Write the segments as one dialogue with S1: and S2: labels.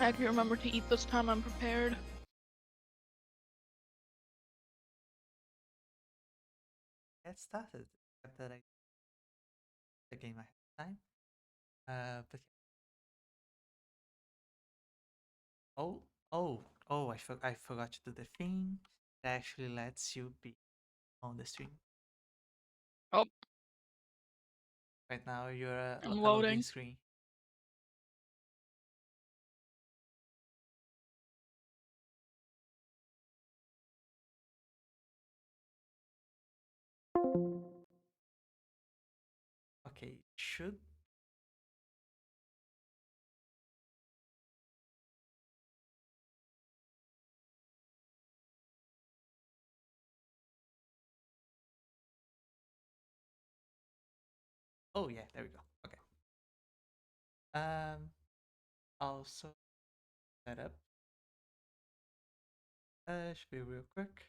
S1: I can remember to eat this time. I'm prepared.
S2: Get started. Except that I the game ahead of time. But oh, I forgot to do the thing that actually lets you be on the stream.
S1: Oh,
S2: Right now you're a
S1: I'm
S2: loading
S1: loading.
S2: screen. Okay, should oh yeah, there we go. Okay. Also set up. Should be real quick.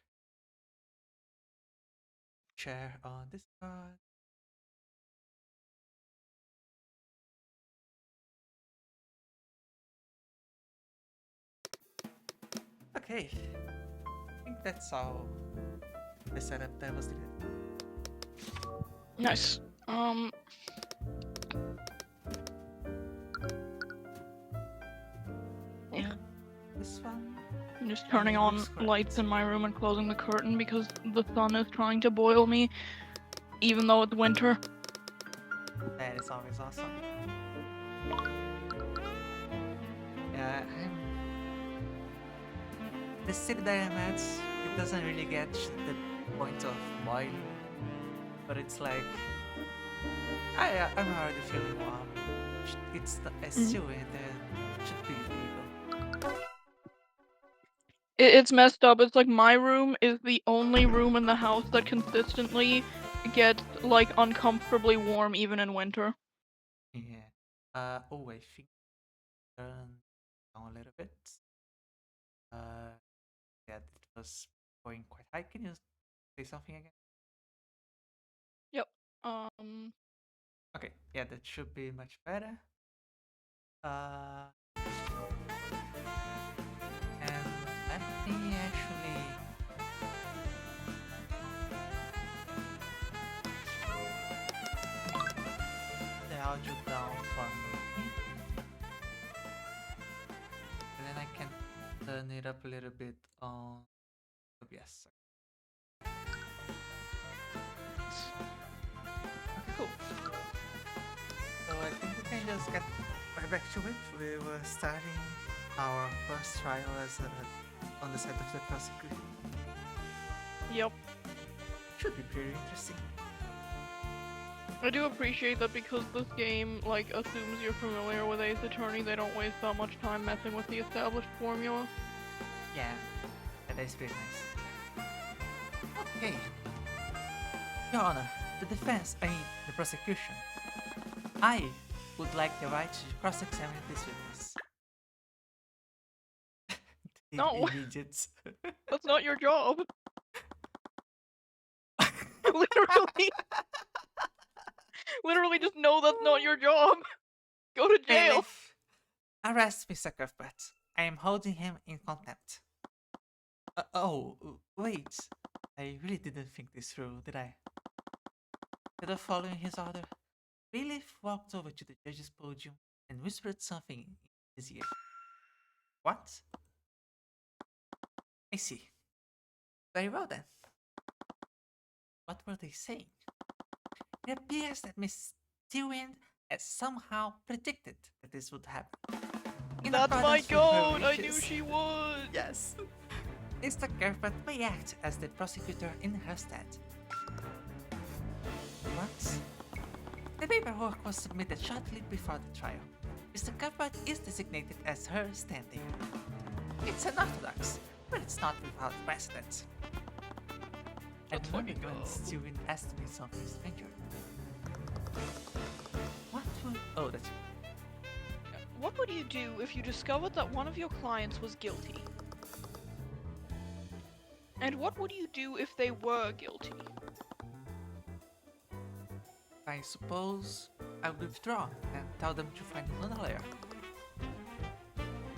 S2: Share on Discord. Okay. I think that's all the setup that was needed.
S1: Nice.
S2: Yeah. This one.
S1: I'm just turning on
S2: looks correct.
S1: lights in my room and closing the curtain because the sun is trying to boil me, even though it's winter.
S2: That is always awesome. Yeah, the city that I'm at, it doesn't really get the point of boiling, but it's like I'm already feeling warm. It's still in there. Should be legal.
S1: It's messed up. It's like my room is the only room in the house that consistently gets like uncomfortably warm even in winter.
S2: Yeah. Oh, I think turn down a little bit. Uh, yeah, it was going quite high. Can you say something again?
S1: Yep.
S2: Okay, yeah, that should be much better. And let me actually the audio down for me, and then I can turn it up a little bit on OBS. Okay, cool. So I think we can just get right back to it. We were starting our first trial as on the side of the prosecution.
S1: Yep.
S2: Should be pretty interesting.
S1: I do appreciate that because this game like assumes you're familiar with Ace Attorney, they don't waste that much time messing with the established formula.
S2: Yeah, that is pretty nice. Okay. Your Honor, the defense, the prosecution. I would like the right to cross-examine this witness.
S1: No.
S2: Immediate.
S1: That's not your job. Literally. Literally just know that's not your job. Go to jail.
S2: Bailiff, arrest Mr. Cuthbert. I am holding him in contempt. Wait. I really didn't think this through, did I? Instead of following his order, Bailiff walked over to the judge's podium and whispered something in his ear. What? I see. Very well then. What were they saying? It appears that Miss Tyrion has somehow predicted that this would happen.
S1: That's my goat! I knew she would!
S2: Yes. Mr. Cuthbert may act as the prosecutor in her stead. What? The paperwork was submitted shortly before the trial. Mr. Cuthbert is designated as her standing. It's unorthodox, but it's not without precedent. And
S1: That's
S2: when
S1: fucking dumb.
S2: Steven estimates something stranger. What would... Oh, that's...
S1: What would you do if you discovered that one of your clients was guilty? And what would you do if they were guilty?
S2: I suppose I would withdraw and tell them to find another lawyer.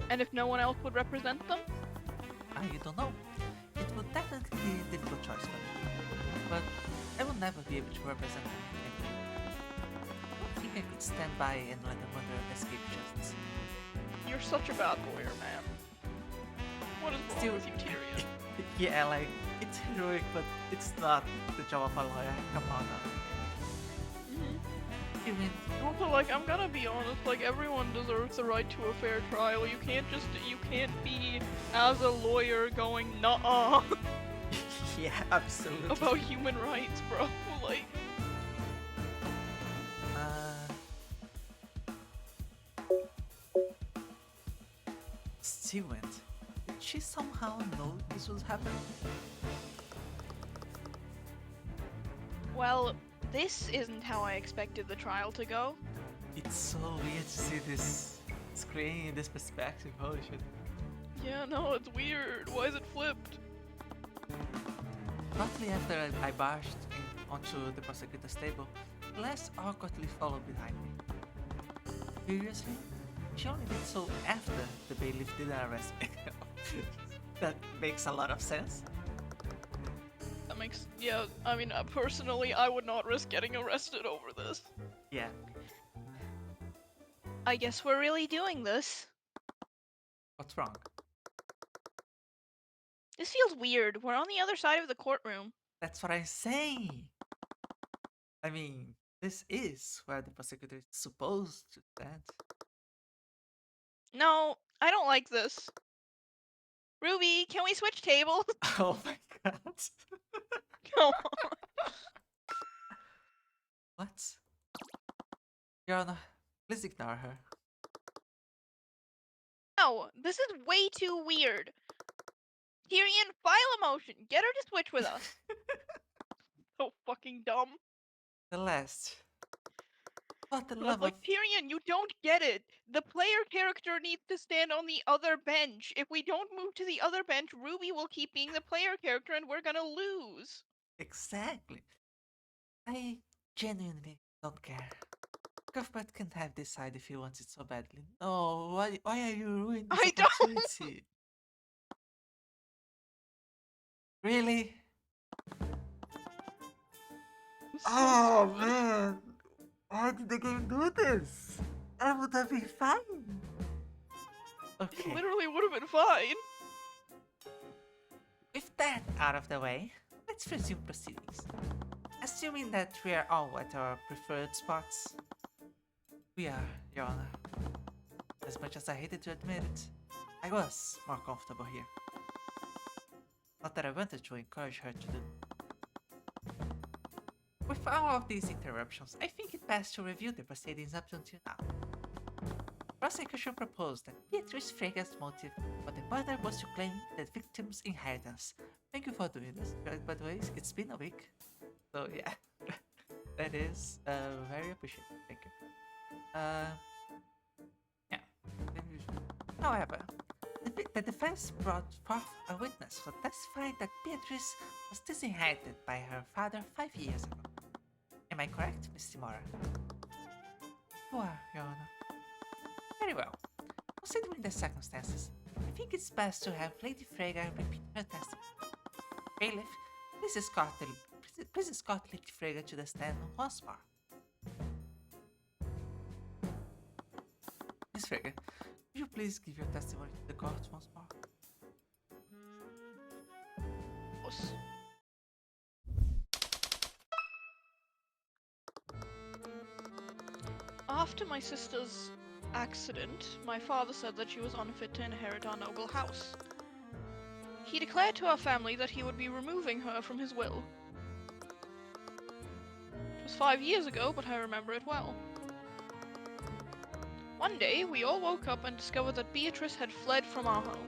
S1: And if no one else would represent them?
S2: I don't know. It would definitely be a difficult choice for me. But I will never be able to represent them anyway. I don't think I could stand by and let a murderer escape justice.
S1: You're such a bad lawyer, man. What is wrong with you, Tyrion?
S2: Yeah, like, it's heroic, but it's not the job of a lawyer. Come on now. You mean...
S1: Also, like, I'm gonna be honest, like, everyone deserves the right to a fair trial. You can't be, as a lawyer, going, nuh-uh,
S2: Yeah, absolutely.
S1: about human rights, bro. Like...
S2: Steven, did she somehow know this was happening?
S1: Well, this isn't how I expected the trial to go.
S2: It's so weird to see this screen in this perspective, holy shit.
S1: Yeah, no, it's weird. Why is it flipped?
S2: Shortly after I barged onto the prosecutor's table, Les awkwardly followed behind me. Curiously, she only did so after the bailiff did arrest me. That makes a lot of sense.
S1: That makes, yeah, I mean, personally, I would not risk getting arrested over this.
S2: Yeah.
S1: I guess we're really doing this.
S2: What's wrong?
S1: This feels weird. We're on the other side of the courtroom.
S2: That's what I'm saying. I mean, this is where the prosecutor is supposed to stand.
S1: No, I don't like this. Ruby, can we switch tables?
S2: Oh my god.
S1: Come on.
S2: What? Your Honor, please ignore her.
S1: No, this is way too weird. Tyrion, file a motion. Get her to switch with us. So fucking dumb.
S2: Celeste. What the
S1: And I'm
S2: love of...
S1: like, Tyrion, you don't get it. The player character needs to stand on the other bench. If we don't move to the other bench, Ruby will keep being the player character and we're gonna lose.
S2: Exactly. I genuinely don't care. Cuthbert can have this side if he wants it so badly. No, why are you ruining this
S1: I don't.
S2: opportunity? Really?
S1: So
S2: Oh
S1: stupid.
S2: man! Why did the game do this? I would have been fine.
S1: It
S2: Okay,
S1: literally would have been fine.
S2: with that out of the way, let's resume proceedings. Assuming that we are all at our preferred spots. We are, Your Honor. As much as I hated to admit it, I was more comfortable here. Not that I wanted to encourage her to do. With all of these interruptions, I think it best to review the proceedings up until now. Prosecution proposed that Beatrice Frega's motive for the murder was to claim the victim's inheritance. Thank you for doing this. By the way, it's been a week. So yeah, that is very appreciated. Thank you. Yeah. However, the defense brought forth a witness who testified that Beatrice was disinherited by her father 5 years ago. Am I correct, Miss Timora? You are, Your Honor. Very well. Considering the circumstances, I think it's best to have Lady Frega repeat her testimony. Bailiff, please escort Lady Frega to the stand once more. Miss Frega, could you please give your testimony to the court once more?
S1: Gross. After my sister's accident, my father said that she was unfit to inherit our noble house. He declared to our family that he would be removing her from his will. It was 5 years ago, but I remember it well. One day, we all woke up and discovered that Beatrice had fled from our home.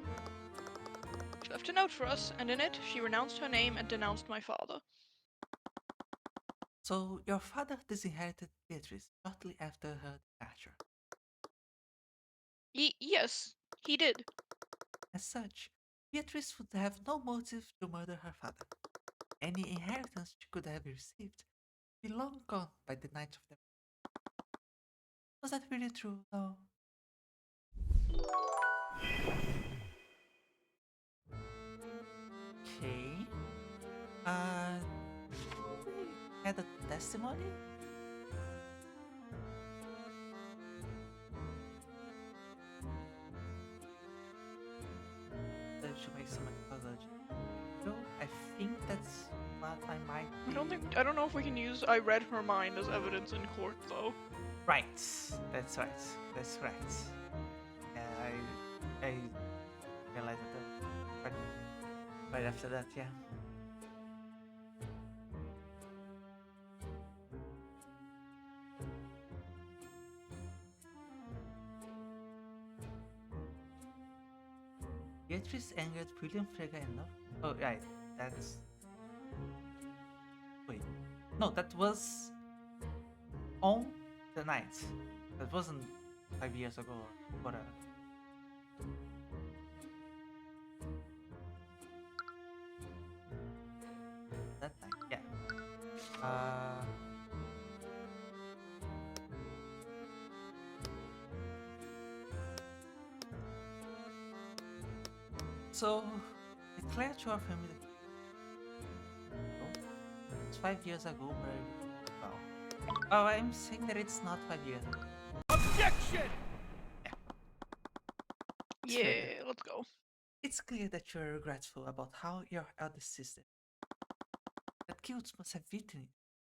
S1: She left a note for us, and in it, she renounced her name and denounced my father.
S2: So, your father disinherited Beatrice shortly after her departure.
S1: Yes, he did.
S2: As such, Beatrice would have no motive to murder her father. Any inheritance she could have received would be long gone by the night of the... Was that really true, though? Okay. We had a testimony? That should make some apology. No, I think that's what I might be...
S1: I don't know if we can use I read her mind as evidence in court, though.
S2: Right. That's right. That's right. Yeah, I realized that right after that, yeah. Beatrice angered William Frega enough. Oh, right. That's... Wait. No, that was on the night. That wasn't 5 years ago or whatever. That night, yeah. So, Declare to our family that it's 5 years ago, but oh, I'm saying that it's not 5 years.
S3: Objection!
S2: It's fair.
S1: Yeah, let's go.
S2: It's clear that you're regretful about how your eldest sister, that guilt must have beaten you,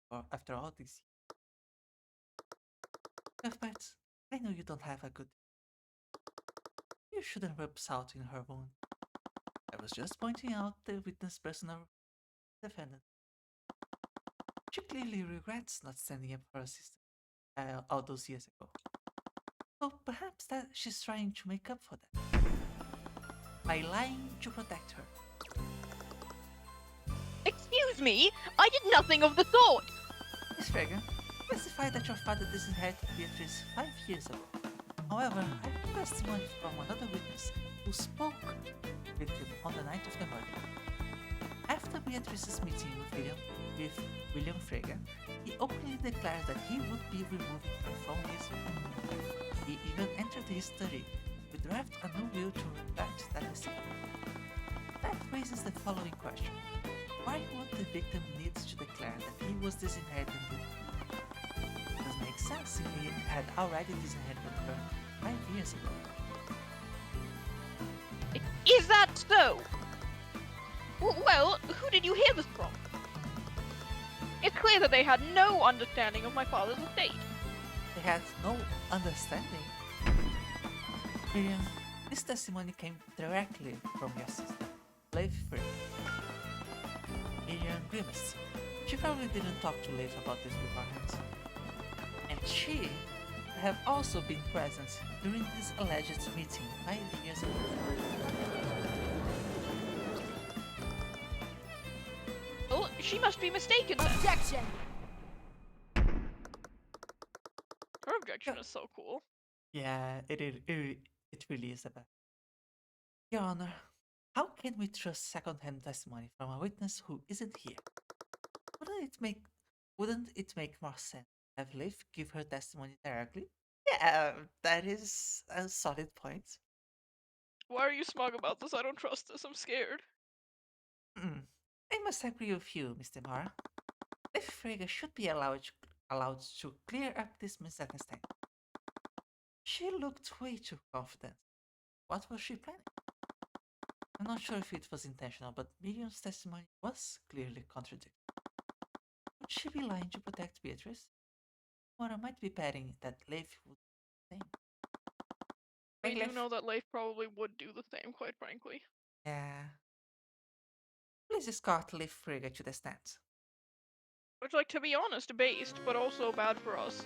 S2: or after all these years. Cuthbert, I know you don't have a good. You shouldn't rub salt in her wound. I was just pointing out the witness' personal defendant. She clearly regrets not standing up for her sister all those years ago. So perhaps that she's trying to make up for that by lying to protect her.
S1: Excuse me, I did nothing of the sort.
S2: Miss Fragan, testified that your father disinherited Beatrice 5 years ago. However, I have testimony from another witness who spoke with him on the night of the murder. After Beatrice's meeting with William Fragan, he openly declared that he would be removing her from his will. He even entered his study to draft a new will to reflect that decision. That raises the following question. Why would the victim need to declare that he was disinherited? It doesn't make sense if he had already disinherited her 5 years ago.
S1: Is that so? Well, who did you hear this from? It's clear that they had no understanding of my father's estate.
S2: They had no understanding. Miriam, this testimony came directly from your sister, Leif Frey. Miriam grimaced. She probably didn't talk to Leif about this beforehand. And she have also been present during this alleged meeting 5 years ago.
S1: Well, she must be mistaken then.
S3: Objection!
S1: Her objection is so cool.
S2: Yeah, it really is about. Your Honor, how can we trust second-hand testimony from a witness who isn't here? Wouldn't it make more sense to have Leif give her testimony directly? Yeah, that is a solid point.
S1: Why are you smug about this? I don't trust this. I'm scared.
S2: I must agree with you, Mr. Mara. Leif Frege should be allowed to clear up this misunderstanding. She looked way too confident. What was she planning? I'm not sure if it was intentional, but Miriam's testimony was clearly contradictory. Would she be lying to protect Beatrice? Or I might be betting that Leif would do the same.
S1: We do know that Leif probably would do the same, quite frankly.
S2: Yeah. Please escort Leif Frege to the stand.
S1: Which, like, to be honest, based, but also bad for us.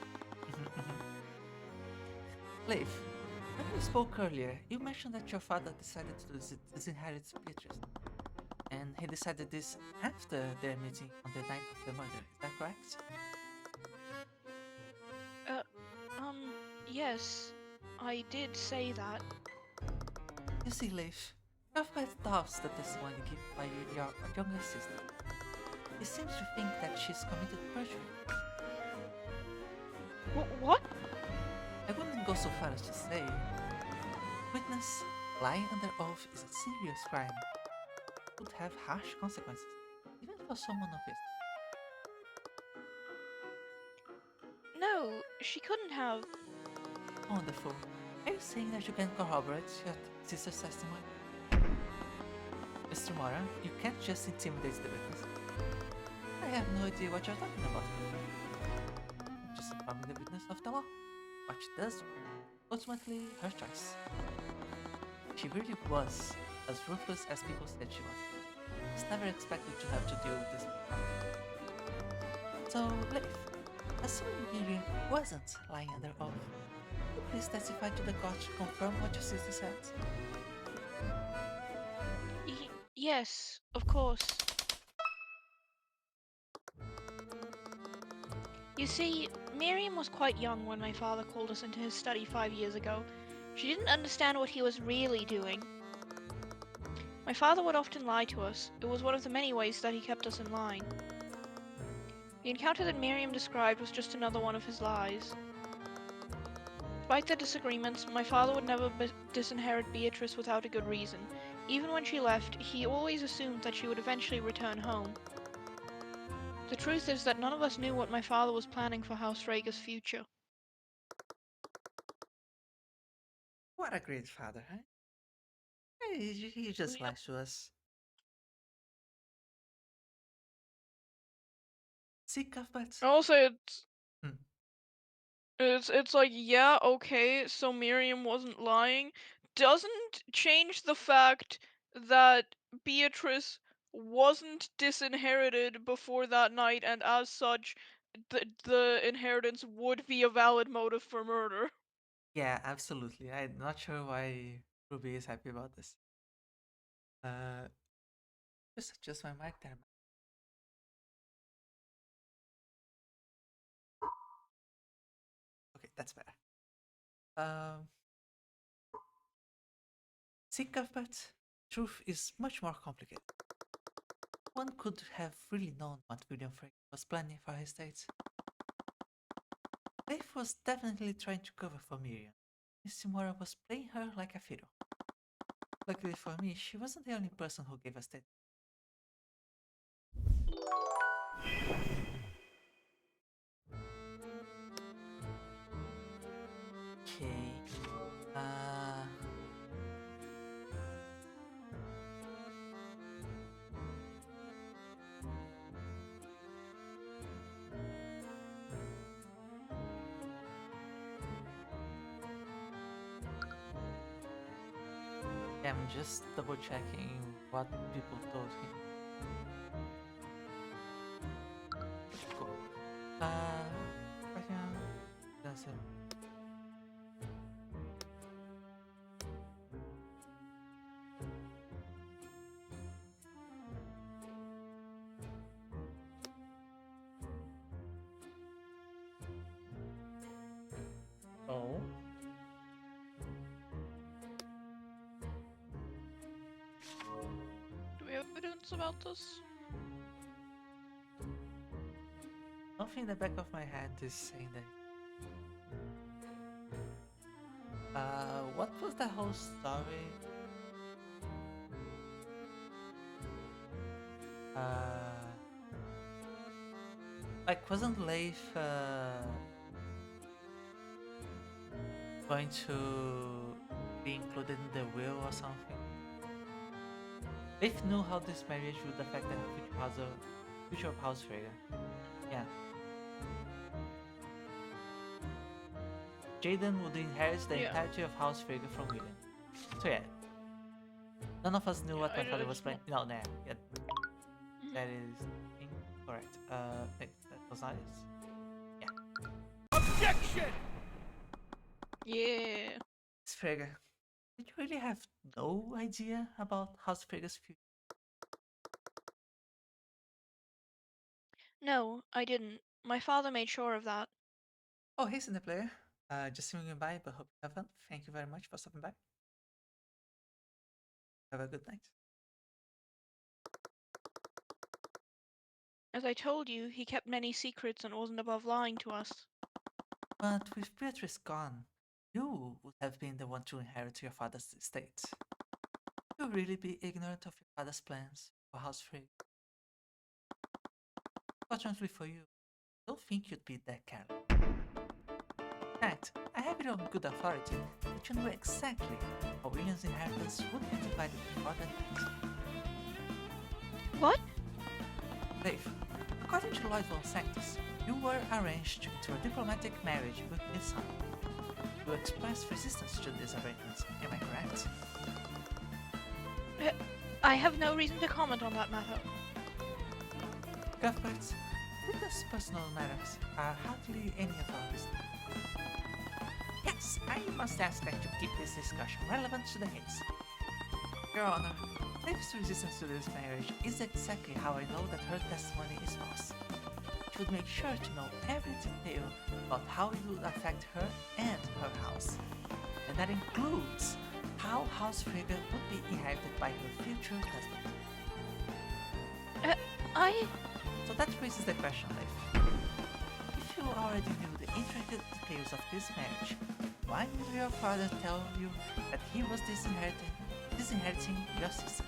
S2: Leif, when we spoke earlier, you mentioned that your father decided to disinherit Beatrice. And he decided this after their meeting on the night of the murder, is that correct?
S1: Yes, I did say that.
S2: You see, Leif, Cuthbert doubts the testimony given by your younger sister. He seems to think that she's committed perjury.
S1: What?
S2: I wouldn't go so far as to say. Witness, lying under oath is a serious crime. It would have harsh consequences, even for someone of his.
S1: No, she couldn't have.
S2: Wonderful. Are you saying that you can corroborate your sister's testimony? Mr. Mora, you can't just intimidate the witness. I have no idea what you're talking about. I'm just informing the witness of the law. What she does, ultimately her choice. She really was as ruthless as people said she was. It's never expected to have to deal with this. So, Leif, assuming Miriam wasn't lying under oath, could you please testify to the court to confirm what your sister said?
S1: Yes, of course. You see, Miriam was quite young when my father called us into his study 5 years ago. She didn't understand what he was really doing. My father would often lie to us. It was one of the many ways that he kept us in line. The encounter that Miriam described was just another one of his lies. Despite the disagreements, my father would never disinherit Beatrice without a good reason. Even when she left, he always assumed that she would eventually return home. The truth is that none of us knew what my father was planning for House Rhaegar's future.
S2: What a great father, huh? He just
S1: Yep.
S2: lies to us. See, Cuthbert?
S1: Also,
S2: Hmm.
S1: it's like, yeah, okay, so Miriam wasn't lying. Doesn't change the fact that Beatrice wasn't disinherited before that night, and as such, the inheritance would be a valid motive for murder.
S2: Yeah, absolutely. I'm not sure why Ruby is happy about this. Uh, just adjust my mic there. Okay, that's better. Um, see, Cuthbert, truth is much more complicated. One could have really known what William Frey was planning for his dates. Leif was definitely trying to cover for Miriam. Miss Timora was playing her like a fiddle. Luckily for me, she wasn't the only person who gave us that. Okay. Uh. Yeah, I'm just double checking what people told him. Cool. Right now, that's it. Oh.
S1: Do we have evidence about this?
S2: Something in the back of my head is saying that. What was the whole story? Like, wasn't Leif going to be included in the will or something? Leif knew how this marriage would affect the future of House Rhaegar. Yeah. Jaden would inherit the
S1: Yeah.
S2: entirety of House Rhaegar from William. So yeah, none of us knew
S1: Yeah,
S2: what my
S1: I
S2: father was
S1: just
S2: planning.
S1: want.
S2: No, nah, yeah, that is incorrect. Wait, that was not it. Yeah,
S3: Objection!
S1: Yeah.
S2: Rhaegar. Did you really have no idea about House Rhaegar's future?
S1: No, I didn't. My father made sure of that.
S2: Oh, hey, Cinder Player. Just swinging by, but hope you have fun. Thank you very much for stopping by. Have a good night.
S1: As I told you, he kept many secrets and wasn't above lying to us.
S2: But with Beatrice gone, you would have been the one to inherit your father's estate. You'll really be ignorant of your father's plans for House Free. Fortunately for you, I don't think you'd be that careless. In fact, I have it on good authority that you know exactly how William's inheritance would be divided before that night.
S1: What?
S2: Dave, according to Lloyd von Sanctus, you were arranged into a diplomatic marriage with his son. You expressed resistance to these arrangements, am I correct?
S1: I have no reason to comment on that matter.
S2: Cuthbert, these personal matters are hardly any of our business. Yes, I must ask that you keep this discussion relevant to the case. Your Honor, Dave's resistance to this marriage is exactly how I know that her testimony is false. She would make sure to know every detail about how it would affect her and her house. And that includes how House Frigga would be inherited by her future husband. So that raises the question, Leif. If you already knew the intricate details of this marriage, why did your father tell you that he was disinheriting disinheriting your sister.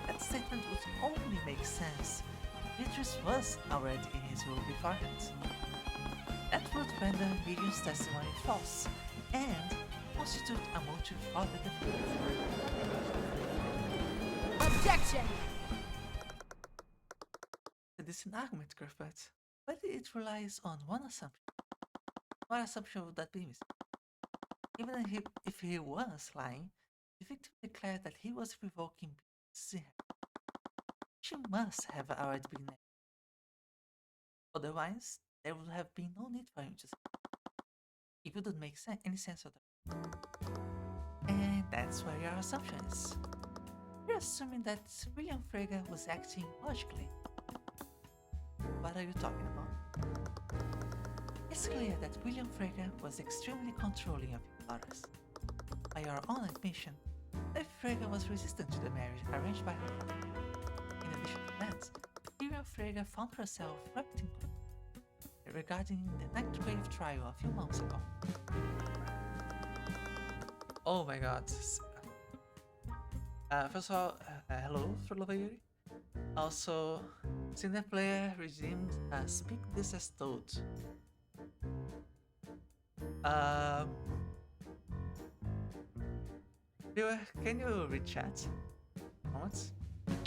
S2: That statement would only make sense if Beatrice was already in his role beforehand. That would render William's testimony false and constitute a motive for the defense.
S3: Objection!
S2: This is an argument, Cuthbert, but it relies on one assumption. What assumption would that be, Miss? Even if he was lying, the victim declared that he was revoking Beatrice's inheritance. She must have already been named. Otherwise, there would have been no need for him to say. It wouldn't make any sense at all. And that's where your assumption is. You're assuming that William Frege was acting logically. What are you talking about? It's clear that William Frege was extremely controlling of his daughters. By your own admission, Lady Frege was resistant to the marriage arranged by her father. In addition to that, Tyrion Frege found herself wrapped in grief regarding the Ninth Wave trial a few months ago. Oh my god. First of all, hello, Yuri. Also, Cineplayer redeemed Speak This as Told. Viewer, can you read chat? Moments?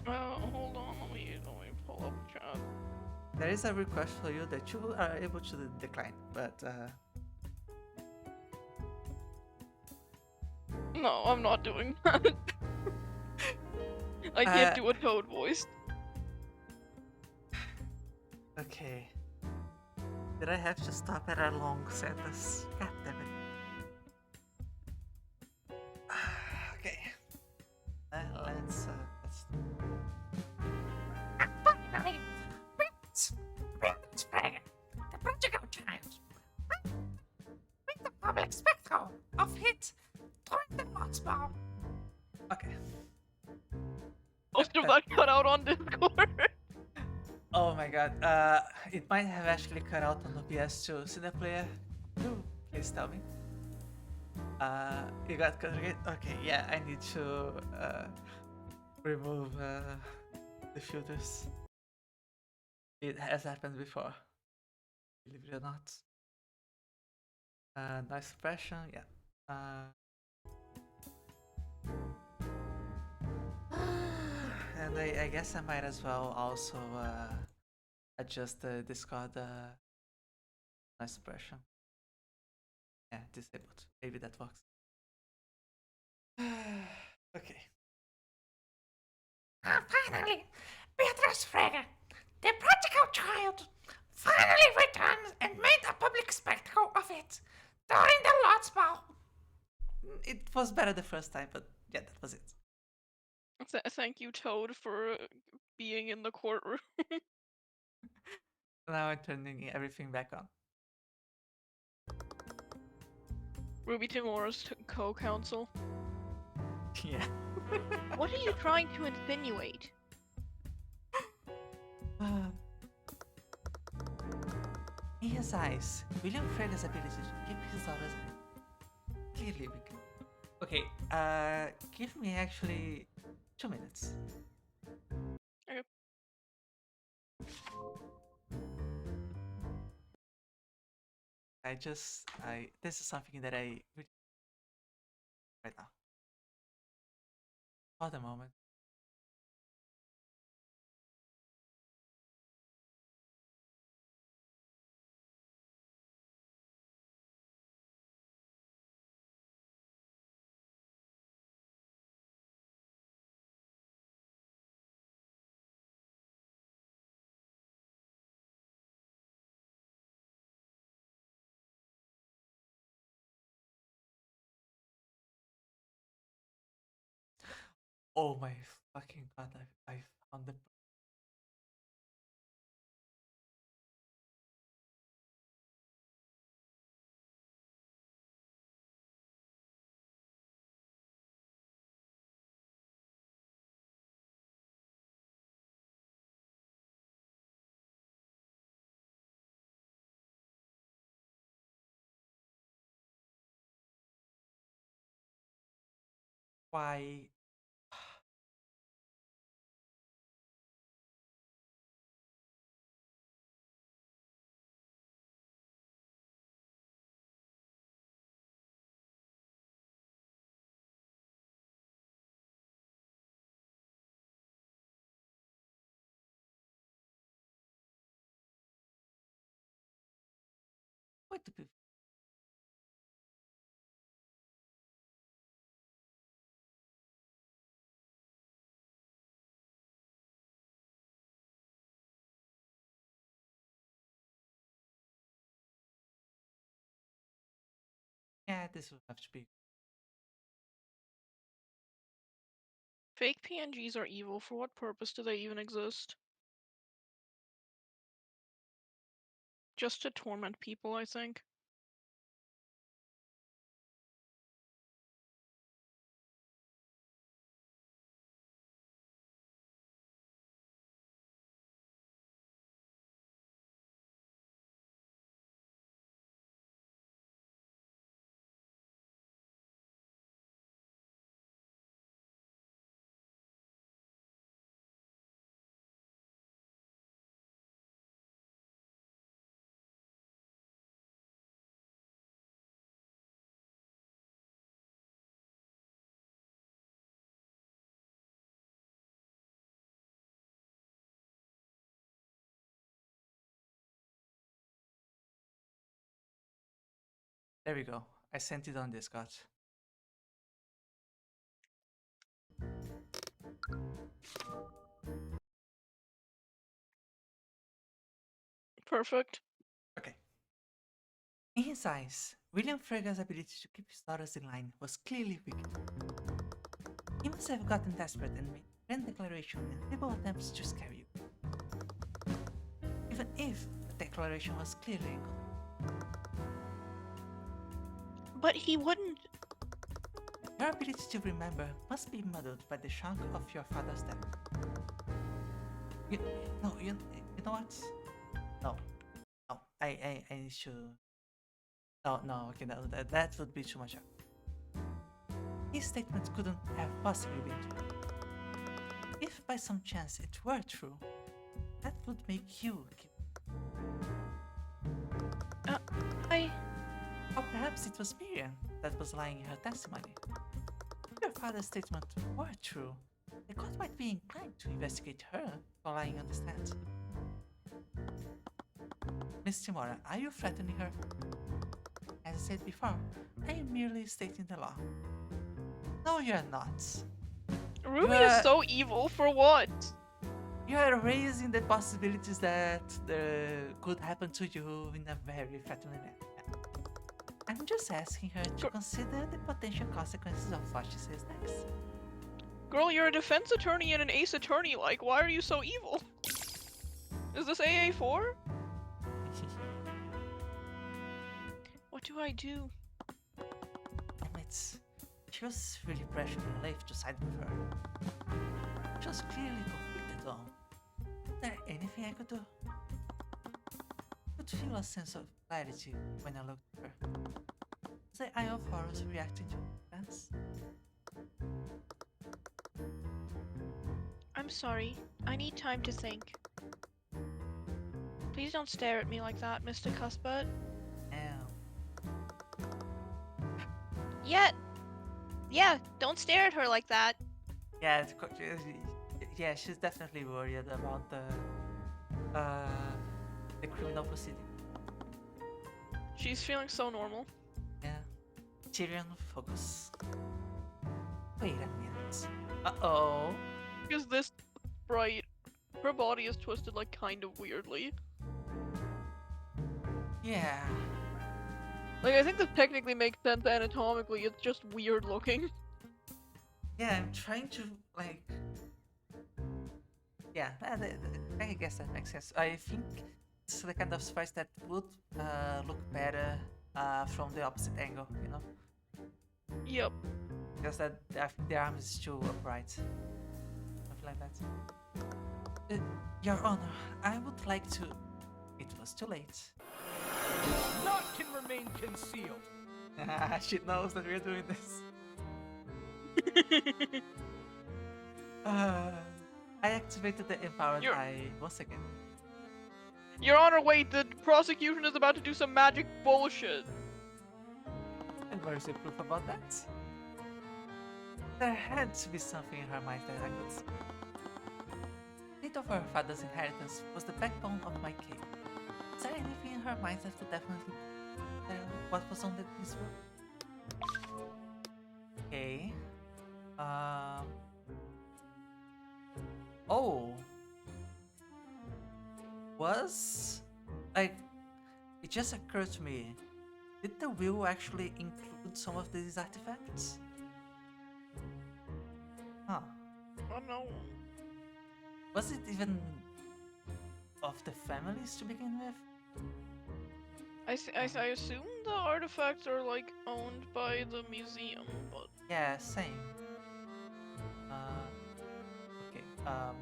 S1: Hold on, let me pull up chat.
S2: There is a request for you that you are able to decline, but
S1: No, I'm not doing that. I can't do a Toad voice.
S2: okay. Did I have to stop at a long sentence? God damn it. Okay. Let's
S4: Finally, Prince Frege, the prodigal child, with the public spectacle of it throwing the Lord's ball.
S2: Okay.
S1: Most of that cut out on Discord.
S2: Oh my god. It might have actually cut out on OBS too. Cineplayer, you please tell me. You got cut again? Okay, yeah, I need to remove the filters. It has happened before. Believe it or not. Noise suppression, yeah. And I guess I might as well also adjust the Discord noise suppression. Yeah, disabled. Maybe that works. Okay.
S4: Finally, Beatrice Frege, the prodigal child, finally returned and made a public spectacle of it during the Lord's ball.
S2: It was better the first time, but yeah, that was it.
S1: Thank you, Toad, for being in the courtroom.
S2: Now I'm turning everything back on.
S1: Ruby Timora's co-counsel.
S2: Yeah.
S1: What are you trying to insinuate?
S2: In his eyes, William Frege's ability to keep his daughters clearly weak. Okay, give me actually 2 minutes.
S1: Okay.
S2: This is something that I really right now. For the moment. Oh my fucking god, I found the why going to be. Yeah, this will have to be.
S1: Fake PNGs are evil. For what purpose do they even exist? Just to torment people, I think.
S2: There we go. I sent it on Discord.
S1: Perfect.
S2: Okay. In his eyes, William Frega's ability to keep his daughters in line was clearly wicked. He must have gotten desperate and made grand declaration and feeble attempts to scare you. Even if the declaration was clearly incomplete.
S1: But he wouldn't.
S2: Your ability to remember must be muddled by the shock of your father's death. You know what? No, I need to. No, okay, no, that would be too much. His statement couldn't have possibly been true. If by some chance it were true, that would make you keep. Or perhaps it was Miriam that was lying in her testimony. If your father's statement were true, the court might be inclined to investigate her for lying on the stand. Miss Timora, are you threatening her? As I said before, I am merely stating the law. No, you're not.
S1: Ruby is so evil. For what?
S2: You are raising the possibilities that could happen to you in a very threatening manner. I'm just asking her to consider the potential consequences of what she says next.
S1: Girl, you're a defense attorney and an ace attorney. Like, why are you so evil? Is this AA4? What do I do?
S2: Admits, she was really pressuring Leif to side with her. She was clearly conflicted though. Is there anything I could do? I could feel a sense of clarity when I looked at her. Was the Eye of Horus reacting to events?
S1: I'm sorry. I need time to think. Please don't stare at me like that, Mr. Cuthbert. Yeah, don't stare at her like that.
S2: Yeah, she's definitely worried about the criminal proceeding.
S1: She's feeling so normal.
S2: Yeah. Tyrion, focus. Wait a minute. Uh-oh.
S1: Because this sprite, her body is twisted like kind of weirdly.
S2: Yeah.
S1: Like, I think this technically makes sense anatomically, it's just weird looking.
S2: Yeah, I'm trying to, like... Yeah, I guess that makes sense. I think it's the kind of spice that would look better from the opposite angle, you know?
S1: Yep.
S2: Because I think the arm is too upright. Something like that. Your Honor, I would like to... It was too late.
S3: Naught can remain concealed.
S2: She knows that we're doing this. I activated the empowered eye once again.
S1: Your Honor, wait, the prosecution is about to do some magic bullshit.
S2: And where's the proof about that? There had to be something in her mind that I could see. The fate of her father's inheritance was the backbone of my case. Is there anything in her mind that could definitely What was on this room? Okay. Oh. Was like it just occurred to me. Did the will actually include some of these artifacts? Huh.
S1: Oh no.
S2: Was it even of the families to begin with?
S1: I assume the artifacts are like owned by the museum, but
S2: Yeah, same. Okay. Uh,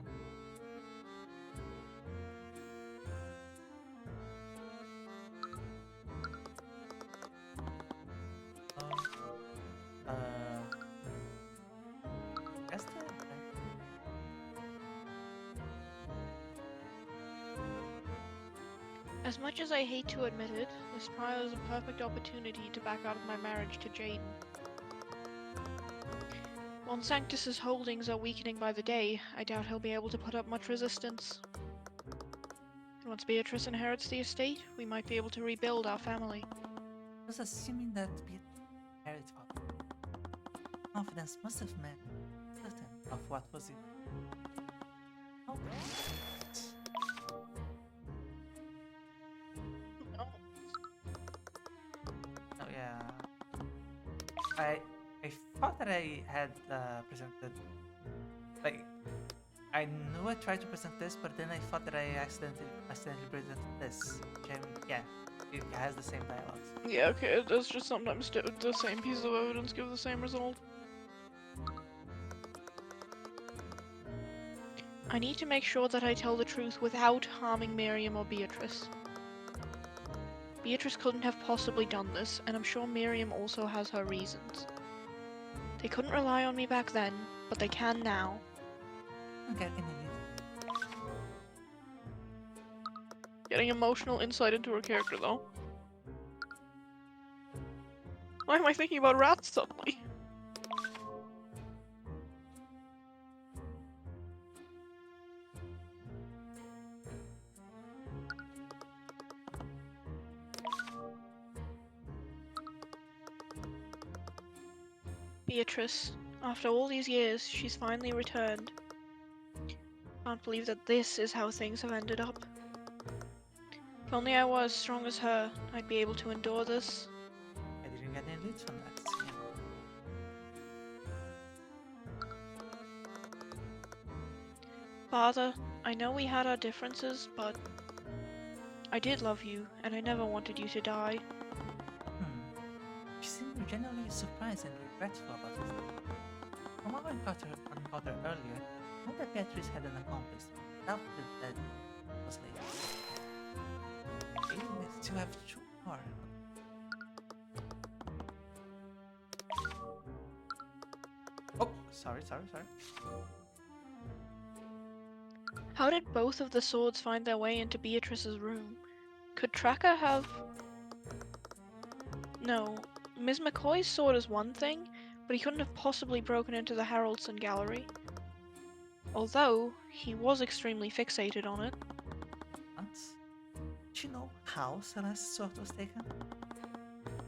S2: guess the
S1: as much as I hate to admit it, this trial is a perfect opportunity to back out of my marriage to Jaden. While Sanctus's holdings are weakening by the day, I doubt he'll be able to put up much resistance. And once Beatrice inherits the estate, we might be able to rebuild our family.
S2: I was assuming that married father. Confidence must have meant certain of what was it. Oh,
S1: No.
S2: oh yeah. I thought that I had presented like I knew I tried to present this, but then I thought that I accidentally presented this. Yeah, it has the same dialogues.
S1: Yeah, okay, it does just sometimes the same pieces of evidence give the same result. I need to make sure that I tell the truth without harming Miriam or Beatrice. Beatrice couldn't have possibly done this, and I'm sure Miriam also has her reasons. They couldn't rely on me back then, but they can now.
S2: Okay, in a
S1: Getting emotional insight into her character, though. Why am I thinking about rats suddenly? Beatrice, after all these years, she's finally returned. Can't believe that this is how things have ended up. If only I was as strong as her, I'd be able to endure this.
S2: I didn't get any leads from that.
S1: Father, I know we had our differences, but I did love you, and I never wanted you to die.
S2: She seemed genuinely surprised and regretful about it. From our encounter earlier, I knew that Beatrice had an accomplice. Doubted that was late. They still have two more. Oh, sorry.
S1: How did both of the swords find their way into Beatrice's room? Could Tracker have... No, Ms. McCoy's sword is one thing, but he couldn't have possibly broken into the Haraldson gallery. Although, he was extremely fixated on it.
S2: Once. Did you know how Celeste's sword was taken?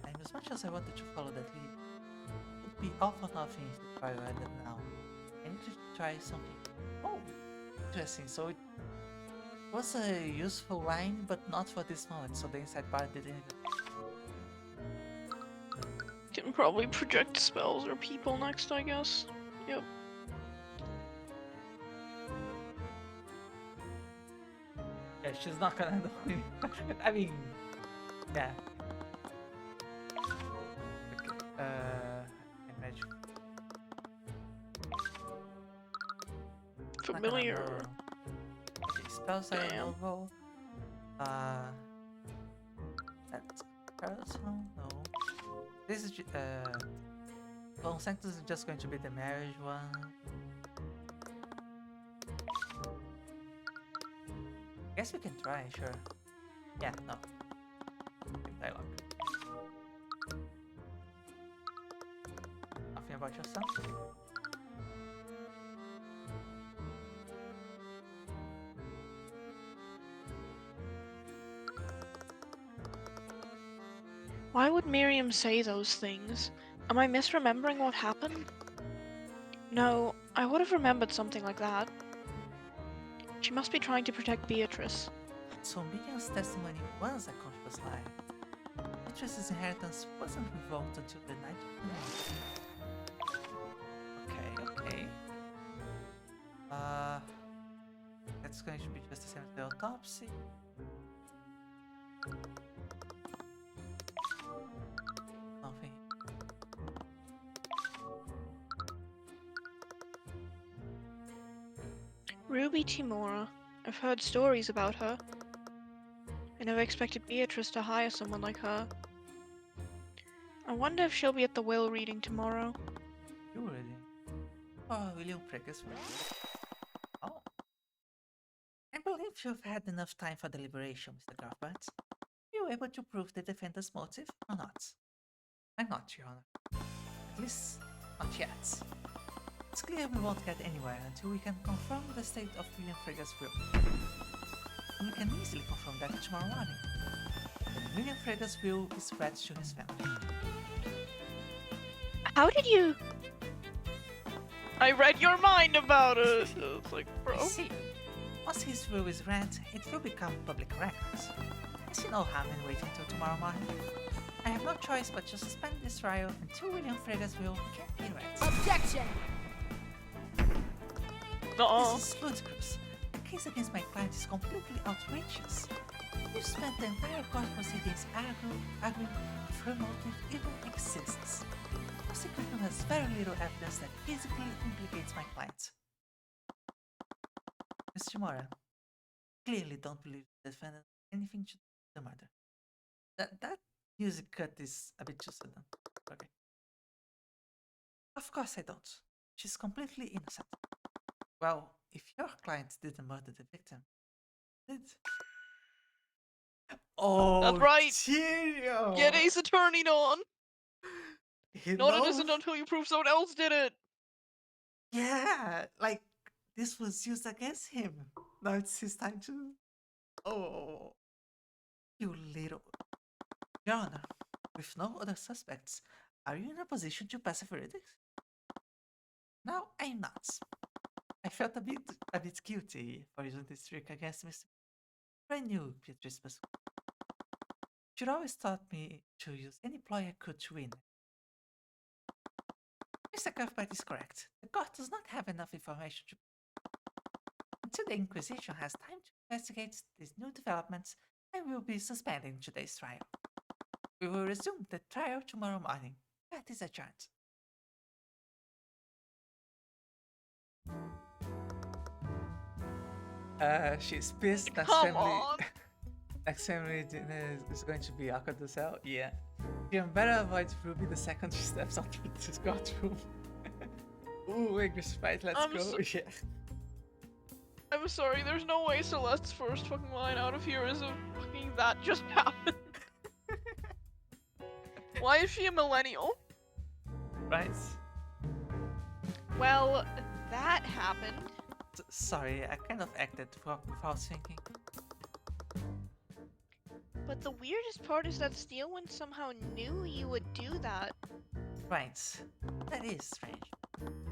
S2: And as much as I wanted to follow that lead, it would be all for nothing if the trial ended now. I need to try something. Oh, interesting. So it was a useful line, but not for this moment, so the inside part didn't even...
S1: Can probably project spells or people next, I guess. Yep.
S2: Yeah, she's not gonna know. I mean, yeah. Okay, imagine.
S1: Familiar.
S2: Okay, spells are
S1: Damn.
S2: available. That's personal. No. This is Long Sanctus is just going to be the marriage one. Guess we can try, sure. Yeah, no. Dialogue. Nothing about yourself?
S1: Why would Miriam say those things? Am I misremembering what happened? No, I would have remembered something like that. She must be trying to protect Beatrice.
S2: So Miriam's testimony was a conscious lie. Beatrice's inheritance wasn't revoked until the night of the murder. Okay. That's going to be just the same as the autopsy. Nothing.
S1: Ruby Timora. I've heard stories about her. I never expected Beatrice to hire someone like her. I wonder if she'll be at the will reading tomorrow.
S2: You ready? Oh, William Preggers. Oh. I believe you've had enough time for deliberation, Mr. Cuthbert. Are you able to prove the defendant's motive or not? I'm not, Your Honor. At least, not yet. It's clear we won't get anywhere until we can confirm the state of William Frega's will. And we can easily confirm that tomorrow morning. When William Frega's will is read to his family.
S1: How did you... I read your mind about it! It's like, bro.
S2: I see. Once his will is read, it will become public records. I see no harm in waiting till tomorrow morning. I have no choice but to suspend this trial until William Frega's will can be read.
S5: Objection!
S1: No.
S2: This is ludicrous. The case against my client is completely outrageous. You spent the entire court proceedings arguing if her motive even exists. The prosecution has very little evidence that physically implicates my client. Mr. Mora, clearly don't believe the defendant has anything to do with the murder. That music cut is a bit too sudden. Okay. Of course I don't. She's completely innocent. Well, if your client didn't murder the victim, did? Oh,
S1: That's right.
S2: Tyrion!
S1: Get Ace Attorney on!
S2: He
S1: Not
S2: knows-
S1: innocent until you prove someone else did it!
S2: Yeah, like this was used against him. Now it's his time to. Oh, you little. Your Honor, with no other suspects, are you in a position to pass a verdict? No, I'm not. I felt a bit guilty for using this trick against Mr. I knew Beatrice was. She'd always taught me to use any ploy I could to win. Mr. Cuthbert is correct. The court does not have enough information to. Until the Inquisition has time to investigate these new developments, I will be suspending today's trial. We will resume the trial tomorrow morning. That is adjourned. She's pissed.
S1: Come on!
S2: Next family dinner is going to be awkward as hell. Yeah. You better avoid Ruby the second she steps onto this courtroom. Ooh, English fight, let's
S1: I'm
S2: go.
S1: so-
S2: Yeah.
S1: I'm sorry, there's no way Celeste's first fucking line out of here is a fucking that just happened. Why is she a millennial?
S2: Right.
S1: Well, that happened.
S2: Sorry, I kind of acted without thinking.
S1: But the weirdest part is that Steelwind somehow knew you would do that.
S2: Right. That is strange.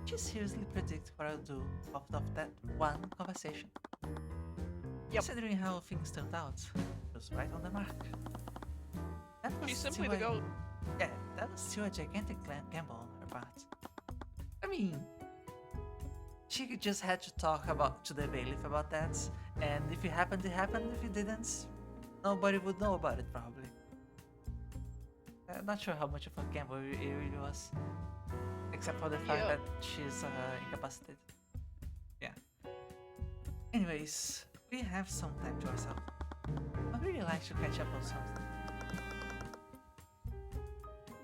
S2: She seriously predict what I'll do out of that one conversation.
S1: Yep.
S2: Considering how things turned out, it was right on the mark. That was
S1: She's simply
S2: still
S1: the goat.
S2: Yeah, that was still a gigantic gamble on her part. I mean, she just had to talk to the bailiff about that, and if it happened, it happened. If it didn't, nobody would know about it probably. I'm not sure how much of a gamble it really was, except for the fact
S1: Yeah.
S2: that she's incapacitated. Yeah. Anyways, we have some time to ourselves. I'd really like to catch up on something.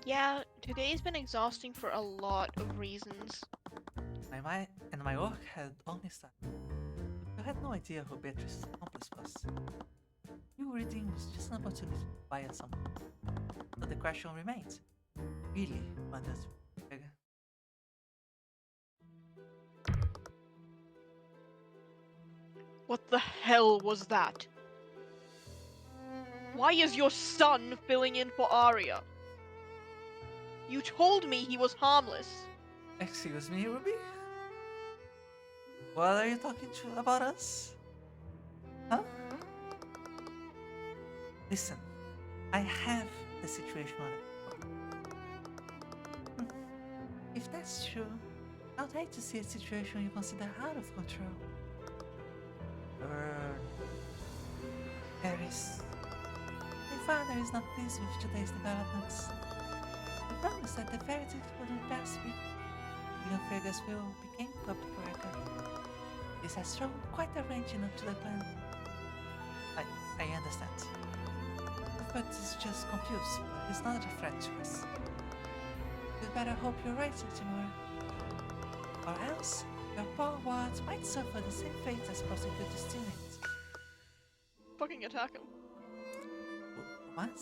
S1: Yeah, today's been exhausting for a lot of reasons.
S2: My work had only started. I had no idea who Beatrice's accomplice was. New reading was just an opportunity to buy someone. But the question remains. Really, what does Vega?
S1: What the hell was that? Why is your son filling in for Arya? You told me he was harmless.
S2: Excuse me, Ruby? What are you talking to about us? Huh? Listen, I have the situation under control. If that's true, I'd hate to see a situation you consider out of control. Paris. My father is not pleased with today's developments. He promised that the verdict wouldn't pass me. William Frega's will became public record. This has thrown quite a wrench up to the plan. I understand. But is just confused, but he's not a threat to us. We'd better hope you're right, Timur. Or else, your poor ward might suffer the same fate as prosecutors teammates.
S1: Fucking attack him.
S2: What?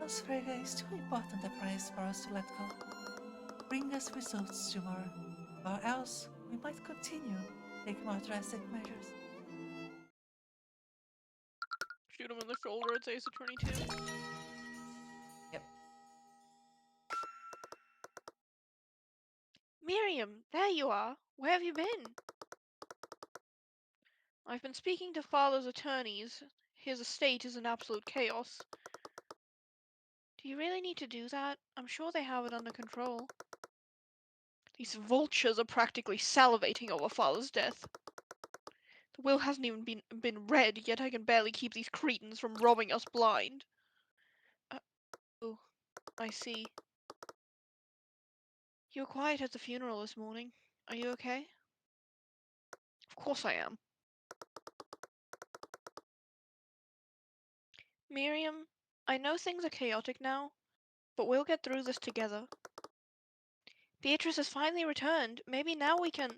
S2: Los Frega is too important a prize for us to let go. Bring us results tomorrow, or else we might continue taking more drastic measures.
S1: Shoot him in the shoulder, it's Ace Attorney 2.
S2: Yep.
S1: Miriam, there you are. Where have you been? I've been speaking to Father's attorneys. His estate is in absolute chaos. Do you really need to do that? I'm sure they have it under control. These vultures are practically salivating over Father's death. The will hasn't even been read, yet I can barely keep these cretins from robbing us blind. Oh, I see. You were quiet at the funeral this morning. Are you okay? Of course I am. Miriam, I know things are chaotic now, but we'll get through this together. Beatrice has finally returned. Maybe now we can...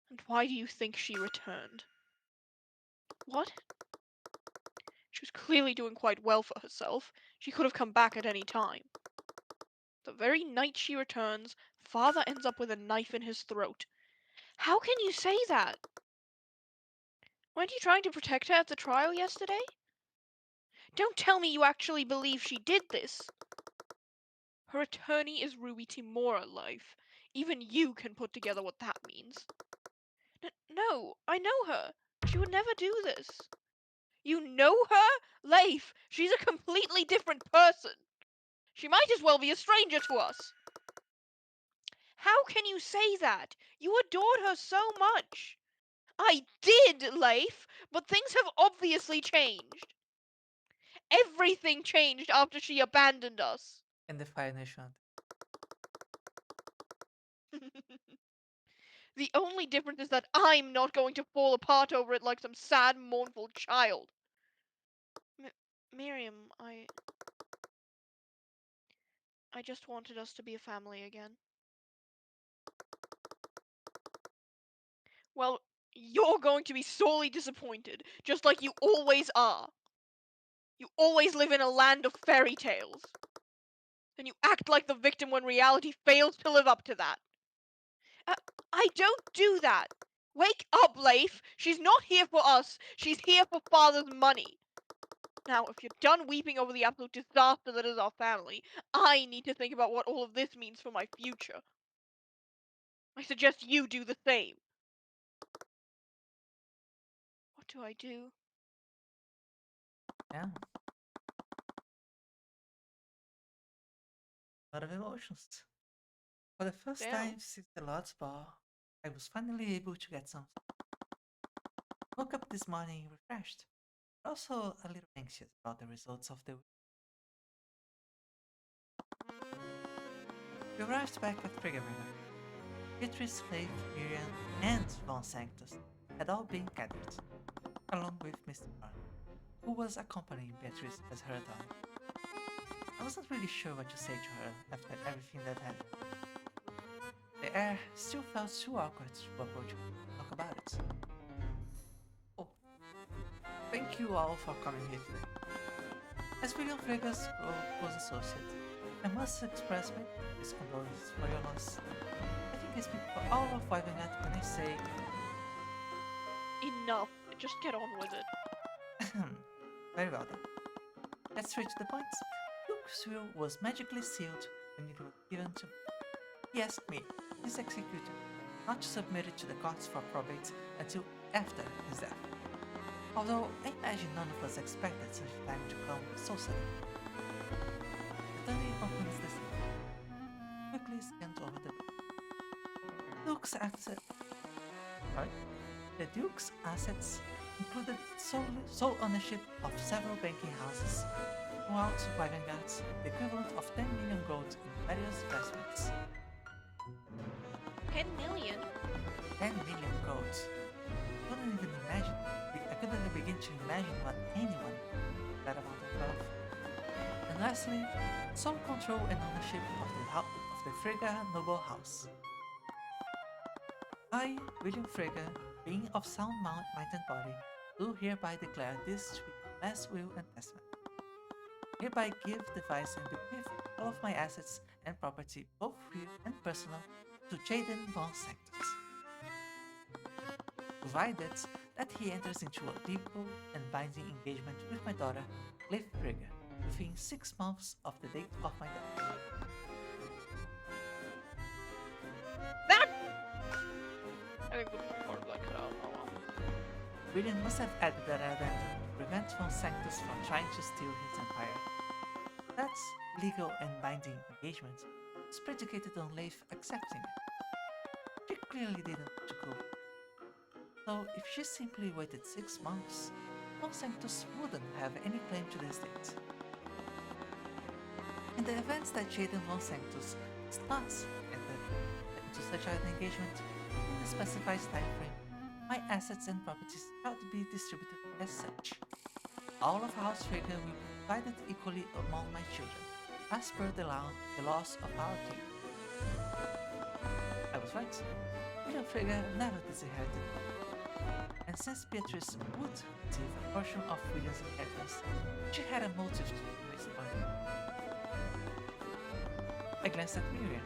S1: And why do you think she returned? What? She was clearly doing quite well for herself. She could have come back at any time. The very night she returns, Father ends up with a knife in his throat. How can you say that? Weren't you trying to protect her at the trial yesterday? Don't tell me you actually believe she did this. Her attorney is Ruby Timora, Life. Even you can put together what that means. No, I know her. She would never do this. You know her? Leif, she's a completely different person. She might as well be a stranger to us. How can you say that? You adored her so much. I did, Leif, but things have obviously changed. Everything changed after she abandoned us.
S2: And the Fire Nation.
S1: The only difference is that I'm not going to fall apart over it like some sad, mournful child. Miriam, I just wanted us to be a family again. Well, you're going to be sorely disappointed, just like you always are. You always live in a land of fairy tales. And you act like the victim when reality fails to live up to that. I don't do that. Wake up, Leif. She's not here for us. She's here for Father's money. Now, if you're done weeping over the absolute disaster that is our family, I need to think about what all of this means for my future. I suggest you do the same. What do I do?
S2: Yeah. A lot of emotions. For the first
S1: Damn.
S2: time since the Lord's Ball, I was finally able to get some. Woke up this morning refreshed, but also a little anxious about the results of the week. We arrived back at Triggerminer. Beatrice, Faith, Miriam, and Von Sanctus had all been gathered, along with Mr. Brown, who was accompanying Beatrice as her daughter. I wasn't really sure what to say to her after everything that happened. The air still felt too awkward to approach her and talk about it. Oh, thank you all for coming here today. As William Frega's close associate, I must express my deepest condolences for your loss. I think I speak for all of Wyvernat when I say...
S1: Enough. Just get on with it.
S2: Very well then. Get straight to the point. Luke's will was magically sealed when it was given to me. He asked me, his executor, not to submit it to the courts for probate until after his death. Although I imagine none of us expected such a time to come so suddenly. The attorney opens the seal, quickly scans over the bill. Luke's asset, sorry, the Duke's assets included sole ownership of several banking houses, throughout wagon guards, the equivalent of 10 million gold in various investments.
S1: 10 million?
S2: 10 million gold. Couldn't even imagine. I couldn't even begin to imagine what anyone that amount of wealth. And lastly, sole control and ownership of the Frege noble house. I, William Frege, being of sound mind and body, do hereby declare this to be my last will and testament. Hereby give, devise, and bequeath all of my assets and property, both real and personal, to Jaden von Sanctus, provided that he enters into a legal and binding engagement with my daughter, Leif Frege, within 6 months of the date of my death.
S1: That. I think the part of that cut out. Oh well.
S2: William must have added that addendum to prevent von Sanctus from trying to steal his empire. That legal and binding engagement was predicated on Leif accepting it. She clearly didn't want to go. So if she simply waited 6 months, von Sanctus wouldn't have any claim to the estate. In the event that Jaden von Sanctus does not enter into such an engagement in the specified time frame, my assets and properties shall be distributed as such. All of House Frege will be divided equally among my children, as per the laws of our king. I was right. William Frege never disinherited me. And since Beatrice would receive a portion of William's inheritance, she had a motive to waste money. I glanced at Miriam.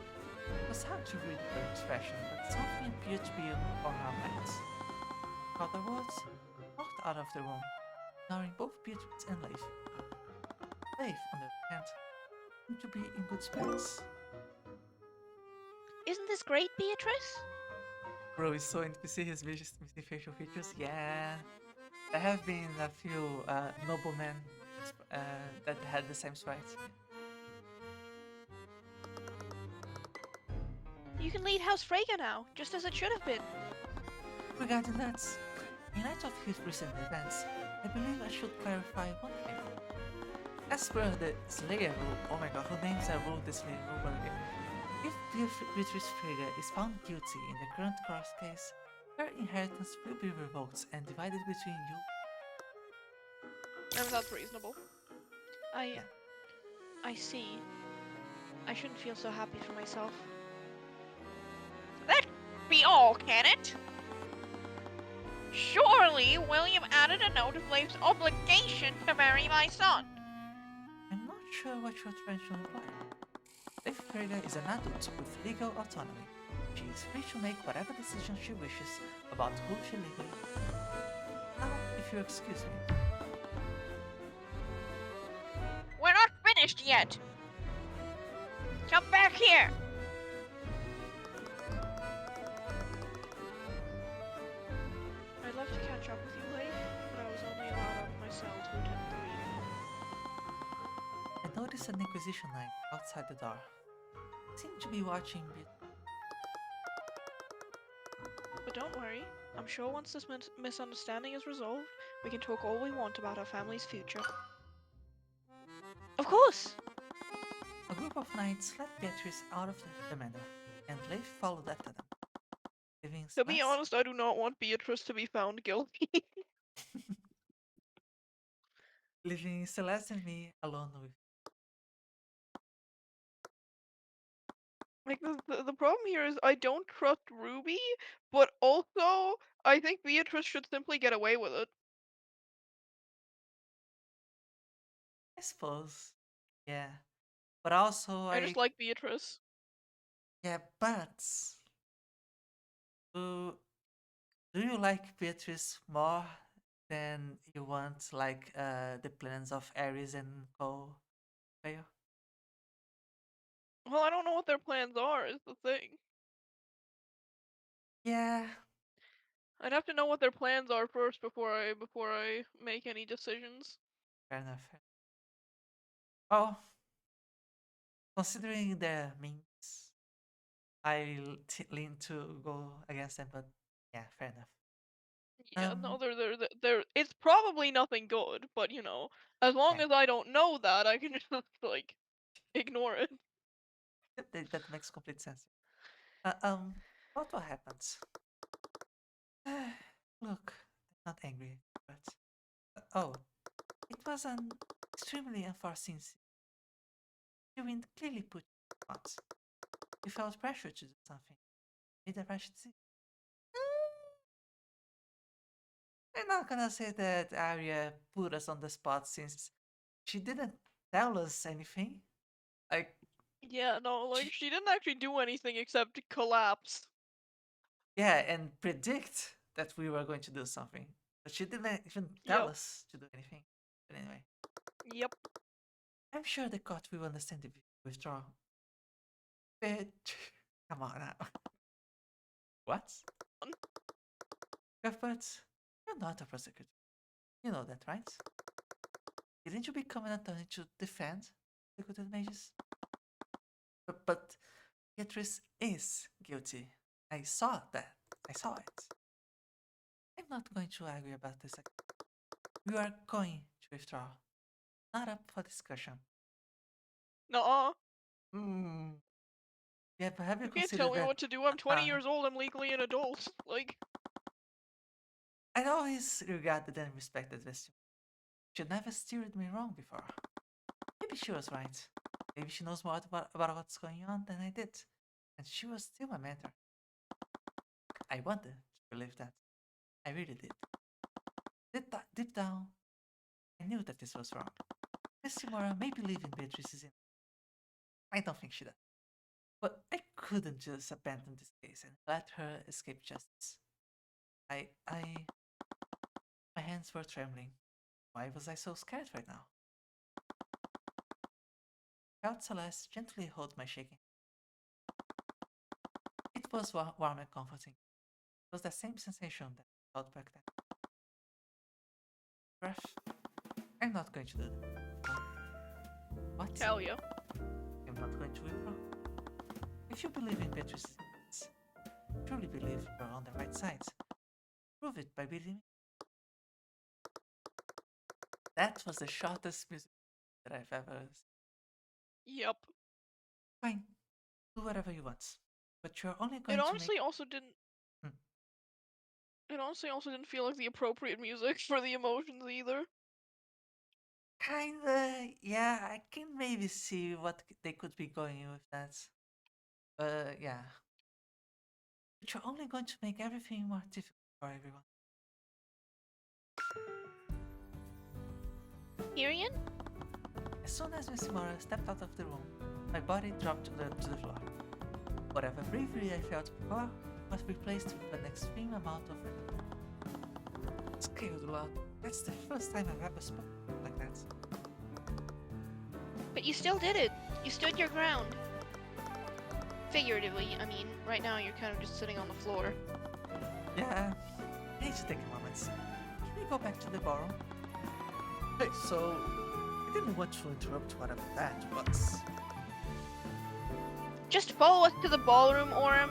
S2: It was hard to read her expression, but something appeared to be on her mind. Without the words, walked out of the room, ignoring both Beatrice and Leif. Leif, on the other hand, seemed to be in good spirits.
S1: Isn't this great, Beatrice?
S2: Bro is so into see his missing facial features. Yeah, there have been a few noblemen that had the same sprite.
S1: You can lead House Frege now, just as it should have been.
S2: Regarding that, in light of his recent events, I believe I should clarify one thing. As per the Slayer rule, oh my god, who names I ruled the Slayer rule? But okay. If Beatrice Frege is found guilty in the current cross case, her inheritance will be revoked and divided between you.
S1: That sounds reasonable. I see. I shouldn't feel so happy for myself. That be all, can it? Surely William added a note of Leif's obligation to marry my son.
S2: I'm not sure what you're trying to imply. Leif Frege is an adult with legal autonomy. She is free to make whatever decision she wishes about who she legally is. Now, if you excuse me.
S1: We're not finished yet. Come back here. I'd love to catch up with you, Leif, but I was only allowed out of my cell to attend the reading.
S2: I noticed an Inquisition knight outside the door. Seemed to be watching me.
S1: But don't worry, I'm sure once this misunderstanding is resolved, we can talk all we want about our family's future. Of course!
S2: A group of knights led Beatrice out of the manor, and Leif followed after them. Leaving
S1: To be
S2: Celeste-
S1: honest, I do not want Beatrice to be found guilty.
S2: leaving Celeste and me alone with.
S1: Like, the problem here is I don't trust Ruby, but also, I think Beatrice should simply get away with it.
S2: I suppose. Yeah. But also
S1: I just like Beatrice.
S2: Yeah, but do do you like Beatrice more then you want like the plans of Ares and Co. fail?
S1: Well, I don't know what their plans are, is the thing.
S2: Yeah,
S1: I'd have to know what their plans are first before I make any decisions.
S2: fair enough. Oh, considering the means, lean to go against them, but yeah, fair enough.
S1: Yeah, no,
S2: Um,
S1: they're. It's probably nothing good, but you know, as long
S2: yeah,
S1: as I don't know that, I can just like ignore it.
S2: that makes complete sense. What happens? Look, I'm not angry, but oh, it was an extremely unforeseen. Tyrion clearly put you on. You felt pressure to do something. Made the right decision. I'm not gonna say that Arya put us on the spot since she didn't tell us anything. Like,
S1: Yeah, no, like
S2: she,
S1: she didn't actually do anything except collapse.
S2: yeah, and predict that we were going to do something. But she didn't even tell
S1: Yep,
S2: us to do anything. But anyway,
S1: yep.
S2: I'm sure the court will understand if we withdraw. But, come on now. What? Cuthbert, you're not a prosecutor. You know that, right? Didn't you become an attorney to defend executed mages? But Beatrice is guilty. I saw that. I saw it. I'm not going to argue about this again. We are going to withdraw. Not up for discussion.
S1: Nuh-uh.
S2: Hmm. Yeah, but have you
S1: You can't tell
S2: considered
S1: me
S2: that?
S1: what to do. I'm 20 years old. I'm legally an adult. Like,
S2: I always regarded and respected Vestia. She never steered me wrong before. Maybe she was right. Maybe she knows more about what's going on than I did. And she was still my mentor. I wanted to believe that. I really did. Deep down, I knew that this was wrong. Miss Simora may believe in Beatrice's innocence. I don't think she does. But I couldn't just abandon this case and let her escape justice. My hands were trembling. Why was I so scared right now? I felt Celeste gently hold my shaking. It was warm and comforting. It was the same sensation that I felt back then. Breath. I'm not going to do that. What?
S1: hell yeah.
S2: I'm not going to withdraw. If you believe in Beatrice's innocence, truly believe you're on the right side. Prove it by beating me. That was the shortest music that I've ever seen.
S1: Yep.
S2: Fine, do whatever you want. But you're only
S1: It
S2: going to make.
S1: honestly also didn't.
S2: Hmm.
S1: It honestly also didn't feel like the appropriate music for the emotions either.
S2: Kinda, yeah, I can maybe see what they could be going with that. Yeah. But you're only going to make everything more difficult for everyone.
S1: Tyrion?
S2: As soon as Miss Mora stepped out of the room, my body dropped to the floor. Whatever bravery I felt before was replaced with an extreme amount of it. Scared a lot. That's the first time I've ever spoken like that.
S1: But you still did it. You stood your ground. Figuratively, I mean, right now you're kind of just sitting on the floor.
S2: Yeah, I need to take a moment. Can we go back to the ballroom? Hey, so I didn't want to interrupt whatever that was.
S1: Just follow us to the ballroom, Orem.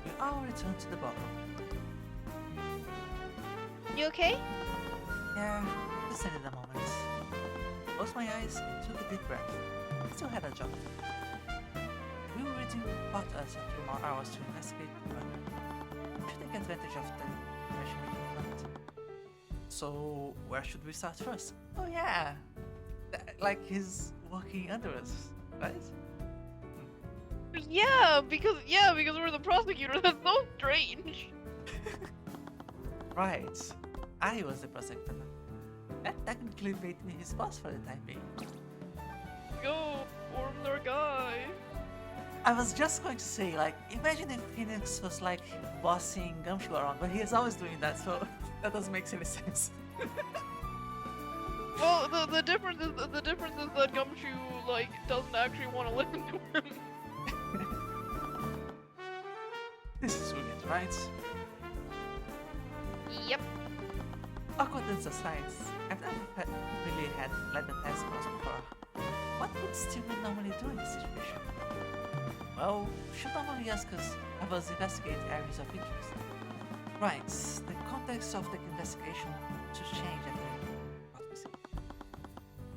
S2: We all returned to the ballroom.
S1: You okay?
S2: Yeah, just needed a moment. Closed my eyes and took a deep breath. I still had a job to do. We were reading bought us a few more hours to investigate further. We should take advantage of the information we can find. So, where should we start first? Oh yeah, like he's walking under us, right?
S1: Yeah, because we're the prosecutor. That's so strange.
S2: Right. I was the prosecutor. That technically made me his boss for the time being.
S1: Go, Orem's our guy.
S2: I was just going to say, like, imagine if Phoenix was like bossing Gumshoe around, but he is always doing that, so that doesn't make any sense.
S1: Well, the difference is that Gumshoe like doesn't actually want to listen to him.
S2: This is weird, right?
S1: Yep.
S2: Awkwardness aside, I've never really had led the task force before. What would Steven normally do in this situation? Well, should normally ask us have us investigate areas of interest. Right, the context of the investigation should change after what we see.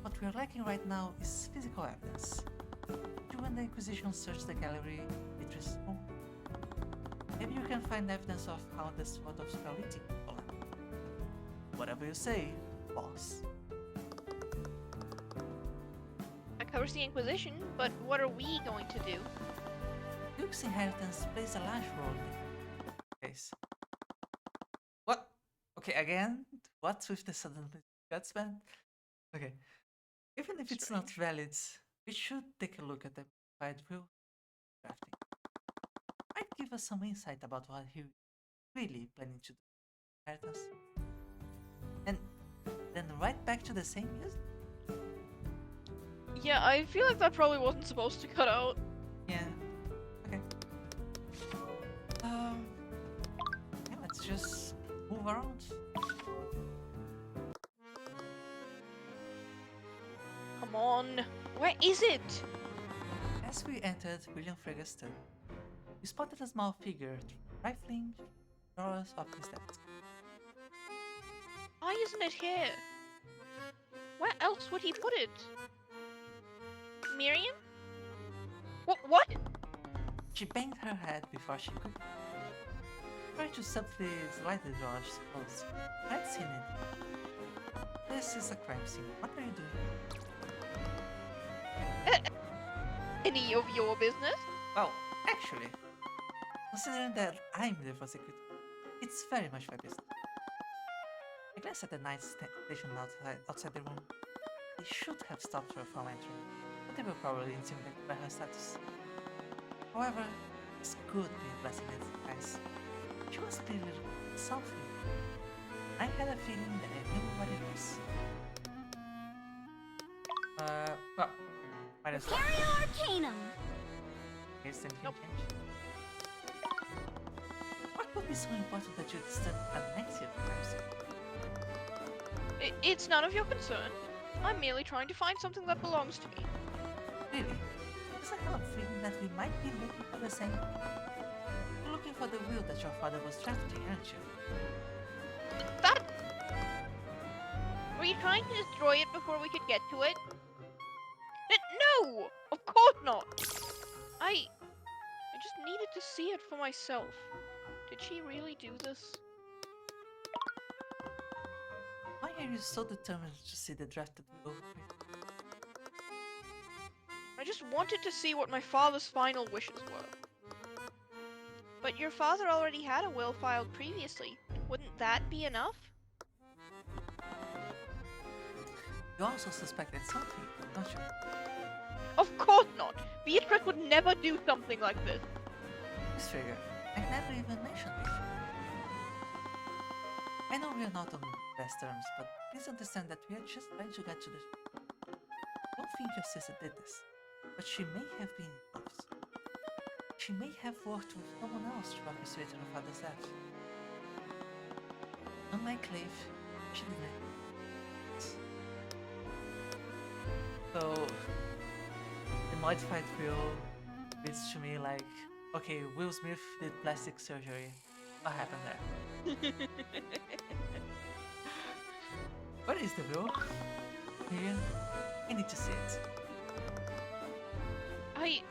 S2: What we are lacking right now is physical evidence. During the Inquisition searched the gallery, Beatrice's home. Maybe you can find evidence of how the sword of spell-eating fallen. Whatever you say, boss.
S1: That covers the Inquisition, but what are we going to do?
S2: Duke's inheritance plays a large role in the case. What? Okay, again? What with the sudden judgment? Okay. Even if it's not valid, we should take a look at the modified will drafting. Might give us some insight about what he really planning to do with inheritance. And then right back to the same music?
S1: Yeah, I feel like that probably wasn't supposed to cut out.
S2: Yeah. Okay. Yeah, let's just move around.
S1: Come on, where is it?
S2: As we entered William Frega's study, we spotted a small figure rifling drawers of his desk.
S1: Why isn't it here? Where else would he put it? Miriam? What?
S2: She banged her head before she could. Tried to subtly slide the drawers closed. I'd seen it. This is a crime scene. What are you doing?
S1: Any of your business?
S2: Well, actually, considering that I'm the prosecutor, it's very much my business. I glanced at the night station outside the room. They should have stopped her from entering, but they were probably intimidated by her status. However, this could be a blessing in disguise. She was clearly something. I had a feeling that I knew what it was. Well, might as well.
S5: Imperial Arcanum.
S2: Here's the
S1: Nope.
S2: change. What could be so important that you disturb an active person?
S1: It's none of your concern. I'm merely trying to find something that belongs to me.
S2: Really? Because I have a feeling that we might be looking for the same. You're looking for the will that your father was drafting, aren't you?
S1: That... Were you trying to destroy it before we could get to it? No! Of course not! I just needed to see it for myself. Did she really do this?
S2: Why are you so determined to see the drafted will?
S1: I just wanted to see what my father's final wishes were. But your father already had a will filed previously. Wouldn't that be enough?
S2: You also suspected something, don't you?
S1: Of course not! Beatrice would never do something like this.
S2: Miss Trigger, I never even mentioned it. I know we are not on best terms, but please understand that we are just trying to get to the... Don't think your sister did this, but she may have been involved. She may have worked with someone else to orchestrate her father's death. Unlike Clive, she didn't. So, the modified will reads to me like, okay, Will Smith did plastic surgery. What happened there? Where is the will? Here, I need to see it.
S1: I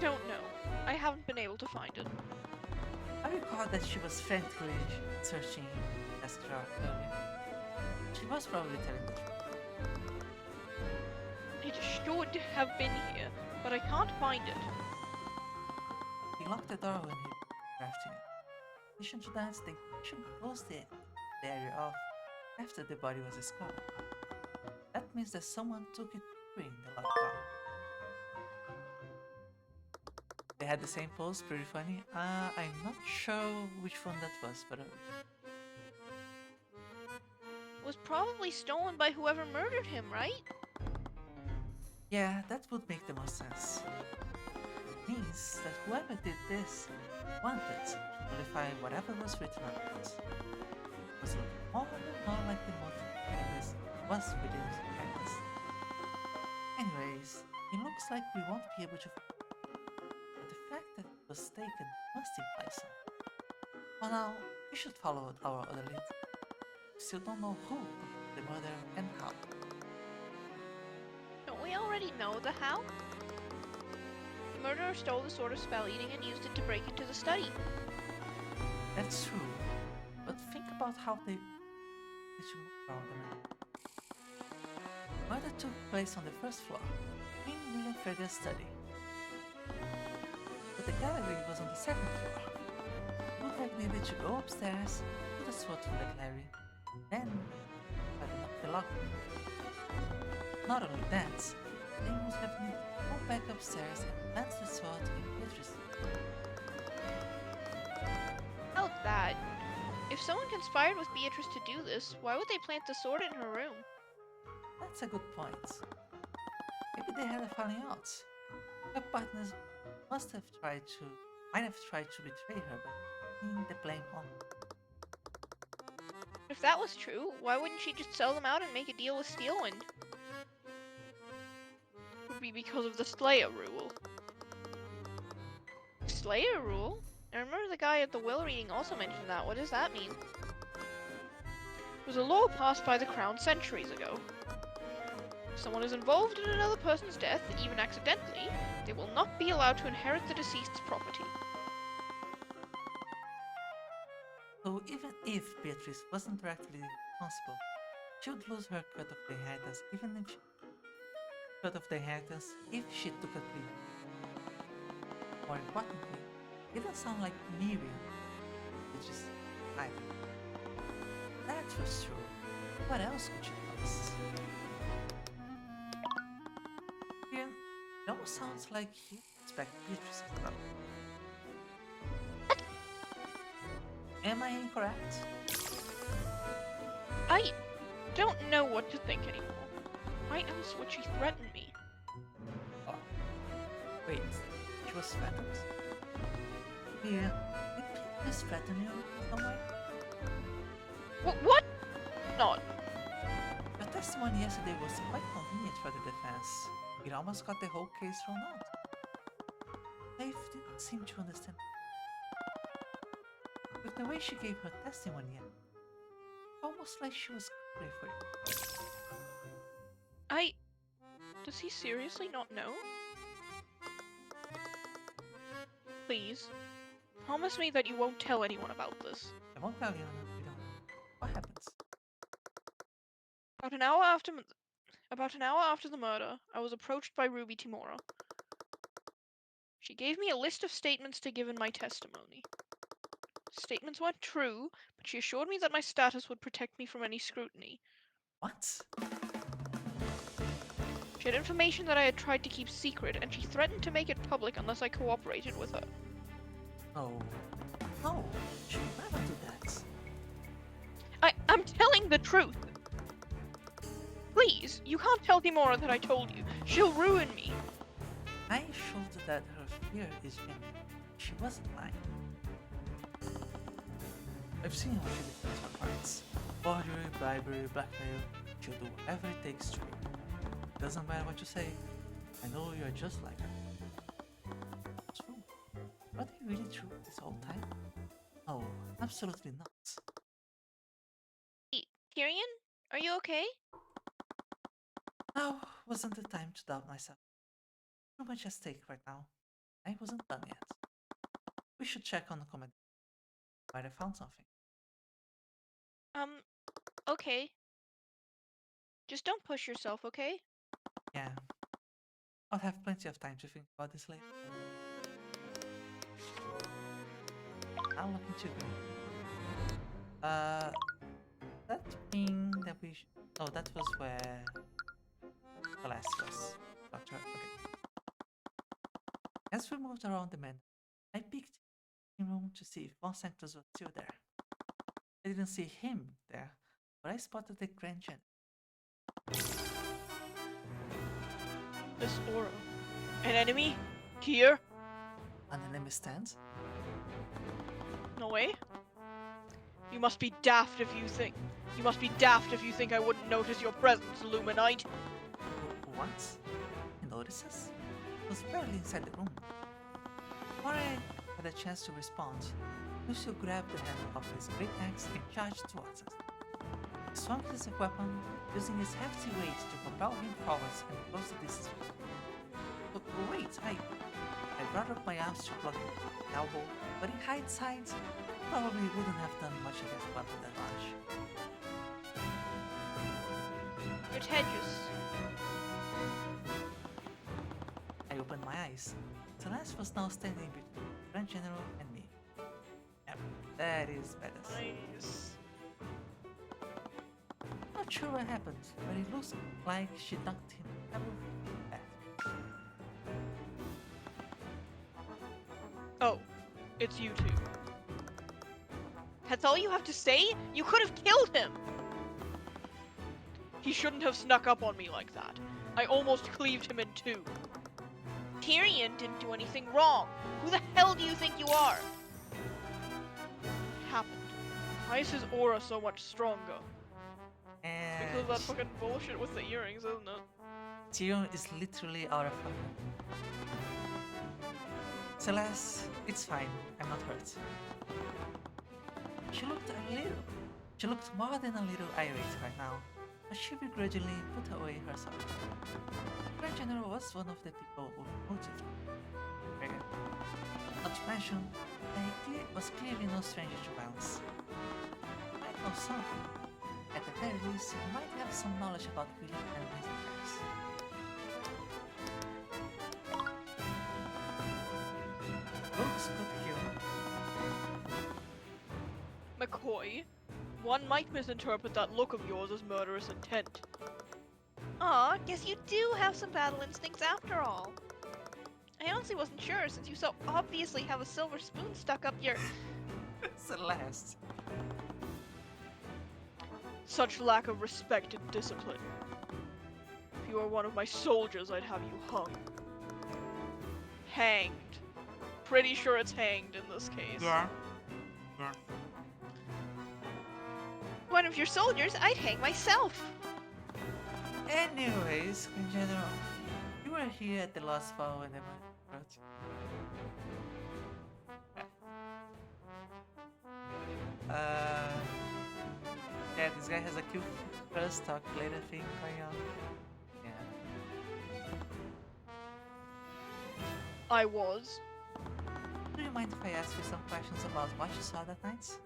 S1: don't know. I haven't been able to find it.
S2: I recall that she was frantically searching desk drawer earlier. She was probably telling the truth.
S1: It should have been here, but I can't find it.
S2: He locked the door when he was drafting it. In addition to that, they should close the area off after the body was discovered. That means that someone took it during the locked door. They had the same pose, pretty funny. I'm not sure which one that was, but
S1: Was probably stolen by whoever murdered him, right?
S2: yeah, that would make the most sense. Means that whoever did this wanted to nullify whatever was written on it. Was looking more and more like the motive was within his hands. Anyways, it looks like we won't be able to. But the fact that it was taken must imply something. For now, we should follow our other lead. We still don't know who, the murder, and how.
S1: Don't we already know the how? The murderer stole the sword of spell eating and used it to break into the study.
S2: That's true, but think about how they move around the room. Murder took place on the first floor, in William Fergus' study. But the gallery was on the second floor. Looked like needed to go upstairs, put the sword to the gallery, then unlock the lock. Not only that, they must have needed to go back upstairs and plant the sword in Beatrice's.
S1: How's that? If someone conspired with Beatrice to do this, why would they plant the sword in her room?
S2: That's a good point. Maybe they had a falling out. Her partners might have tried to betray her by bringing the blame on.
S1: If that was true, why wouldn't she just sell them out and make a deal with Steelwind? Would be because of the Slayer rule. Slayer rule? I remember the guy at the will reading also mentioned that. What does that mean? It was a law passed by the Crown centuries ago. If someone is involved in another person's death, even accidentally, they will not be allowed to inherit the deceased's property.
S2: So even if Beatrice wasn't directly responsible, she would lose her cut of the inheritance if she took a plea. More importantly, it doesn't sound like Miriam, which is either. That was true. What else could she cause? Miriam, it almost sounds like you expect Beatrice as well. Am I incorrect?
S1: I don't know what to think anymore. Why else would she threaten me?
S2: Oh. Wait, she was threatened? Yeah, did Beatrice threaten you in some way?
S1: What? Not.
S2: Your testimony yesterday was quite convenient for the defense. It almost got the whole case thrown out. Dave didn't seem to understand. With the way she gave her testimony, almost like she was sorry for you.
S1: Does he seriously not know? Please, promise me that you won't tell anyone about this.
S2: I won't tell you, you know. What happens?
S1: About an hour after the murder, I was approached by Ruby Timora. She gave me a list of statements to give in my testimony. Statements weren't true, but she assured me that my status would protect me from any scrutiny.
S2: What?
S1: She had information that I had tried to keep secret, and she threatened to make it public unless I cooperated with her.
S2: No. No, she would never do that.
S1: I'm telling the truth! Please, you can't tell Timora that I told you. She'll ruin me.
S2: I showed that her fear is genuine. She wasn't lying. I've seen how she defends her parts. Forgery, bribery, blackmail. She'll do whatever it takes to win. Doesn't matter what you say. I know you're just like her. True. Are they really true this whole time? No, absolutely not.
S1: Hey, Tyrion? Are you okay?
S2: Now wasn't the time to doubt myself. Too much at stake right now. I wasn't done yet. We should check on the comment. Might have found something.
S1: Okay. Just don't push yourself, okay?
S2: Yeah. I'll have plenty of time to think about this later. Not looking too good. That mean that we oh, that was where the last was. Doctor, okay. As we moved around the manor, room to see if Von Sanctus was still there. I didn't see him there, but I spotted the Grand General.
S1: This aura. An enemy? Here?
S2: An enemy stands?
S1: No way. You must be daft if you think. You must be daft if you think I wouldn't notice your presence, Luminite.
S2: What? He notices? He was barely inside the room. Before I had a chance to respond, Lucio grabbed the handle of his great axe and charged towards us. He swung his weapon, using his hefty weight to propel him forwards and close the distance. But wait, I brought up my arms to block the elbow, but in hindsight, probably wouldn't have done much against a weapon that large.
S1: It hedges.
S2: I opened my eyes. Celeste was now standing between the Grand General and me. Yep, that is badass.
S1: Nice.
S2: Not sure what happened, but it looks like she knocked him several feet back.
S1: Oh, it's you two. That's all you have to say? You could have killed him! He shouldn't have snuck up on me like that. I almost cleaved him in two. Tyrion didn't do anything wrong. Who the hell do you think you are? What happened? Why is his aura so much stronger?
S2: And
S1: Because of that fucking bullshit with the earrings, isn't it?
S2: Tyrion is literally out of her. Celeste, it's fine. I'm not hurt. She looked more than a little irate right now, but she begrudgingly put away her sword. Grand General was one of the people who motivated her. Not to mention that he was clearly no stranger to violence. He might know something. At the very least, he might have some knowledge about William and his affairs. Looks could kill.
S1: McCoy, one might misinterpret that look of yours as murderous intent. Aw, guess you do have some battle instincts after all. I honestly wasn't sure since you so obviously have a silver spoon stuck up your...
S2: Celeste.
S1: Such lack of respect and discipline. If you were one of my soldiers, I'd have you hung. Hanged. Pretty sure it's hanged in this case.
S2: Yeah.
S1: One of your soldiers, I'd hang myself.
S2: Anyways, in general, you were here at the last fall when they were hurt. Yeah, this guy has a kill first, talk later thing going on. Yeah.
S1: I was.
S2: Do you mind if I ask you some questions about what you saw that night?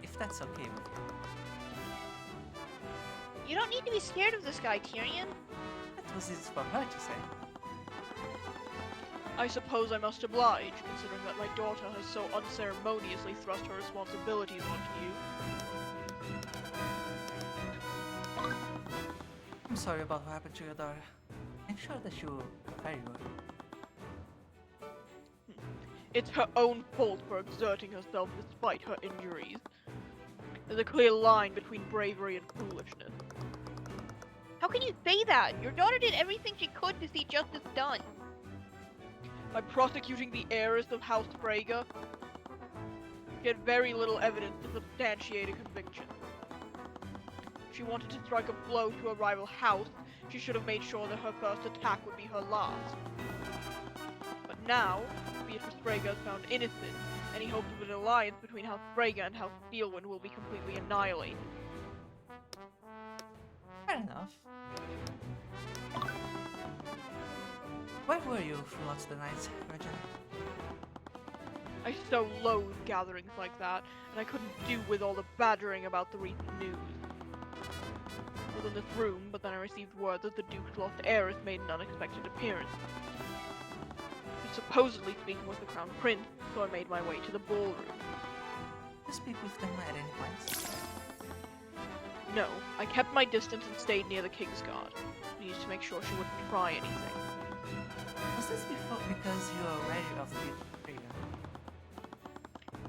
S2: If that's okay with you.
S1: You don't need to be scared of this guy, Tyrion.
S2: That was easy for her to say.
S1: I suppose I must oblige, considering that my daughter has so unceremoniously thrust her responsibilities onto you.
S2: I'm sorry about what happened to your daughter. I'm sure that she'll be very well.
S1: It's her own fault for exerting herself despite her injuries. There's a clear line between bravery and foolishness. How can you say that? Your daughter did everything she could to see justice done. By prosecuting the heiress of House Frege, she had very little evidence to substantiate a conviction. If she wanted to strike a blow to a rival house, she should have made sure that her first attack would be her last. But now, Beatrice Frege is found innocent, any hope of an alliance between House Frege and House Steelwind will be completely annihilated.
S2: Fair enough. Where were you throughout the night, Regina?
S1: I so loathe gatherings like that, and I couldn't do with all the badgering about the recent news. I was in this room, but then I received word that the Duke's lost heiress made an unexpected appearance. She was supposedly speaking with the Crown Prince, so I made my way to the ballroom.
S2: Did you speak with them at any point?
S1: No, I kept my distance and stayed near the King's Guard. I needed to make sure she wouldn't try anything.
S2: Was this before because you were wary of the trigger?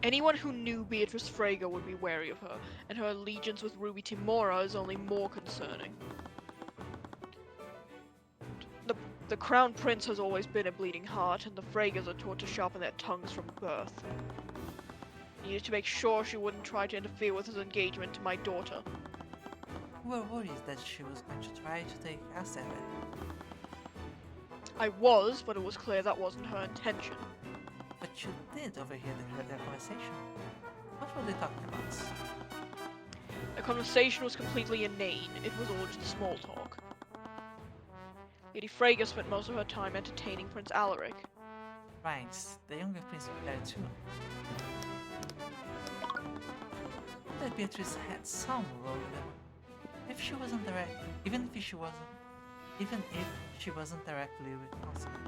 S1: Anyone who knew Beatrice Frege would be wary of her, and her allegiance with Ruby Timora is only more concerning. The Crown Prince has always been a bleeding heart, and the Freges are taught to sharpen their tongues from birth. He needed to make sure she wouldn't try to interfere with his engagement to my daughter.
S2: We were worried that she was going to try to take us at it.
S1: I was, but it was clear that wasn't her intention.
S2: But you did overhear their conversation. What were they talking about?
S1: The conversation was completely inane. It was all just small talk. Lady Frege spent most of her time entertaining Prince Alaric.
S2: Right, the younger prince was there too. That Beatrice had some role in them. If she wasn't direct, even if she wasn't directly responsible,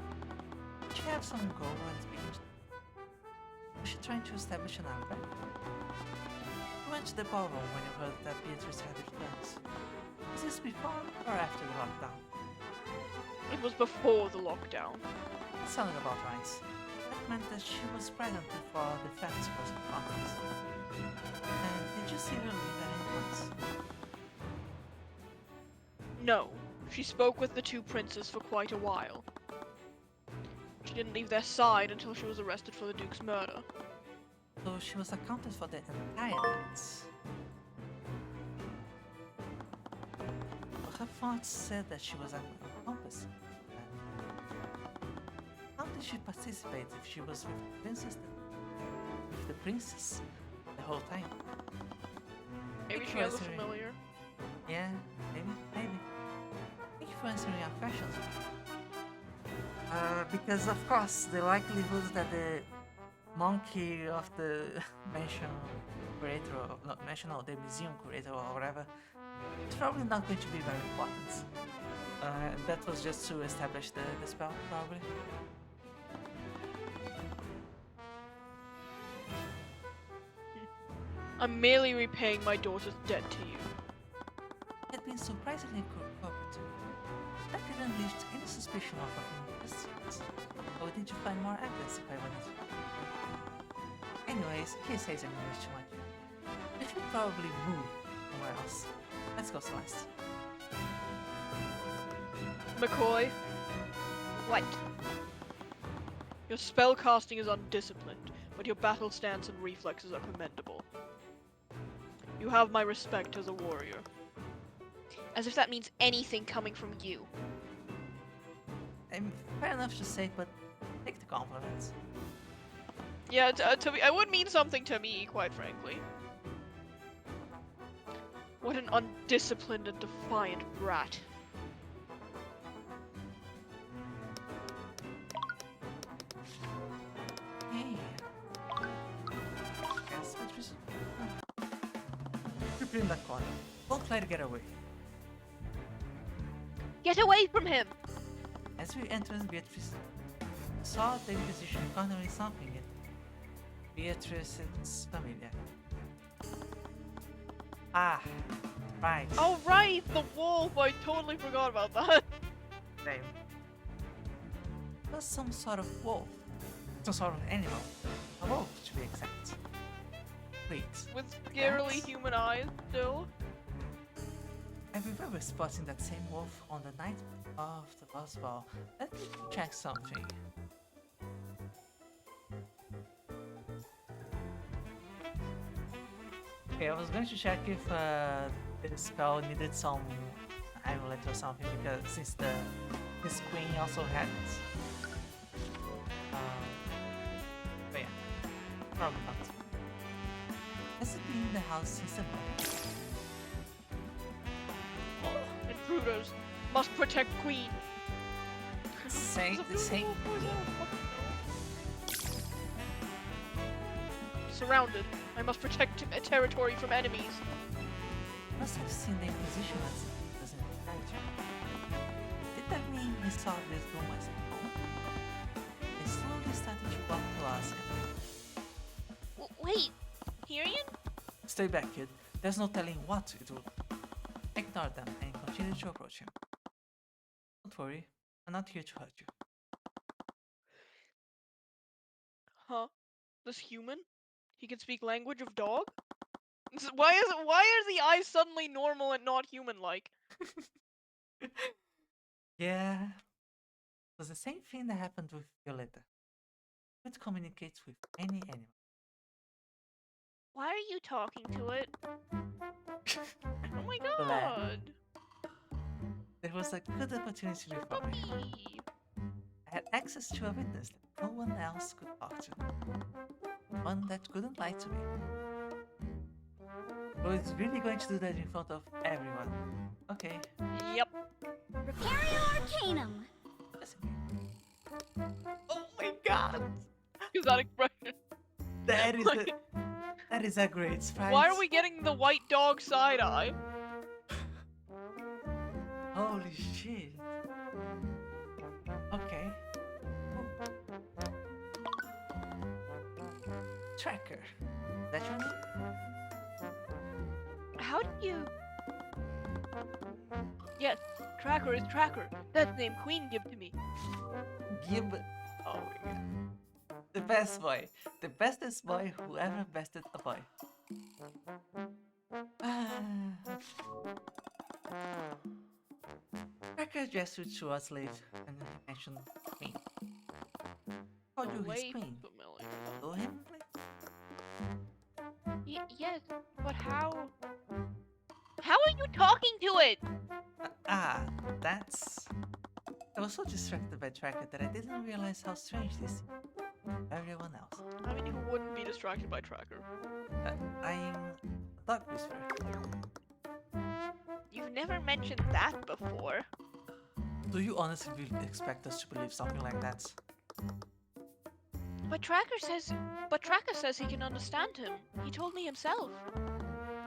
S2: did she have some goal when speaking? Was she trying to establish an alibi? You went to the ballroom when you heard that Beatrice had returned. Was this before or after the lockdown?
S1: It was before the lockdown.
S2: That sounded about right. That meant that she was present before the facts was confronted. And did you see her leave at any point?
S1: No, she spoke with the two princes for quite a while. She didn't leave their side until she was arrested for the Duke's murder.
S2: So she was accounted for the entire night. But her thoughts said that she was an accomplice. How did she participate if she was with the princess the whole time?
S1: Maybe
S2: Thank
S1: she
S2: you
S1: has a
S2: for answering.
S1: familiar.
S2: Yeah, maybe. Thank you for answering our questions. Because of course the likelihood that the monkey of the mansion curator, or not mansion, or the museum curator or whatever, it's probably not going to be very important. That was just to establish the spell, probably.
S1: I'm merely repaying my daughter's debt to you.
S2: He had been surprisingly cooperative. That didn't leave any suspicion of her innocence. Or did you find more evidence if I wanted to? Anyways, he says I'm English too much. We should probably move somewhere else. Let's go, Celeste.
S1: McCoy,
S5: What?
S1: your spell casting is undisciplined, but your battle stance and reflexes are commendable. You have my respect as a warrior.
S5: As if that means anything coming from you.
S2: Fair enough to say, but take the compliments.
S1: Yeah, to me, it would mean something to me, quite frankly. What an undisciplined and defiant brat.
S2: Hey. Guess what was... Prepare in that corner. Don't try to get away.
S5: Get away from him!
S2: As we entered, Beatrice saw the Inquisition cornering something in Beatrice's familiar. Ah, right.
S1: Oh right, the wolf! I totally forgot about that.
S2: Same. It was some sort of wolf. Some sort of animal. A wolf, to be exact. Wait,
S1: With scarily
S2: That's-
S1: human eyes still.
S2: I remember spotting that same wolf on the night of the boss ball. Let me check something. Okay, I was going to check if the spell needed some amulet or something, because since this queen also had it. But yeah, probably not. Has it been in the house since the morning?
S1: Intruders must protect Queen.
S2: The same.
S1: Surrounded. I must protect territory from enemies.
S2: Must have seen the Inquisition as an character. Did that mean he saw this room as a home? He slowly started to walk towards him.
S5: Wait, Tyrion?
S2: Stay back, kid. There's no telling what it will. Ignore them and continue to approach him. Don't worry, I'm not here to hurt you.
S1: Huh? This human? He can speak language of dog? Why are the eyes suddenly normal and not human-like?
S2: Yeah. It was the same thing that happened with Violetta. It communicates with any animal.
S1: Why are you talking to it? Oh my
S2: Glad.
S1: god!
S2: There was a good opportunity
S1: Your
S2: before me.
S1: puppy!
S2: I had access to a witness that no one else could talk to. One that couldn't lie to me. So it's really going to do that in front of everyone. Okay.
S1: Yep.
S6: Preparing Arcanum.
S2: Just oh my god!
S1: Is that expression?
S2: That is
S1: Like,
S2: that is a great sprite.
S1: why are we getting the white dog side eye?
S2: Holy shit. Okay. Tracker. That your name?
S1: How did you? Yes, Tracker is Tracker. That's the name Queen gave to me.
S2: Gib. Oh my god. The best boy. The bestest boy who ever bested a boy. Tracker gestured to us slave and mentioned queen. Called you his
S1: Way
S2: queen.
S1: familiar.
S2: Know him, please?
S1: Yes, but how? How are you talking to it?
S2: That's... I was so distracted by Tracker that I didn't realize how strange this is. Everyone else.
S1: I mean, who wouldn't be distracted by Tracker?
S2: I'm a dog whisperer.
S1: You've never mentioned that before.
S2: Do you honestly really expect us to believe something like that?
S1: But Tracker says he can understand him. He told me himself.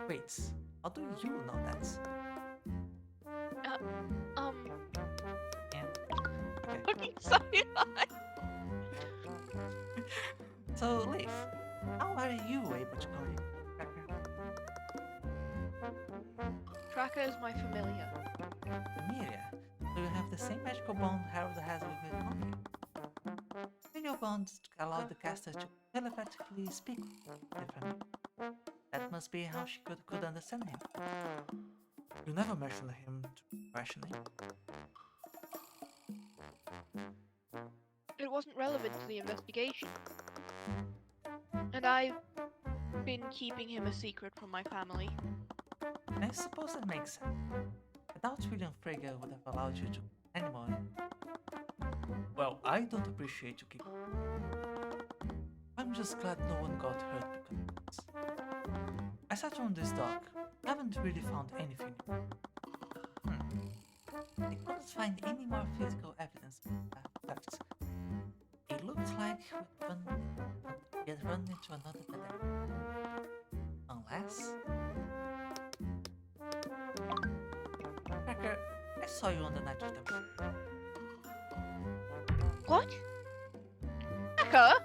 S2: Wait, how do you know that? Yeah. Okay.
S1: Fucking side eye.
S2: So, Leif, how are you able to communicate with Tracker?
S1: Tracker is my familiar.
S2: Amelia, do you have the same magical bond Harold has with his monkey? Your bonds allow the caster to telepathically speak differently. That must be how she could understand him. You never mentioned him to rationally.
S1: It wasn't relevant to the investigation. And I've been keeping him a secret from my family.
S2: I suppose that makes sense. I doubt William Frege would have allowed you to anymore. Well, I don't appreciate you keeping. I'm just glad no one got hurt because of this. I sat on this dog. Haven't really found anything. I couldn't find any more physical evidence of theft. It looks like we had run into another dead end. Unless... Cracker, I saw you on the night of the murder.
S1: What? Tracker?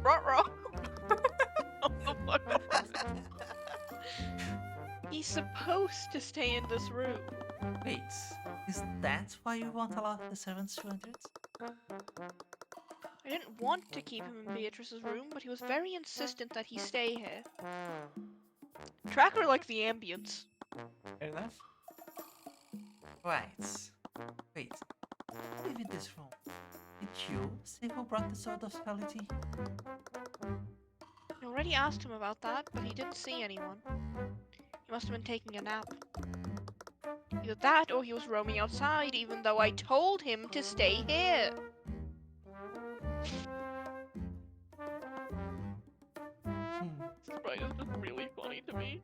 S1: Ruh-roh. Oh, the fuck up. He's supposed to stay in this room.
S2: Wait, is that why you won't allow the servants to enter it?
S1: I didn't want to keep him in Beatrice's room, but he was very insistent that he stay here. Tracker liked the ambience.
S2: Fair enough. Right. Wait. Who live in this room? Did you see who brought the sword of spelity?
S1: I already asked him about that, but he didn't see anyone. He must have been taking a nap. Either that, or he was roaming outside, even though I told him to stay here. Right, it's just really funny to me.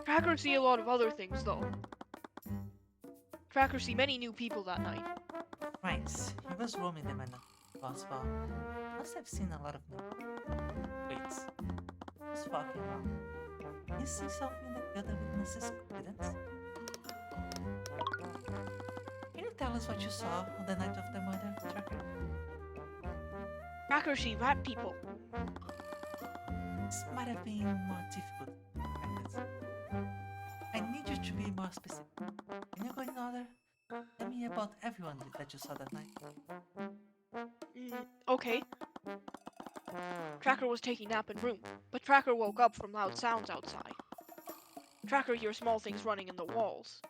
S1: Tracker see a lot of other things, though. Tracker see many new people that night.
S2: Right. He was roaming them and last fall. Must have seen a lot of them. Wait. Who's walking around? You see something that the other witnesses didn't? Can you tell us what you saw on the night of the murder, Tracker?
S1: Tracker see rat people.
S2: This might have been more difficult than expected. I need you to be more specific. Can you go in order? Tell me about everyone that you saw that night.
S1: Okay. Tracker was taking nap in room, but Tracker woke up from loud sounds outside. Tracker hears small things running in the walls.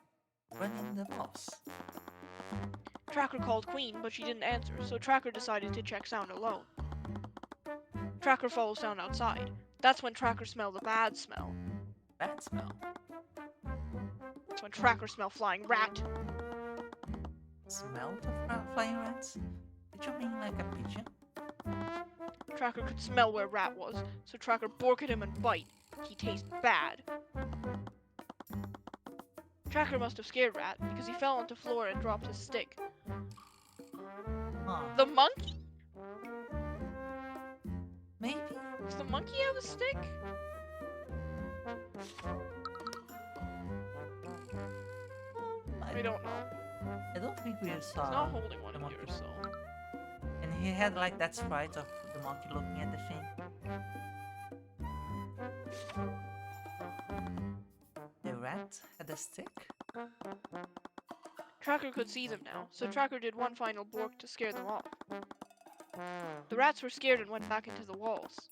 S2: Running the walls.
S1: Tracker called Queen, but she didn't answer, so Tracker decided to check sound alone. Tracker follows sound outside. That's when Tracker smelled a bad smell.
S2: Bad smell.
S1: That's when Tracker smelled flying rat.
S2: Smell the flying rats? Did you mean like a pigeon?
S1: Tracker could smell where rat was, so Tracker bork at him and bite. He tastes bad. Tracker must have scared Rat, because he fell onto the floor and dropped his stick.
S2: Huh.
S1: The monkey?
S2: Maybe?
S1: Does the monkey have a stick? I don't know.
S2: I don't think we
S1: He's
S2: saw.
S1: not holding one
S2: the
S1: of
S2: monkey.
S1: yours, so...
S2: And he had like that sprite of the monkey looking at the thing. The rat had a stick?
S1: Tracker could see them now, so Tracker did one final bork to scare them off. The rats were scared and went back into the walls.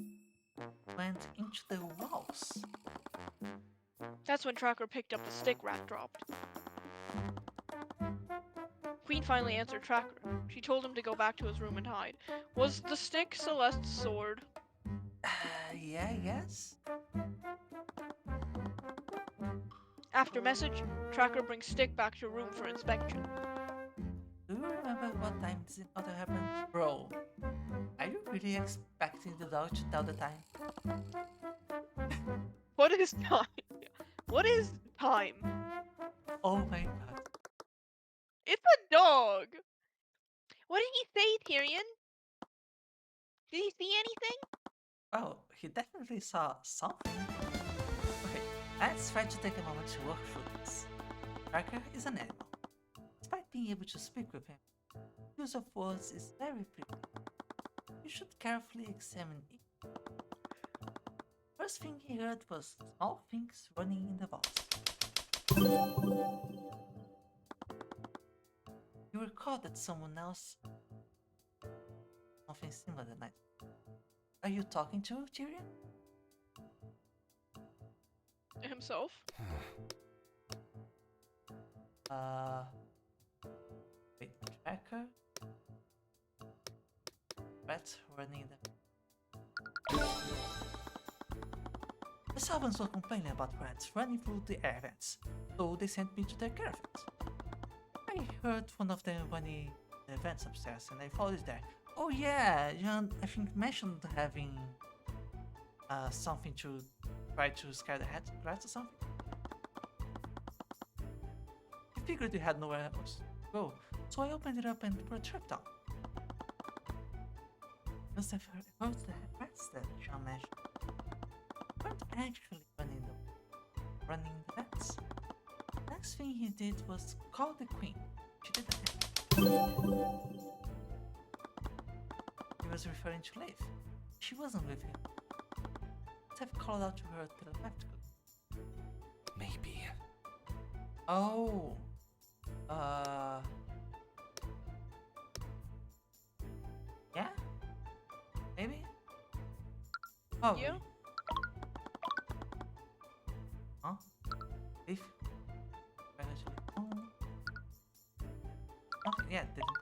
S2: Went into the walls.
S1: That's when Tracker picked up the stick Rat dropped. Queen finally answered Tracker. She told him to go back to his room and hide. Was the stick Celeste's sword?
S2: Yeah, I guess.
S1: After message, Tracker brings stick back to room for inspection.
S2: Do you remember what time this encounter happened? Bro, are you really expecting the dog to tell the time?
S1: What is time? What is time?
S2: Oh my god.
S1: It's a dog! What did he say, Tyrion? Did he see anything?
S2: Oh, he definitely saw something. Okay, let's try to take a moment to work through this. Tracker is an animal. Despite being able to speak with him, use of words is very primitive. You should carefully examine it. First thing he heard was small things running in the vault. You recall that someone else something similar that night. Are you talking to Tyrion?
S1: Himself?
S2: Wait, Tracker? Rats running them. The servants were complaining about rats running through the air vents, so they sent me to their caravans. I heard one of them running the vents upstairs and I followed there. Oh yeah, Jan, I think mentioned having something to try to scare the rats or something. I figured you had nowhere else to go, so I opened it up and put a trap down. Must have heard the rats that Jean mentioned. Weren't actually running the vents. Next thing he did was call the queen. She didn't answer. He was referring to Leif. She wasn't with him. Must have called out to her telepathically.
S3: Maybe.
S2: Oh. Yeah? Maybe? Oh.
S1: Yeah?
S2: Huh? If? Okay, yeah, didn't.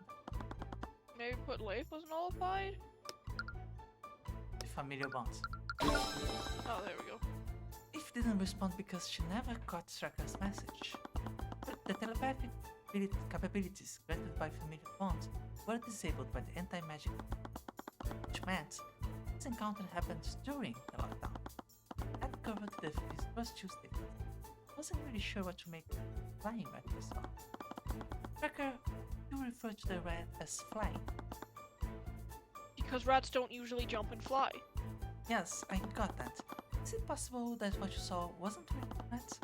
S1: Maybe put Leif was nullified?
S2: The familiar bonds.
S1: Oh, there we go.
S2: If didn't respond because she never got Tracker's message. But the telepathic capabilities granted by familiar bonds were disabled by the anti-magic, which meant this encounter happened during the lockdown. That covered the first two statements. Wasn't really sure what to make of the flying rat we saw. Tracker, you refer to the rat as flying.
S1: Because rats don't usually jump and fly.
S2: Yes, I got that. Is it possible that what you saw wasn't really rats?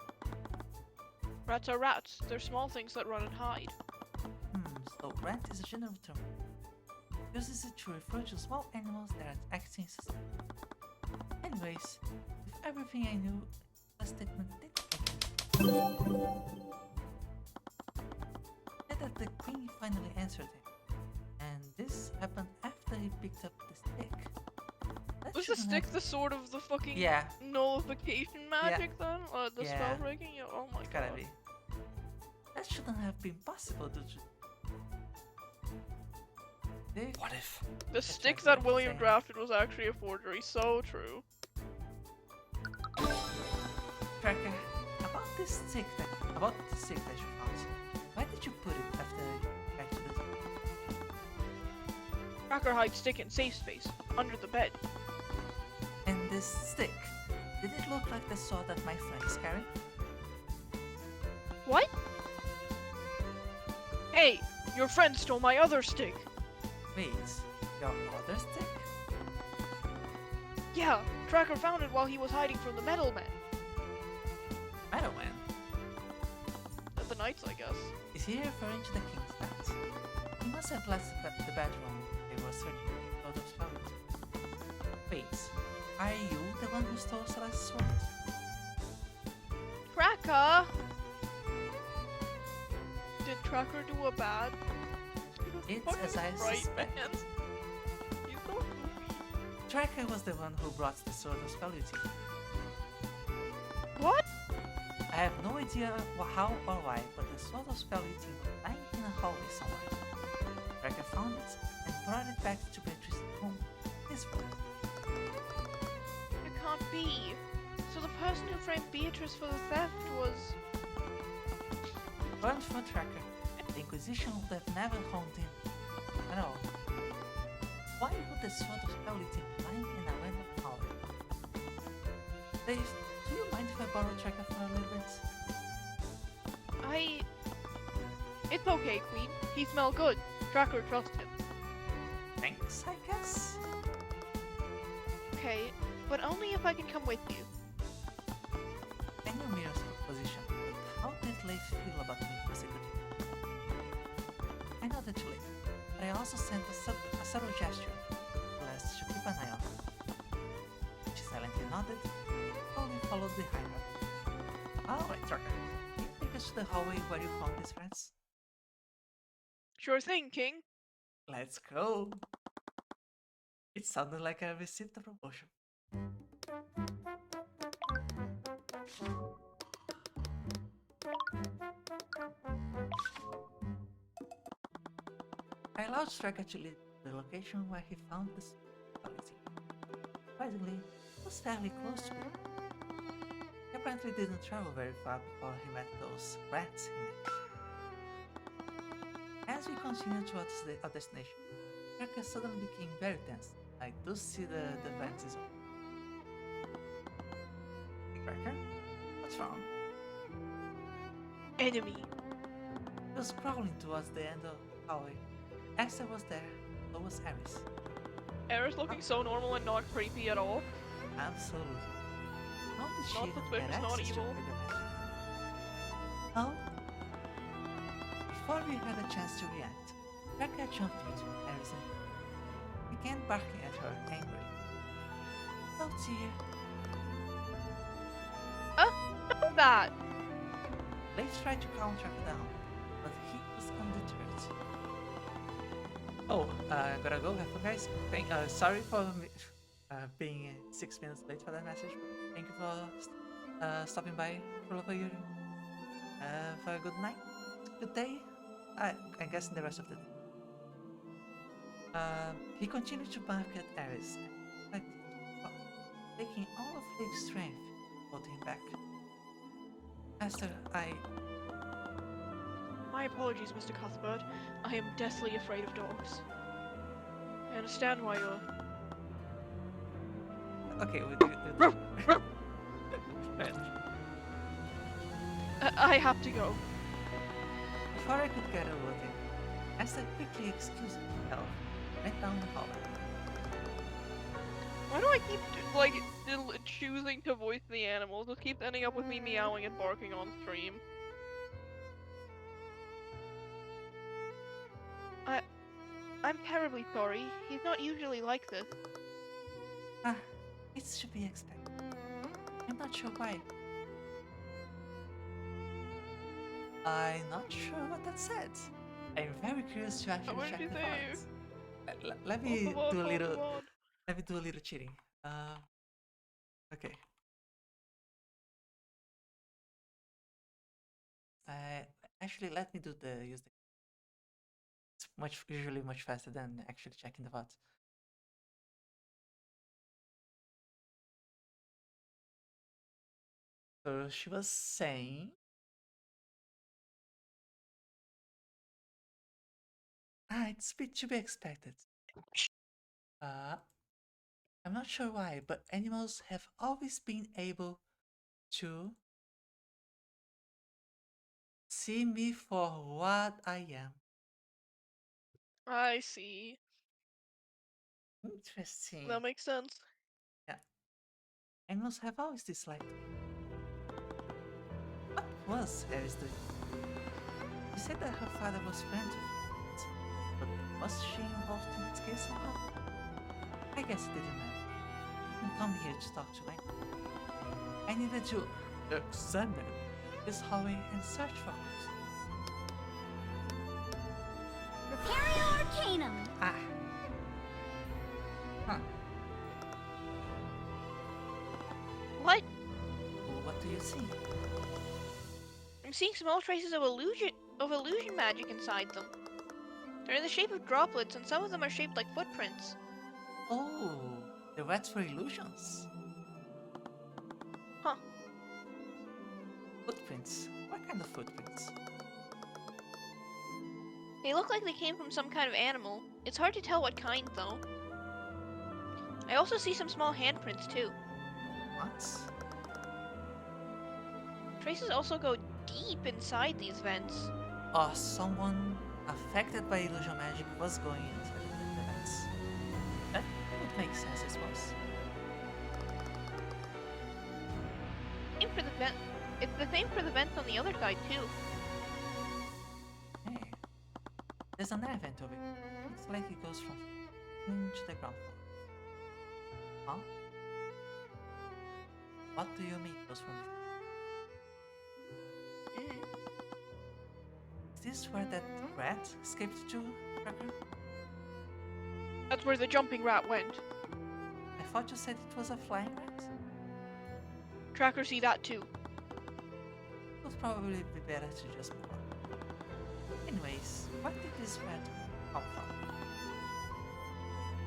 S1: Rats are rats. They're small things that run and hide.
S2: So rat is a general term. Uses it to refer to small animals that are acting society. Anyways, with everything I knew, the statement did make sense. And that the queen finally answered him. And this happened after he picked up the stick.
S1: Was the
S2: shouldn't
S1: stick
S2: have...
S1: the sort of the fucking
S2: Yeah,
S1: nullification magic then? The spell
S2: Yeah.
S1: breaking? Yeah, oh my
S2: it's gotta
S1: god.
S2: be. That shouldn't have been possible to stick.
S3: What if?
S1: The
S2: That's
S1: stick
S2: what
S1: that
S2: I'm
S1: William
S2: saying.
S1: drafted was actually a forgery. So true.
S2: Tracker, about the stick that you found. Why did you put it after you back to the
S1: Tracker hides stick in safe space, under the bed.
S2: And this stick, did it look like the sword that my friend is carrying?
S1: What? Hey, your friend stole my other stick.
S2: Wait, your other stick?
S1: Yeah, Tracker found it while he was hiding from the metal man.
S2: Metal Man.
S1: The knights, I guess.
S2: Is he referring to the king's bat? He must have left the bedroom they were searching for those flowers. Wait, are you the one who stole Celeste's sword?
S1: Tracker! Did Tracker do a bad?
S2: It's
S1: Fucking
S2: as I
S1: right,
S2: suspect.
S1: man. He's so goofy.
S2: Tracker was the one who brought the sword of spelluty.
S1: What?
S2: I have no idea how or why, but the sword of spelluty was lying in a hallway somewhere. Tracker found it and brought it back to Beatrice's home. This way.
S1: It can't be. So the person who framed Beatrice for the theft was...
S2: Weren't for Tracker, the Inquisition would have never honed him at all. Why would the sword of spelluty be lying in a random hallway? Dave, do you mind if I borrow Tracker for a little bit?
S1: It's okay, Queen. He smelled good. Tracker trusts him.
S2: Thanks, I guess.
S1: Okay, but only if I can come with you.
S2: I know Mira's position, but how did Leif feel about me prosecuting? I nodded to Leif, but I also sent a subtle gesture to Lest to keep an eye on her. She silently nodded, slowly followed behind her. Alright, Tracker, can you take us to the hallway where you found these friends?
S1: Sure thing, King.
S2: Let's go! It sounded like I received a promotion. I allowed Striker to lead the location where he found this quality. Surprisingly, it was fairly close to it. He apparently didn't travel very far before he met those rats he met. As we continued towards our destination, Striker suddenly became very tense. I do see the vents is open. Striker? What's wrong?
S1: Enemy.
S2: He was crawling towards the end of the hallway. Esther was there, so was Aris.
S1: Eris looking so normal and not creepy at all.
S2: Absolutely. How did she
S1: Not
S2: even
S1: suspicious,
S2: get
S1: not
S2: access to
S1: evil.
S2: her dimension? Well, before we had a chance to react, Rebecca jumped into Aris and began barking at her angrily. Oh dear.
S1: Stop that!
S2: Leif tried to calm Tracker down, but he was undeterred. Oh, gotta go, have fun guys. Sorry for being 6 minutes late for that message. Thank you for stopping by for over here. Have a good night, good day, I guess in the rest of the day. He continued to bark at Aris, like taking all of Leif's strength, holding him back. Esther,
S1: My apologies, Mr. Cuthbert. I am deathly afraid of dogs. I understand why you're...
S2: Okay, we'll do it.
S1: I have to go.
S2: Before I could get a word in, Esther quickly excused herself and went down the hallway.
S1: Why do I keep, choosing to voice the animals? It keeps ending up with me meowing and barking on stream. I'm terribly sorry. He's not usually like this.
S2: It should be expected. I'm not sure why. I'm not sure what that said. I'm very curious to actually
S1: What did
S2: check
S1: she
S2: the
S1: say?
S2: files. Let me do a little cheating. Uh, okay. Uh, Actually, let me do the use the. It's usually much faster than actually checking the VOD. So she was saying, it's a bit to be expected. Uh, I'm not sure why, but animals have always been able to see me for what I am.
S1: I see.
S2: Interesting.
S1: That makes sense.
S2: Yeah. Animals have always disliked me. What was Harry's doing? She said that her father was friends with it, but was she involved in this case somehow? I guess it didn't matter. I didn't come here to talk to anyone. I needed to examine this hallway and search for clues.
S6: Repario Arcanum.
S2: Ah. Huh.
S1: What?
S2: Well, what do you see?
S1: I'm seeing small traces of illusion magic inside them. They're in the shape of droplets, and some of them are shaped like footprints.
S2: Oh, the rats for illusions.
S1: Huh.
S2: Footprints. What kind of footprints?
S1: They look like they came from some kind of animal. It's hard to tell what kind, though. I also see some small handprints, too.
S2: What?
S1: Traces also go deep inside these vents.
S2: Oh, someone affected by illusion magic was going inside the vents. That would make sense, I suppose.
S1: Same for the vent. It's the same for the vents on the other side, too.
S2: Hey, there's an air vent over here. Looks like it goes from to the ground floor. Huh? What do you mean goes from
S1: Mm.
S2: Is this where that rat escaped to, Cracker?
S1: That's where the jumping rat went.
S2: I thought you said it was a flying rat.
S1: Tracker see that, too.
S2: It would probably be better to just move on. Anyways, where did this rat come from?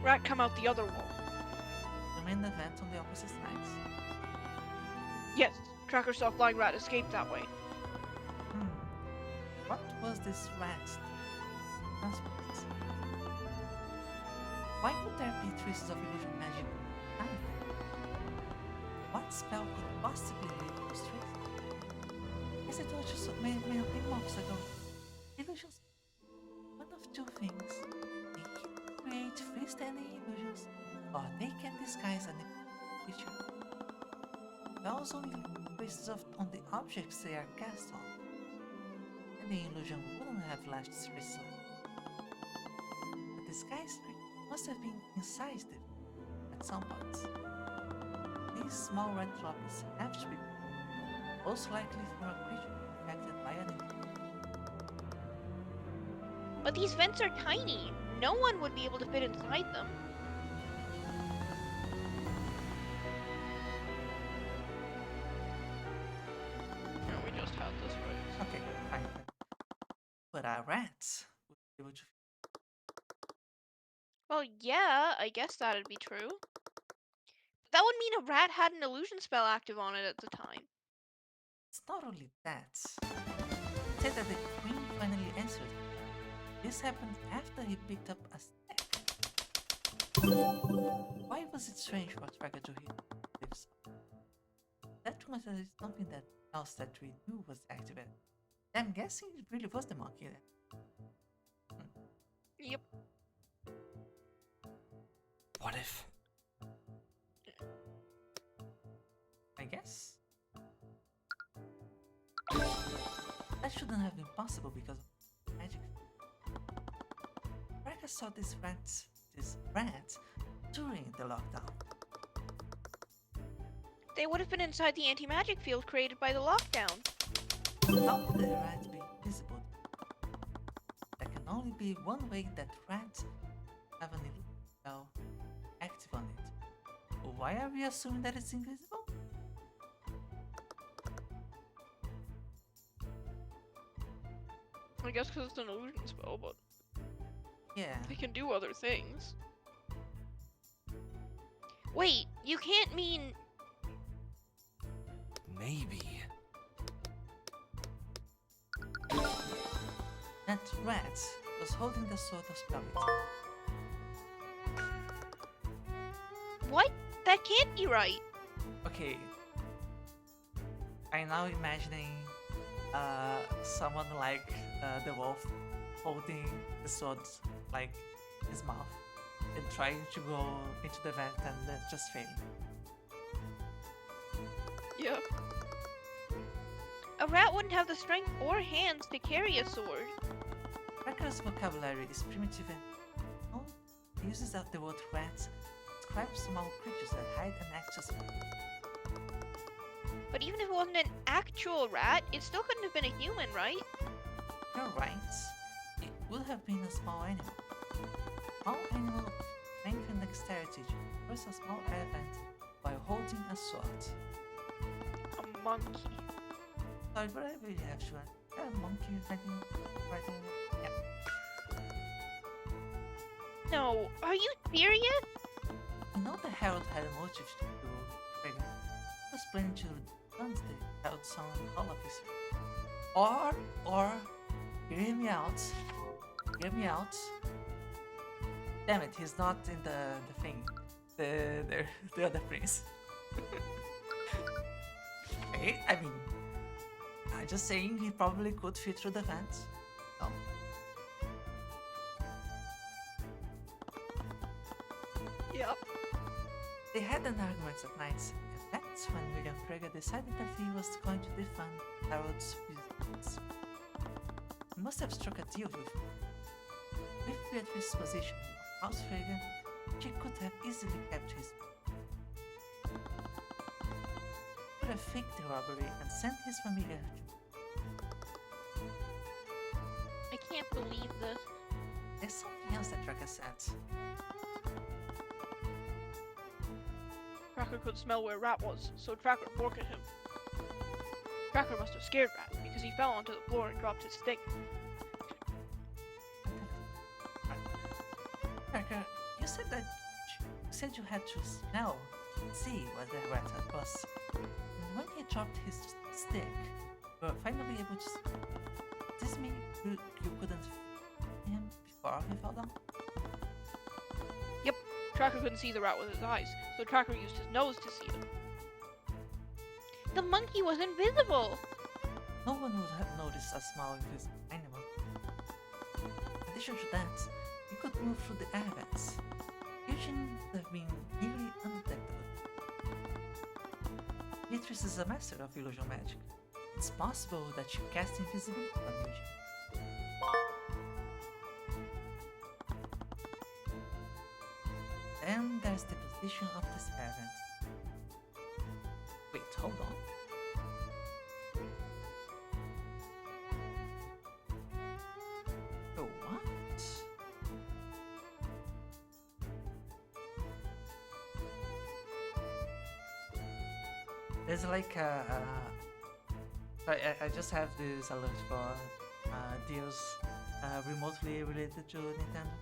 S1: Rat come out the other wall.
S2: You mean the vent on the opposite sides?
S1: Yes, Tracker saw flying rat escape that way.
S2: What was this rat's transport? Why would there be traces of illusion magic behind them? What spell could possibly lead those traces? As I told you so many months ago, illusions one of two things. They can create freestanding illusions, or they can disguise an creature. Spells only leave traces on the objects they are cast on, and the illusion wouldn't have left traces. The disguise must have been incisive at some point. These small red droplets have to be most likely from a creature affected by an illusion.
S1: But these vents are tiny. No one would be able to fit inside them. No, we just had this right.
S2: Okay, fine. But a rat would be able to.
S1: Well, yeah, I guess that'd be true. That would mean a rat had an illusion spell active on it at the time.
S2: It's not only that. It said that the queen finally answered. This happened after he picked up a stick. Why was it strange for Tracker to hit this? That was something that else that we knew was activated. I'm guessing it really was the monkey then.
S1: Yep.
S3: What if?
S2: I guess. That shouldn't have been possible because of magic. Tracker saw this rat during the lockdown.
S1: They would have been inside the anti-magic field created by the lockdown.
S2: How could the rat be invisible? There can only be one way that rats have an illusion spell active on it. why are we assuming that it's invisible?
S1: I guess because it's an illusion spell, but
S2: Yeah.
S1: it can do other things. Wait, you can't mean...
S3: Maybe.
S2: That rat was holding the sword of spirit.
S1: What? That can't be right.
S2: Okay. I'm now imagining someone like the wolf holding the sword like his mouth and trying to go into the vent and just failing.
S1: Yeah. A rat wouldn't have the strength or hands to carry a sword.
S2: Cracker's vocabulary is primitive and all uses of the word rat describes small creatures that hide and act as
S1: But even if it wasn't an actual rat, it still couldn't have been a human, right?
S2: You're right. It would have been a small animal. Small animal with strength and dexterity versus a small elephant while holding a sword.
S1: A monkey.
S2: Sorry, but I really have to. A monkey hiding right in the... Yeah.
S1: No, are you serious?
S2: You know the Herald had a motive to do Reagan. He was planning to hunt the Herald's son Hall officer. Or, hear me out. Hear me out. Damn it, he's not in the thing. The other prince. Okay, I mean, I'm just saying he probably could fit through the vents. No.
S1: Yep.
S2: They had an argument at night, and that's when William Frege decided that he was going to defend Harold's business. He must have struck a deal with him. With Beatrice's position in House Frege, she could have easily kept his. Could have faked the robbery and sent his familiar.
S1: I can't believe this.
S2: There's something else that Draka said.
S1: Tracker could smell where Rat was, so Tracker barked at him. Tracker must have scared Rat, because he fell onto the floor and dropped his stick.
S2: Draka, you said you had to smell and see what the rat was. And when he dropped his stick, you were finally able to. Does this mean you couldn't see him before he fell down?
S1: Yep, Tracker couldn't see the rat with his eyes, so Tracker used his nose to see it. The monkey was invisible!
S2: No one would have noticed a small invisible animal. In addition to that, he could move through the air vents. Eugene would have been nearly undetectable. Beatrice is a master of illusion magic. It's possible that she cast invisibility on Eugene. Then there's the position of the air vents. Wait, hold on. Oh, what? There's like I just have this alert for deals remotely related to Nintendo.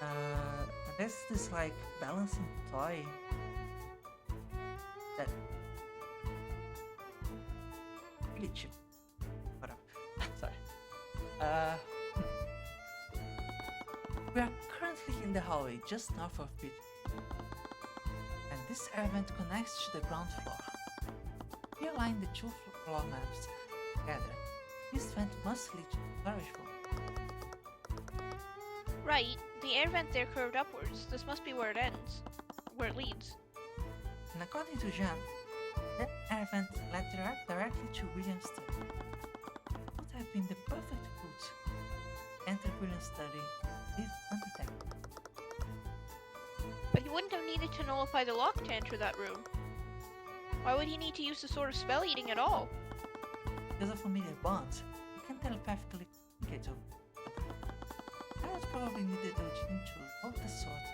S2: And there's this like balancing toy that really cheap. Whatever. Sorry. We are currently in the hallway just north of Pit. And this air vent connects to the ground floor. We align the two floor maps together. This vent must lead to the storage room.
S1: Right, the air vent there curved upwards. This must be where it ends. Where it leads.
S2: And according to Jean, that air vent led directly to William's study. It would have been the perfect route to enter William's study if undetected.
S1: But he wouldn't have needed to nullify the lock to enter that room. Why would he need to use the sword of spell eating at all?
S2: Because of familiar bonds, you can telepathically communicate with Harold probably needed Eugene to hold the sword,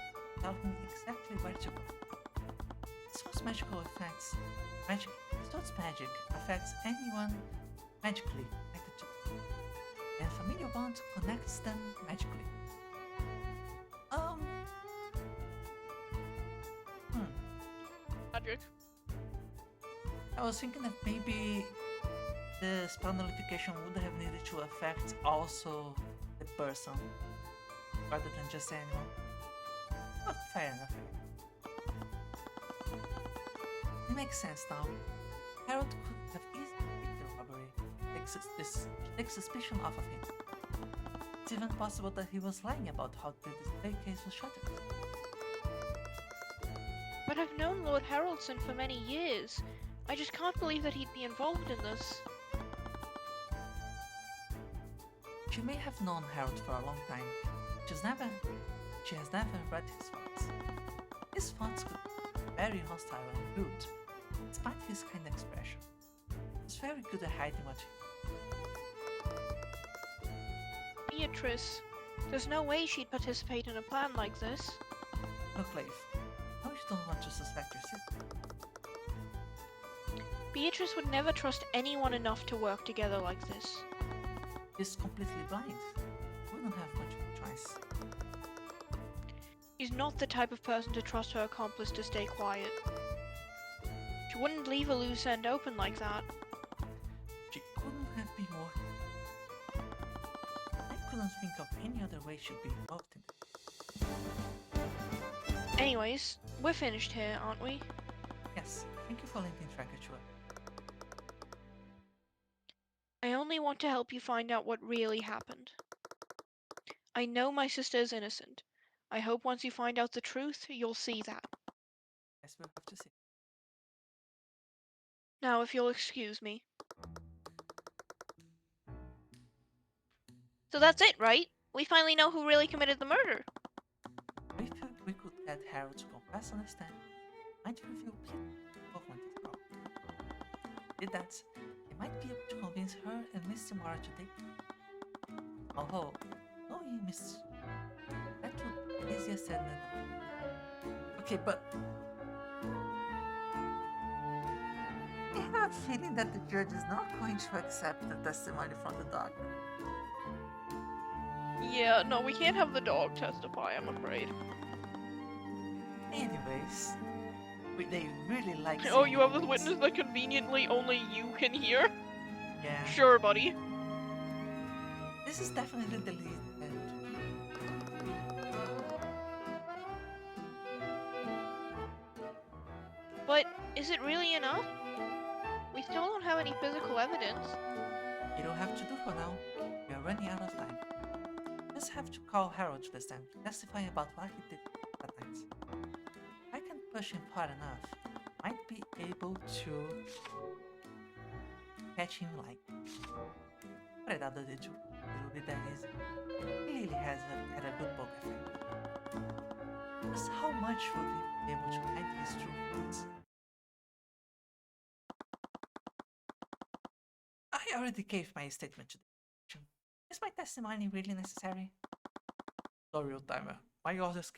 S2: tell him exactly where to go. Soul's magical effects, magic, Soul's magic affects anyone magically connected to it, and familiar bond connects them magically. Um, hmm.
S1: Magic.
S2: I was thinking that maybe the spell nullification would have needed to affect also the person rather than just the animal. But fair enough. It makes sense now. Harold could have easily picked the robbery, take suspicion off of him. It's even possible that he was lying about how the display case was shattered.
S1: But I've known Lord Haraldson for many years. I just can't believe that he'd be involved in this.
S2: She may have known Harold for a long time. She has never read his thoughts. His thoughts could be very hostile and rude, despite his kind expression. He's very good at hiding what he...
S1: Beatrice, there's no way she'd participate in a plan like this.
S2: Look, Leif, I know you don't want to suspect your sister.
S1: Beatrice would never trust anyone enough to work together like this.
S2: He's completely blind. We don't have much of a choice.
S1: She's not the type of person to trust her accomplice to stay quiet. She wouldn't leave a loose end open like that.
S2: She couldn't have been more... I couldn't think of any other way she'd be involved in it.
S1: Anyways, we're finished here, aren't we?
S2: Yes, thank you for linking Tracker to it.
S1: I only want to help you find out what really happened. I know my sister is innocent. I hope once you find out the truth, you'll see that.
S2: Yes, we'll have to see.
S1: Now, if you'll excuse me. So that's it, right? We finally know who really committed the murder.
S2: We figured we could get Harold to confess on the stand. Might reveal involvement as well. Did that, it might be able to convince her and Miss Mara to take. Although, knowing Miss... that would be easier said than done. Okay, but... I have a feeling that the judge is not going to accept the testimony from the dog.
S1: Yeah, no, we can't have the dog testify, I'm afraid.
S2: Anyways, they really like...
S1: Oh, you have this
S2: movies.
S1: witness that conveniently only you can hear?
S2: Yeah.
S1: Sure, buddy.
S2: This is definitely the lead.
S1: But is it really enough? We still don't have any physical evidence.
S2: You don't have to do for now. We are running out of time. Just have to call Harold to the stand to testify about what he did that night. If I can push him far enough, might be able to catch him like. But I doubt that it will be that easy. He really had a good poker face. Just how much would he be able to hide his true thoughts? I already gave my statement to the judge. Is my testimony really necessary? Sorry, old timer. My orders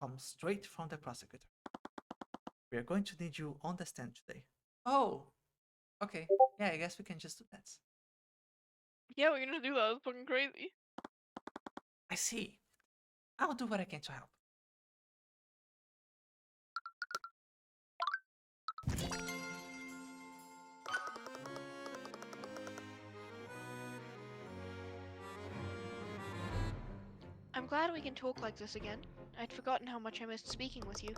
S2: come straight from the prosecutor. We are going to need you on the stand today. Oh, okay. Yeah, I guess we can just do that.
S1: Yeah, we're gonna do that. It's fucking crazy.
S2: I see. I will do what I can to help.
S1: I'm glad we can talk like this again. I'd forgotten how much I missed speaking with you.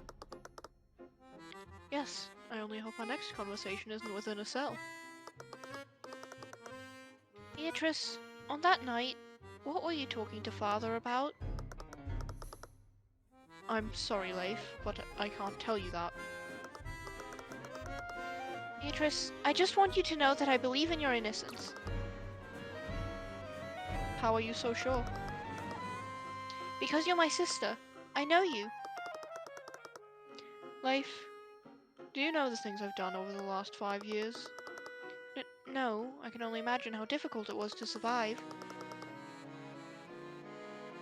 S1: Yes, I only hope our next conversation isn't within a cell. Beatrice, on that night, what were you talking to Father about? I'm sorry, Leif, but I can't tell you that. Beatrice, I just want you to know that I believe in your innocence. How are you so sure? Because you're my sister. I know you. Leif, do you know the things I've done over the last 5 years? No, I can only imagine how difficult it was to survive.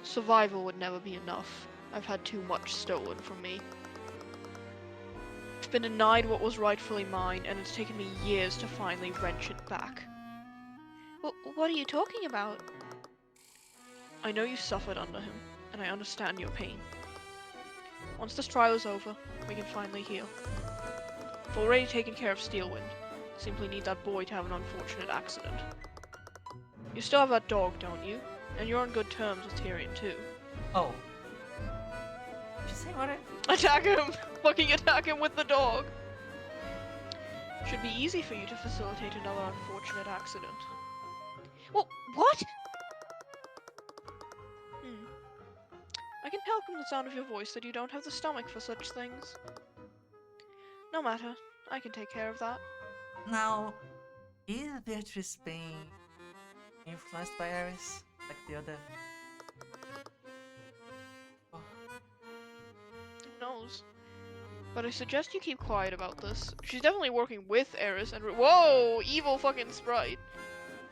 S1: Survival would never be enough. I've had too much stolen from me. been denied what was rightfully mine, and it's taken me years to finally wrench it back. What are you talking about? I know you suffered under him, and I understand your pain. Once this trial is over, we can finally heal. I've already taken care of Steelwind. Simply need that boy to have an unfortunate accident. You still have that dog, don't you? And you're on good terms with Tyrion, too.
S2: Oh. Did you say what I...
S1: Attack him! Fucking attack him with the dog! Should be easy for you to facilitate another unfortunate accident. Well, what? I can tell from the sound of your voice that you don't have the stomach for such things. No matter, I can take care of that.
S2: Now, is Beatrice being influenced by Ares? Like the other... Oh.
S1: Who knows? But I suggest you keep quiet about this. She's definitely working with Eris and whoa! Evil fucking sprite!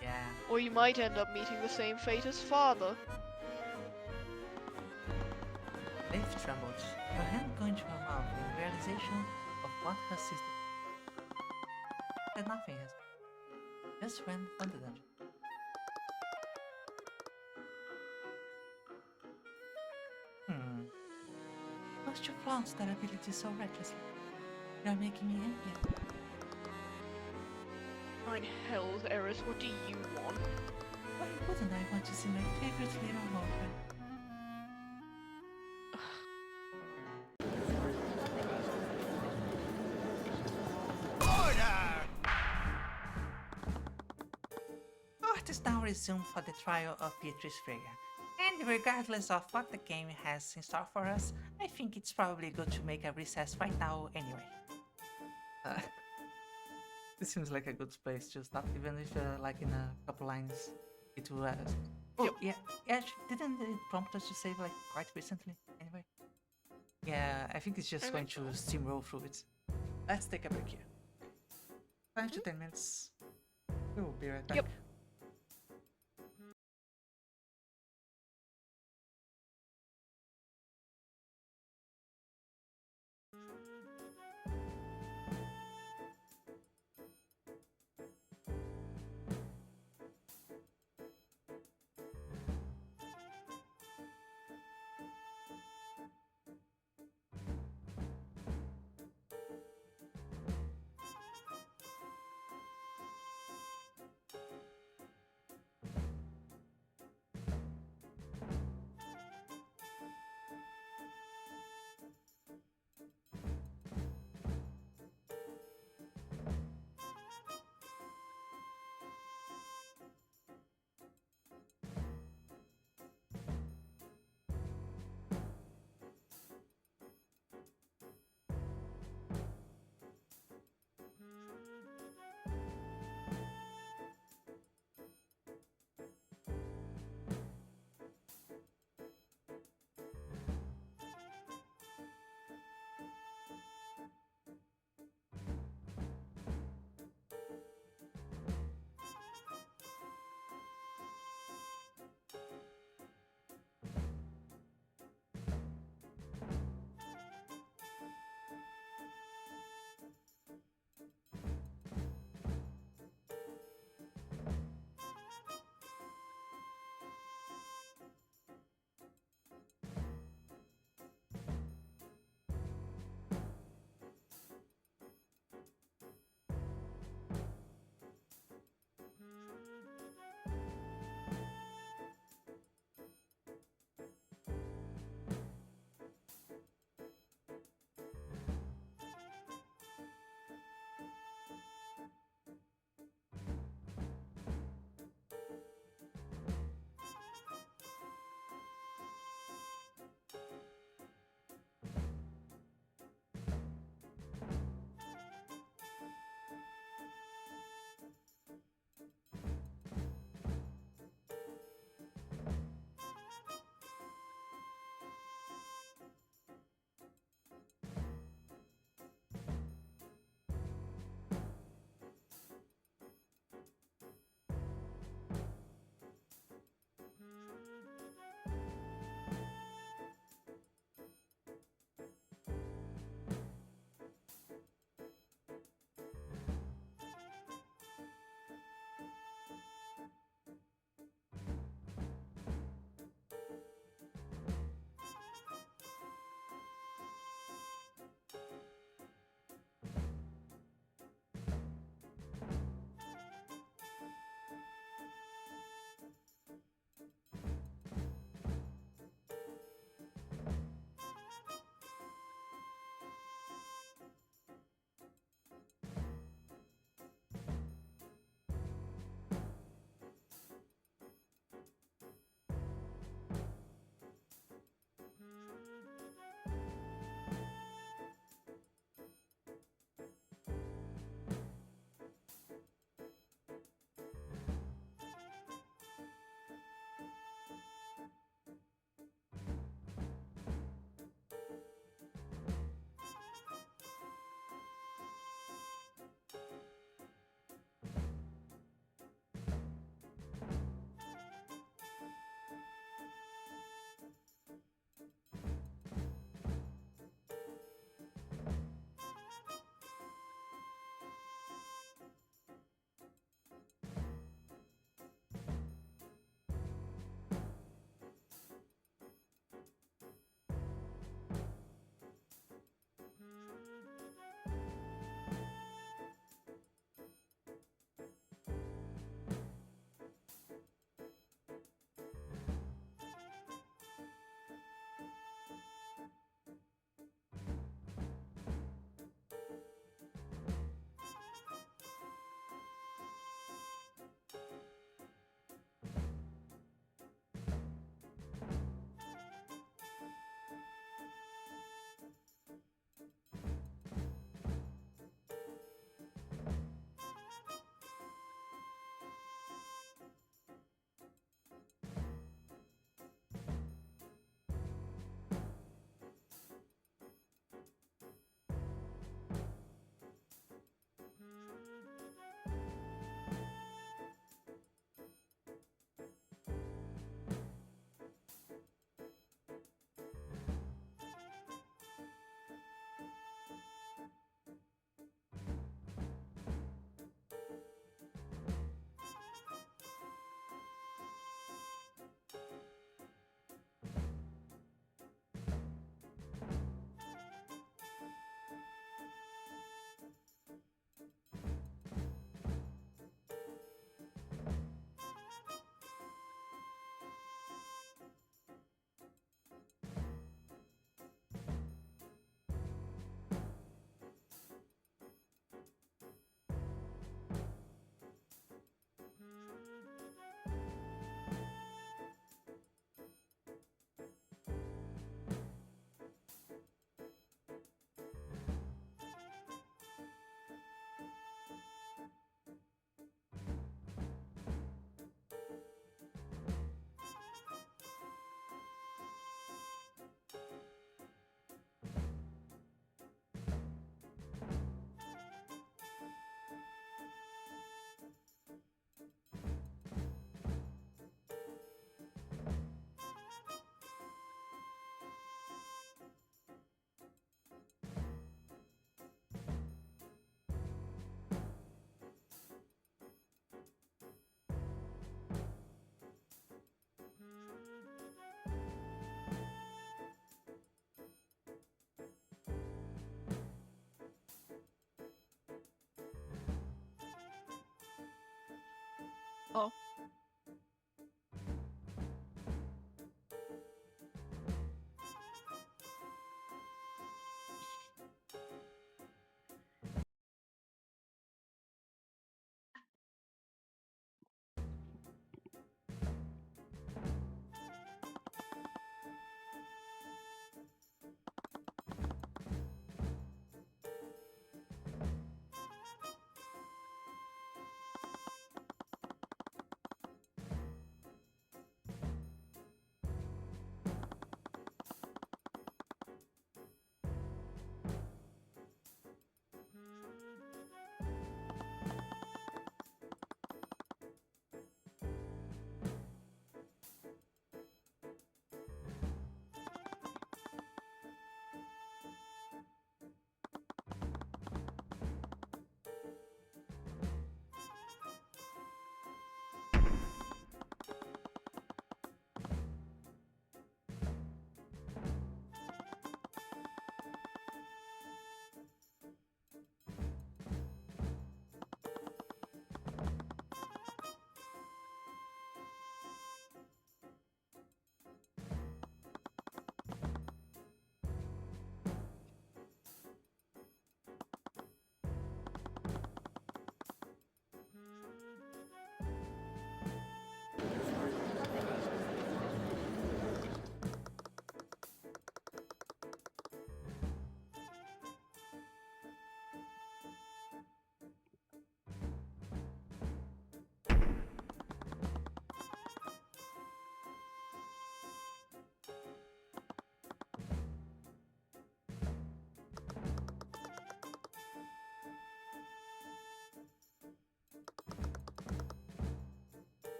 S2: Yeah.
S1: Or you might end up meeting the same fate as father.
S2: Leif trembled, her hand going to her mouth in realization of what her sister said. Nothing has just ran from the dungeon. Must you flaunt that ability so recklessly? You're making me angry.
S1: Fine hells, Eris, what do you want?
S2: Why wouldn't I want to see my favorite little Walker? Court is now resumed for the trial of Beatrice Frege. And regardless of what the game has in store for us, I think it's probably good to make a recess right now anyway. This seems like a good place to stop, even if like in a couple lines it will... Oh, yeah, didn't it prompt us to save like quite recently anyway? Yeah, I think it's just going to steamroll through it. Let's take a break here. 5 to 10 minutes. We will be right back.
S1: Yep. Oh.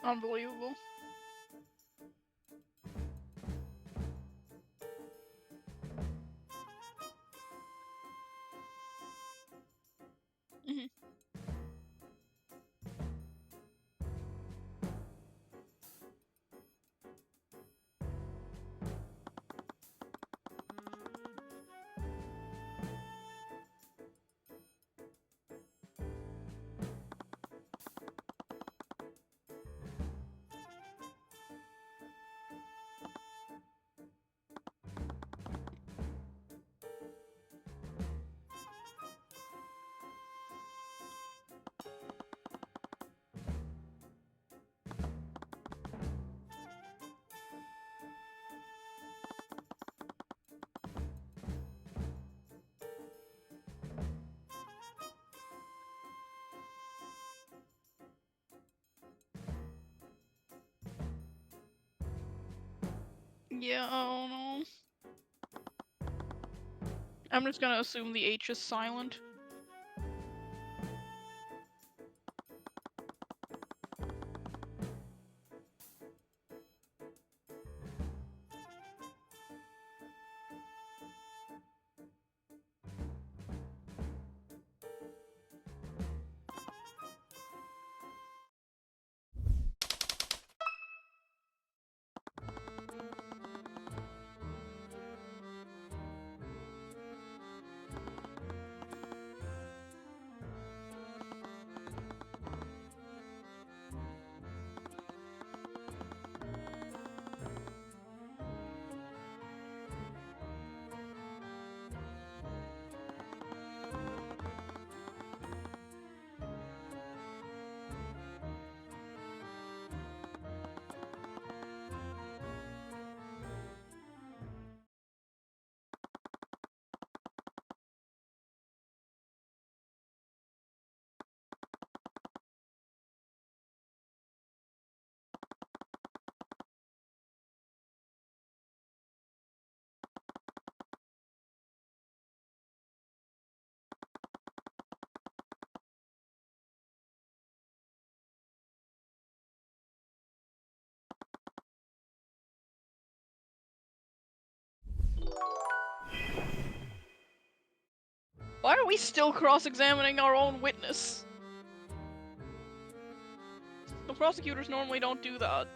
S1: Unbelievable. Mhm. Yeah, I don't know. I'm just gonna assume the H is silent. Why are we still cross-examining our own witness? The prosecutors normally don't do that.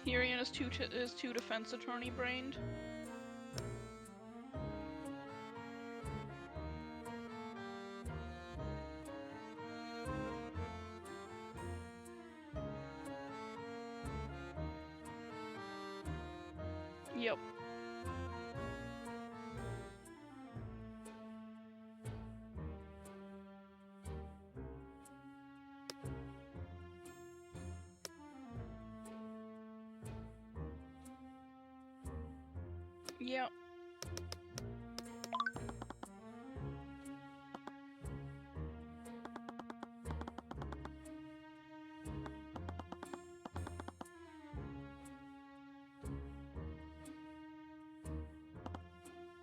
S1: Tyrion is too defense attorney brained. Yep. Yep.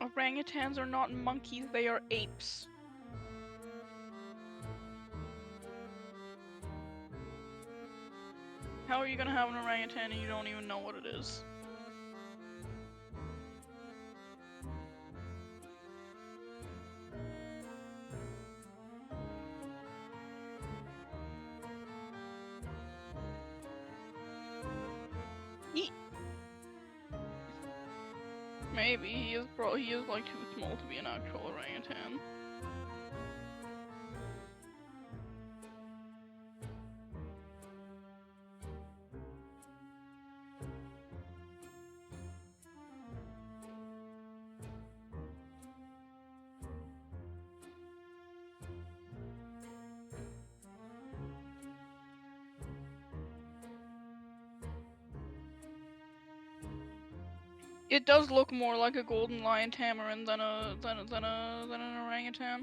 S1: Orangutans are not monkeys, they are apes. How are you gonna have an orangutan and you don't even know what it is? Maybe he is like too small to be an actual orangutan. It does look more like a golden lion tamarin than an orangutan.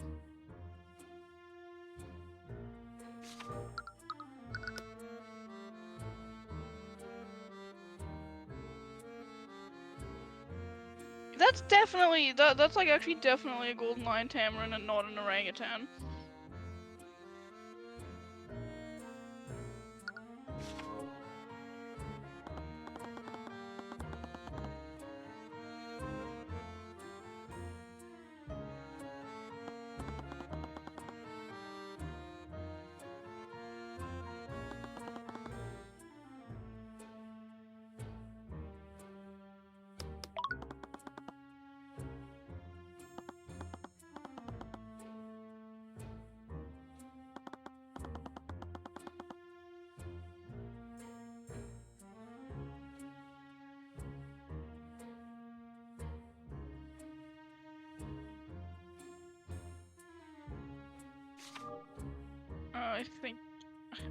S1: That's definitely that's like actually definitely a golden lion tamarin and not an orangutan.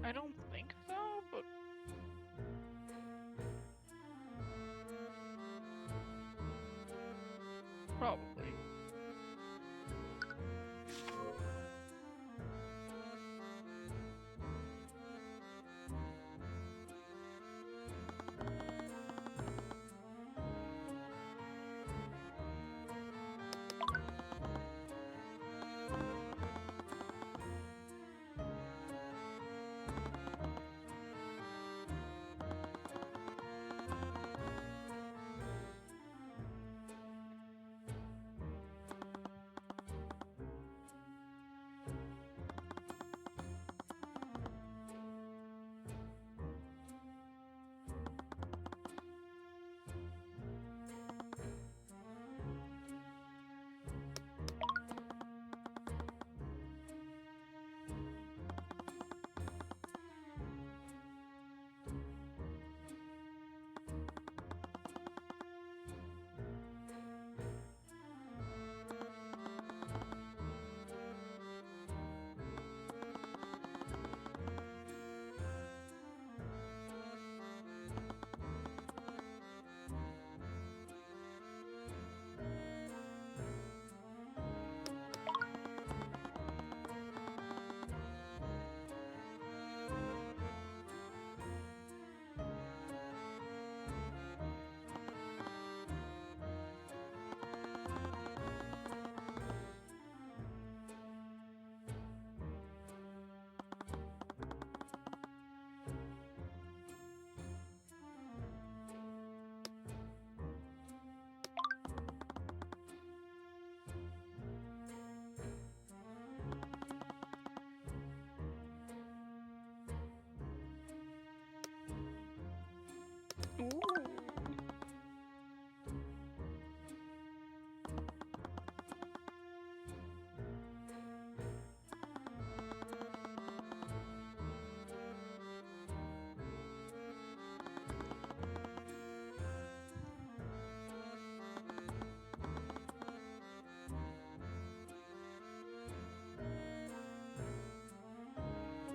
S1: I don't think so, but probably.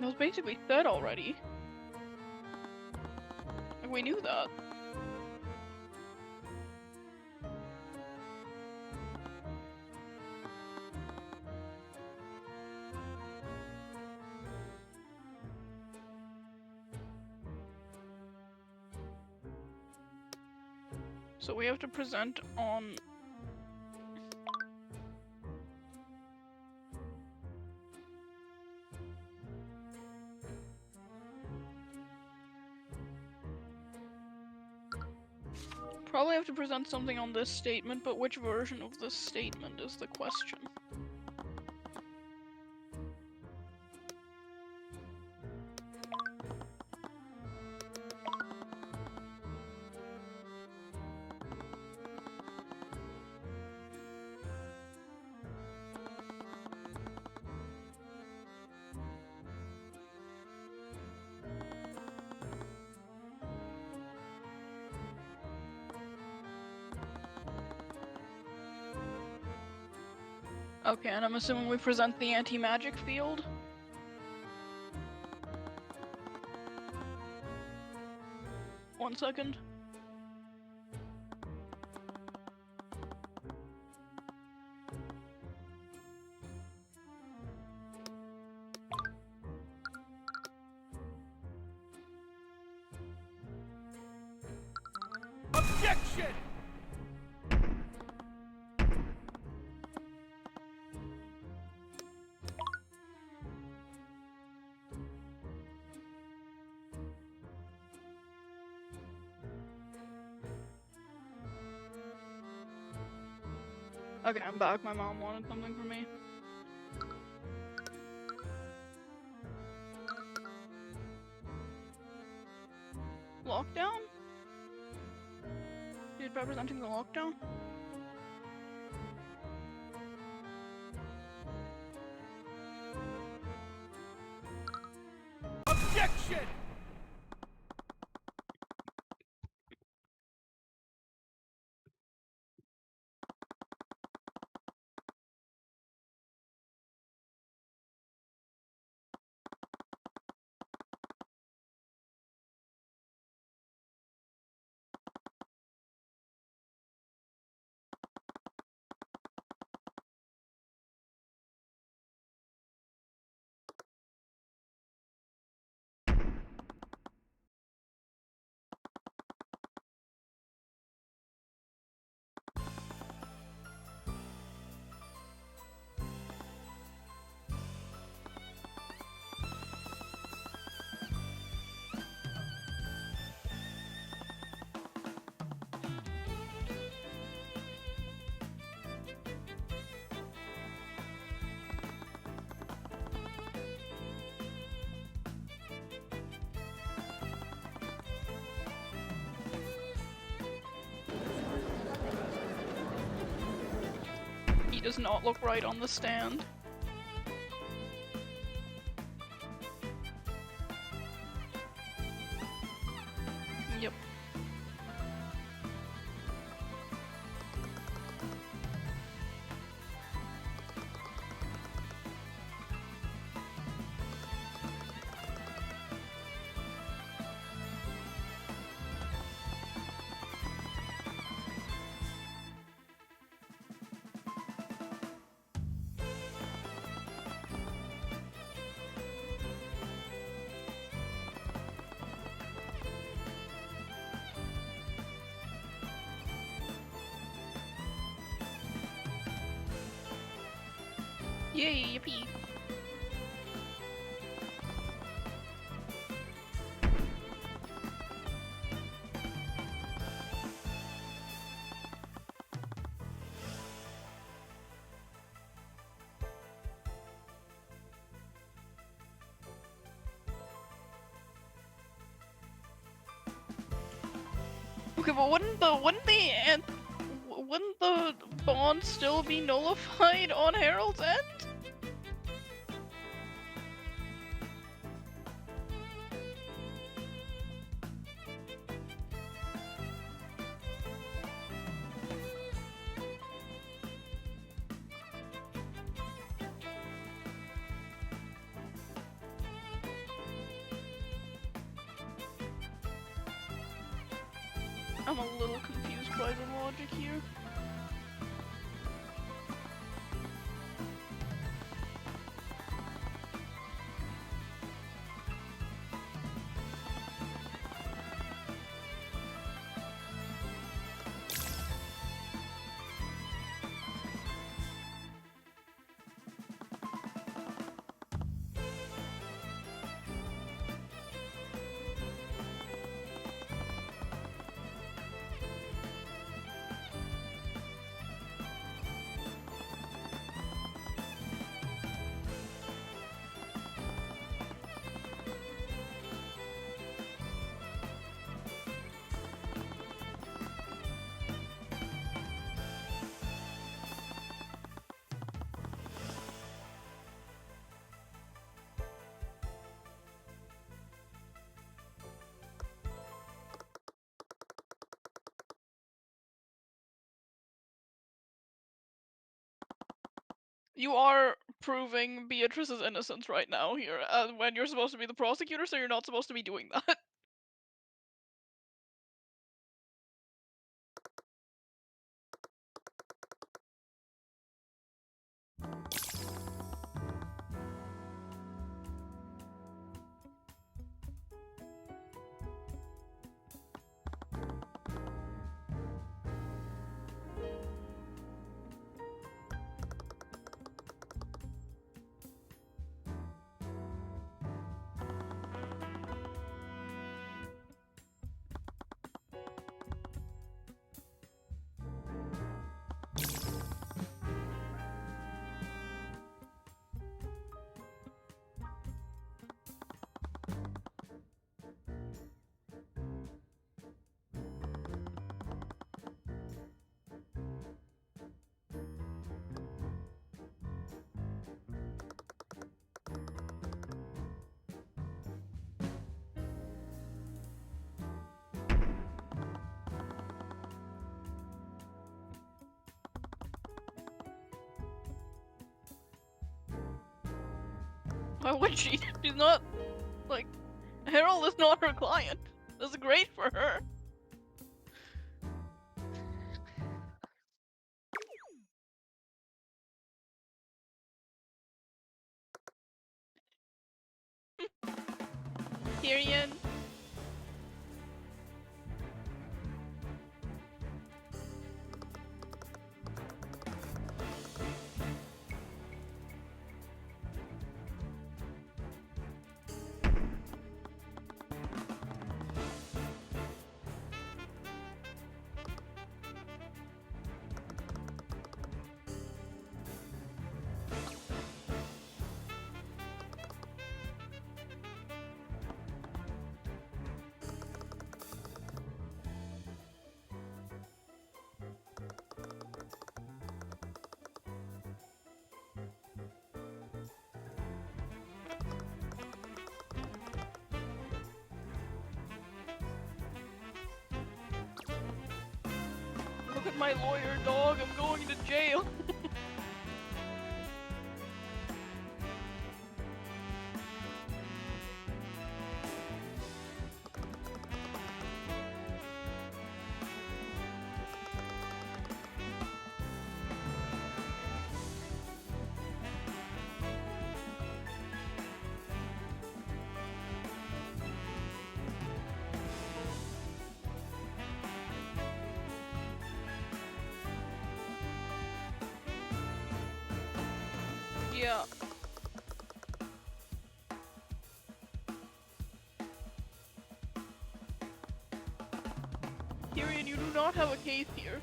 S7: was basically said already. Like, we knew that. So we have to present on... Probably have to present something on this statement, but which version of this statement is the question. Okay, and I'm assuming we present the anti-magic field? One second.
S3: Objection!
S7: Okay, I'm back. My mom wanted something from me. Lockdown? Dude, representing the lockdown?
S3: Objection!
S7: He does not look right on the stand. Yep. Yay, yippee. Okay, but wouldn't the bond still be nullified on Herald's End? I'm a little confused by the logic here. You are proving Beatrice's innocence right now here, when you're supposed to be the prosecutor, so you're not supposed to be doing that. Why would she? She's not, like, Harold is not her client. That's great for her. Tyrion. Look at my lawyer, dog. I'm going to jail. Yeah. Tyrion, you do not have a case here.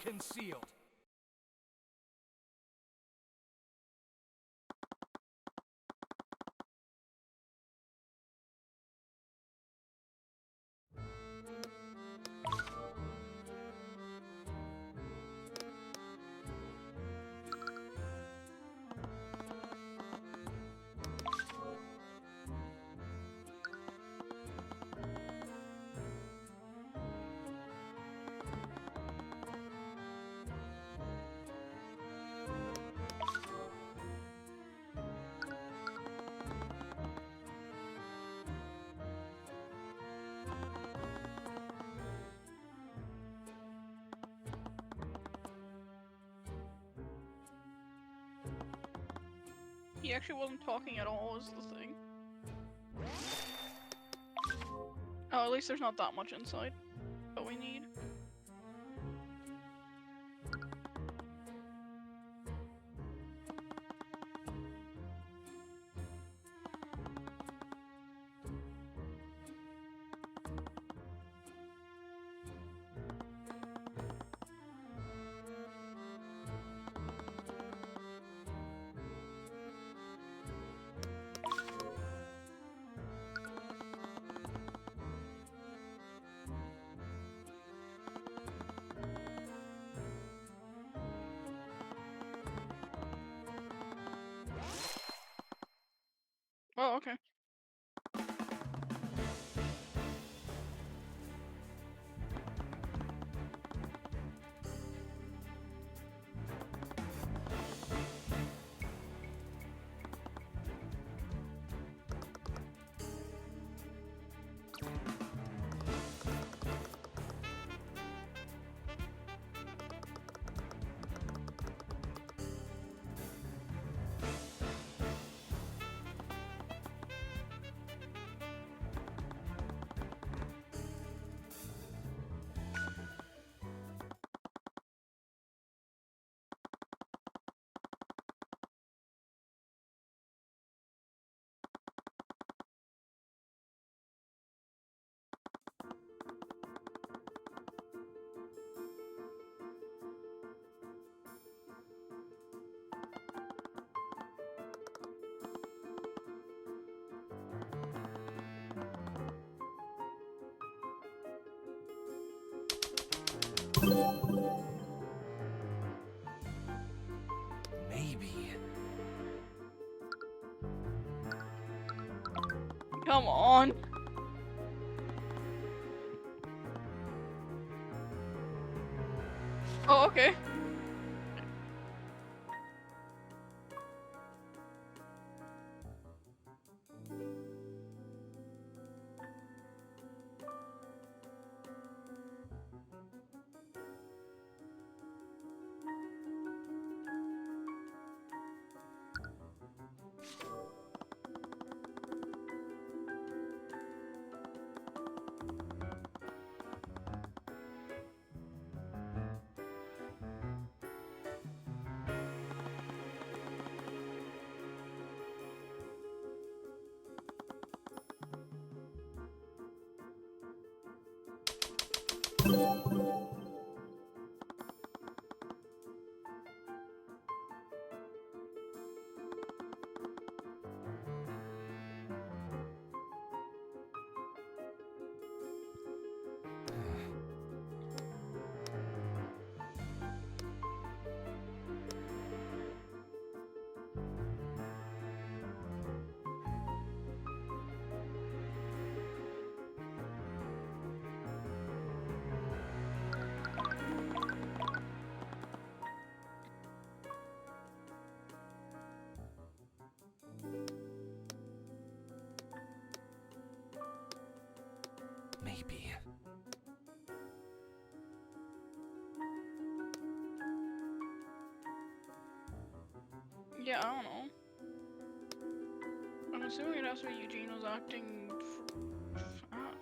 S3: concealed.
S7: He actually wasn't talking at all, is the thing. Oh, at least there's not that much insight that we need. Oh, okay.
S3: Maybe.
S7: Come on. Oh, okay.
S3: Maybe.
S7: Yeah, I don't know. I'm assuming it has to be Eugene was acting fat.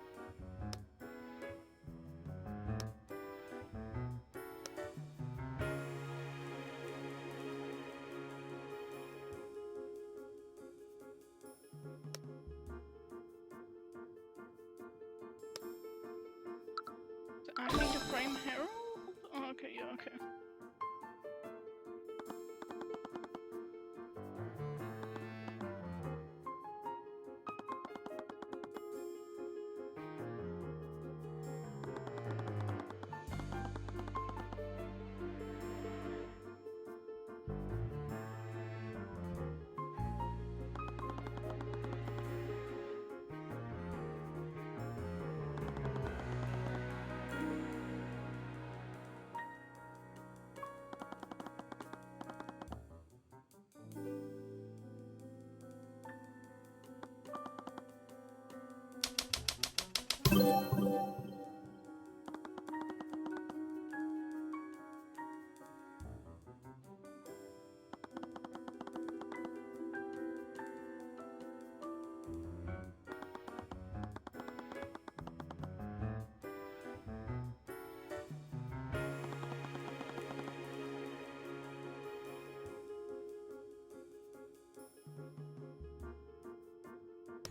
S7: Acting to frame Harold? Oh, okay, yeah, okay.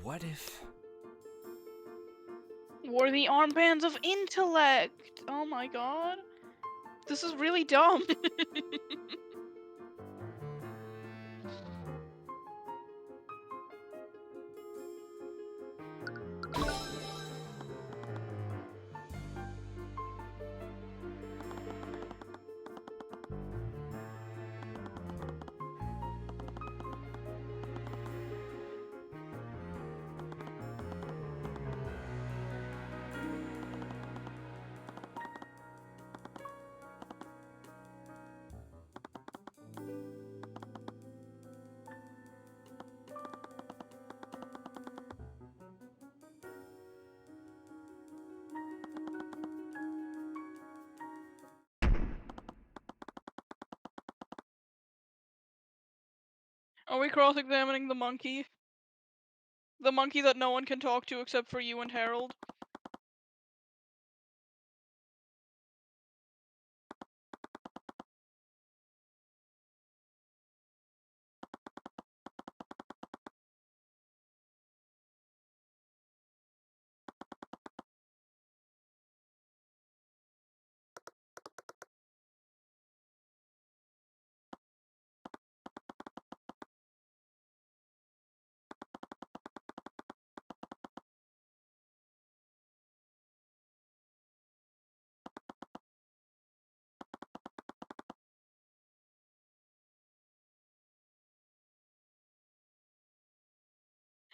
S3: What if...
S7: Wore the armbands of intellect. Oh my god. This is really dumb. Are we cross-examining the monkey? The monkey that no one can talk to except for you and Harold?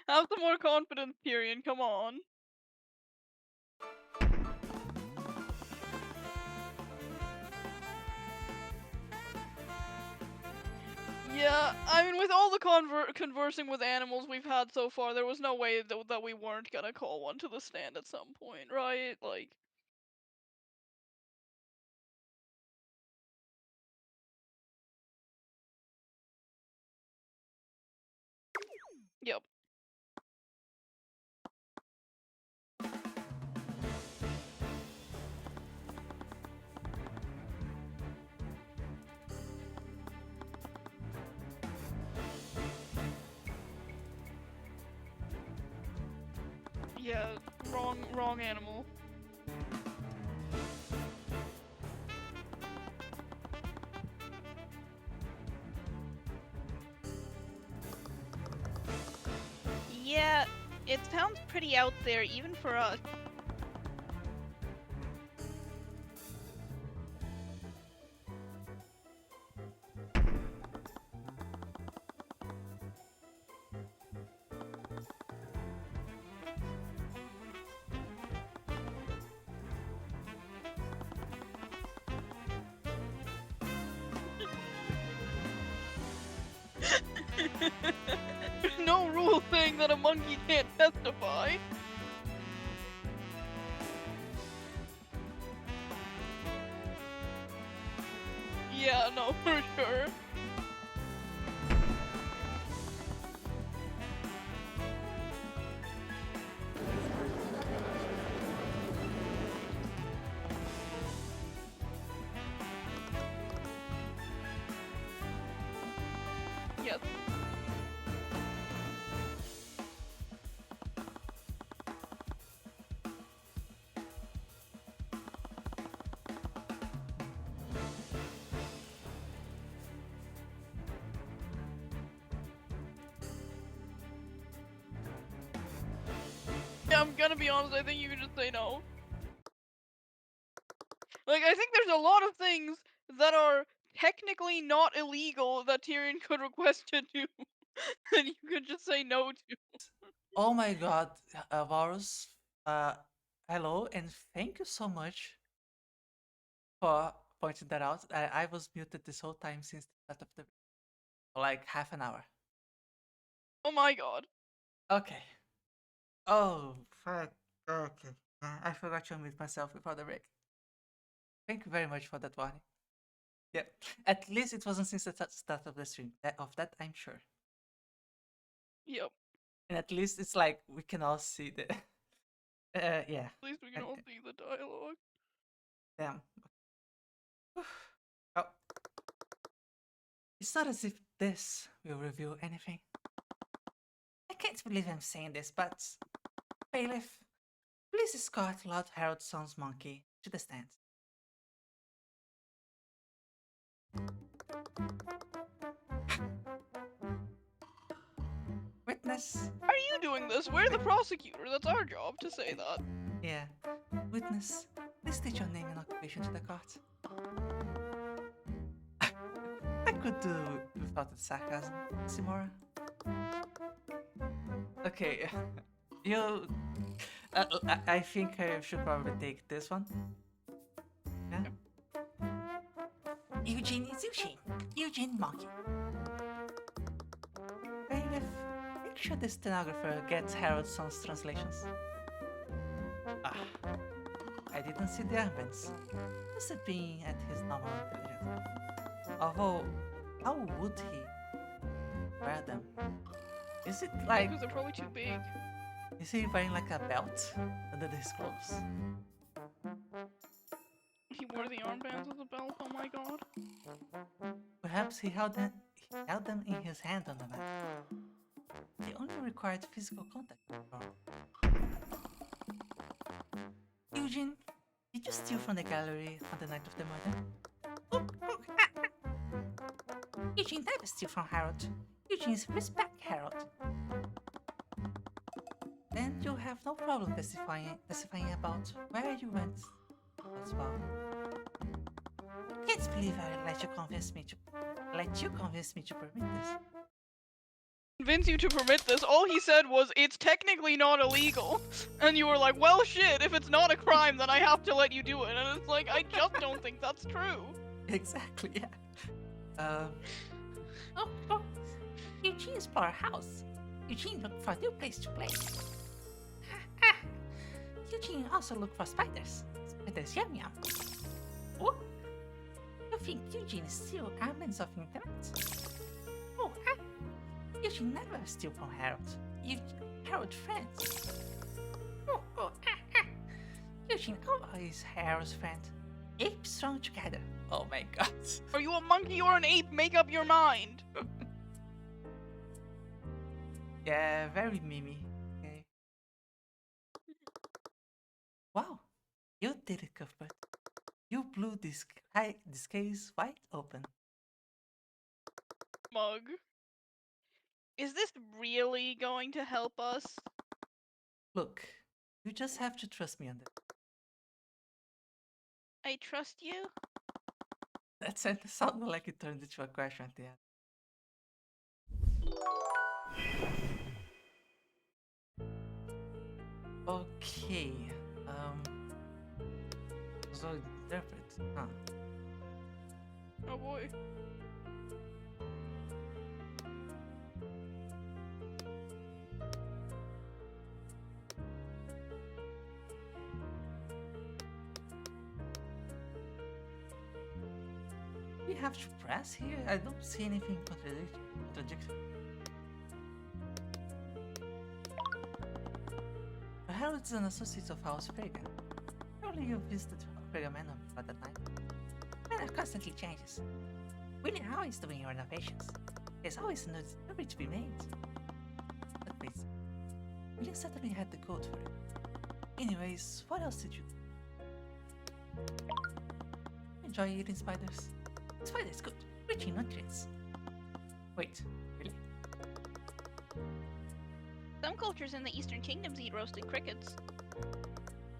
S7: Have some more confidence, Tyrion, come on. Yeah, I mean, with all the conversing with animals we've had so far, there was no way that we weren't gonna call one to the stand at some point, right? Like... Yep. Yeah, wrong animal. Yeah, it sounds pretty out there, even for us. There's no rule saying that a monkey can't testify. Yeah, no, for sure. Yes. Yeah, I'm gonna be honest, I think you can just say no. Like, I think there's a lot of things that are technically not illegal that Tyrion could request to do, and you could just say no to.
S2: Oh my god, Varus, uh, hello, and thank you so much for pointing that out. I was muted this whole time since the start of the like half an hour.
S7: Oh my god.
S2: Okay. Oh, fuck. Okay. I forgot to unmute myself before the break. Thank you very much for that warning. Yeah, at least it wasn't since the start of the stream. Of that, I'm sure.
S7: Yep.
S2: And at least it's like we can all see the. Yeah.
S7: At least we can all see the dialogue.
S2: Damn. Oh. It's not as if this will reveal anything. I can't believe I'm saying this, but bailiff, please escort Lord Harold's son's monkey to the stand. Witness.
S7: How are you doing this? We're the prosecutor. That's our job to say that.
S2: Yeah. Witness, please state your name and occupation to the court. I could do without the sarcasm, Simora. Okay, you. I think I should probably take this one. Yeah. Eugene is Eugene. Eugene Monkey. Bailiff, make sure the stenographer gets Harold's son's translations. Ah, I didn't see the armbands. Must have been at his normal intelligence. Although, how would he wear them? Is it like...
S7: Because they're probably too big.
S2: Is he wearing like a belt under his clothes?
S7: He wore the armbands as a belt. Oh my god.
S2: Perhaps he held them in his hand on the mat. They only required physical contact. Eugene, did you steal from the gallery on the night of the murder? Eugene never steal from Harold. Eugene's respect Harold. Then you'll have no problem testifying about where you went as well. Can't believe I let you convince me to permit this.
S7: Convince you to permit this. All he said was, it's technically not illegal. And you were like, well shit, if it's not a crime, then I have to let you do it. And it's like, I just don't think that's true.
S2: Exactly, yeah. Eugene explore a house. Eugene looked for a new place to play. Eugene also looked for spiders. Spiders yum yum. Oh, you think Eugene steal armbands of intellect? Oh, Eugene never steal from Harold. Harold friends. Eugene always Harold's friend. Ape strong together. Oh my god.
S7: Are you a monkey or an ape? Make up your mind.
S2: Yeah, very mimi. Okay. Wow, you did it, Cuthbert. You blew this case wide open.
S7: Mug. Is this really going to help us?
S2: Look, you just have to trust me on this.
S1: I trust you?
S2: That sentence sounded like it turned into a question at the end. Okay, so interpret, huh?
S7: Oh boy.
S2: We have to press here? I don't see anything contradictory. Harold is an associate of House Frege. Surely you visited Frege Manor before that time. Manor constantly changes. William always doing renovations. There's always a new discovery to be made. But please, William certainly had the code for it. Anyways, what else did you do? Enjoy eating spiders? Spiders good, rich in nutrients. Wait, really?
S1: Some cultures in the Eastern Kingdoms eat roasted crickets.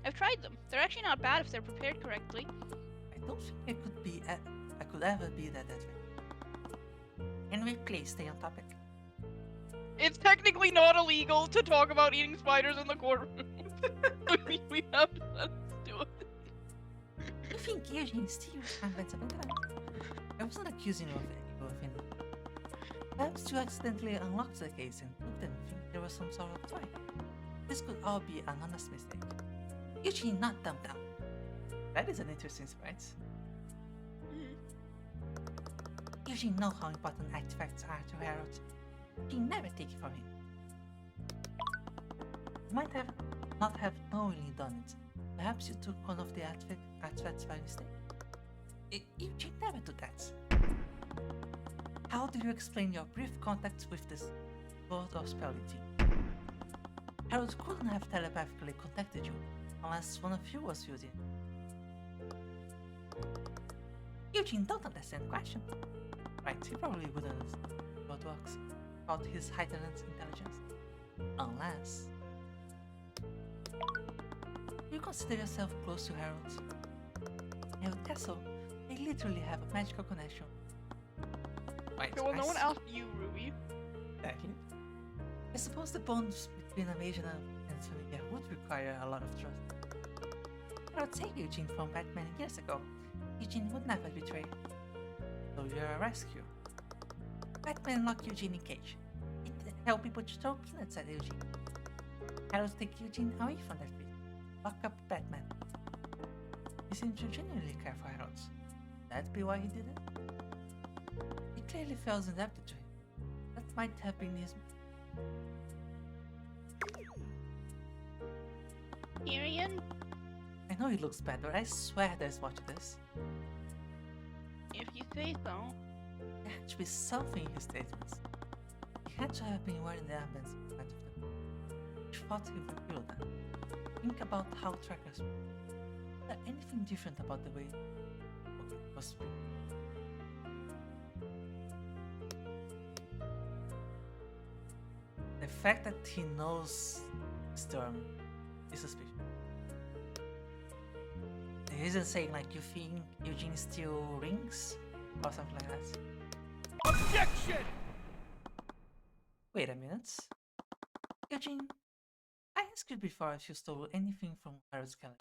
S1: I've tried them. They're actually not bad if they're prepared correctly.
S2: I don't think I could ever be that way. Anyway, please stay on topic.
S7: It's technically not illegal to talk about eating spiders in the courtroom. we have to let us do it.
S2: You think Eugene steals armbands of intellect? I wasn't accusing you of anything. Perhaps you accidentally unlocked the case and took them thinking there was some sort of toy. This could all be an honest mistake. Eugene, not dumb down. That is an interesting sprite. Eugene know how important artifacts are to Harold. Eugene never take it from him. You might have not have knowingly done it. Perhaps you took one of the artifacts by mistake. Eugene never do that. How do you explain your brief contact with this Lord of Spellity? Harold couldn't have telepathically contacted you unless one of you was using it. Eugene don't understand the question. Right, he probably wouldn't understand what works about his heightened intelligence. Unless you consider yourself close to Harold. Harold Castle, they literally have a magical connection. Right,
S7: Okay, well, no one asked you, Ruby.
S2: Exactly. I suppose the bonds between a mage and familiar would require a lot of trust. Harold saved Eugene from back many years ago. Eugene would never betray. So you're a rescue. Batman locked Eugene in cage. It helped people throw peanuts at Eugene. Harold take Eugene away from that place. Lock up Batman. He seemed to genuinely care for Harold. That be why he did it? He clearly feels indebted to him. That might have been his...
S1: Tyrion?
S2: I know he looks bad, but I swear there's more to this.
S7: If you say so.
S2: There had to be something in his statements. He had to have been wearing the armbands in front of them. Which thought he revealed them. Think about how trackers... Is there anything different about the way... Okay, must be... The fact that he knows Storm is suspicious. He isn't saying like you think Eugene still rings or something like that.
S3: Objection!
S2: Wait a minute. Eugene, I asked you before if you stole anything from Harold's gallery.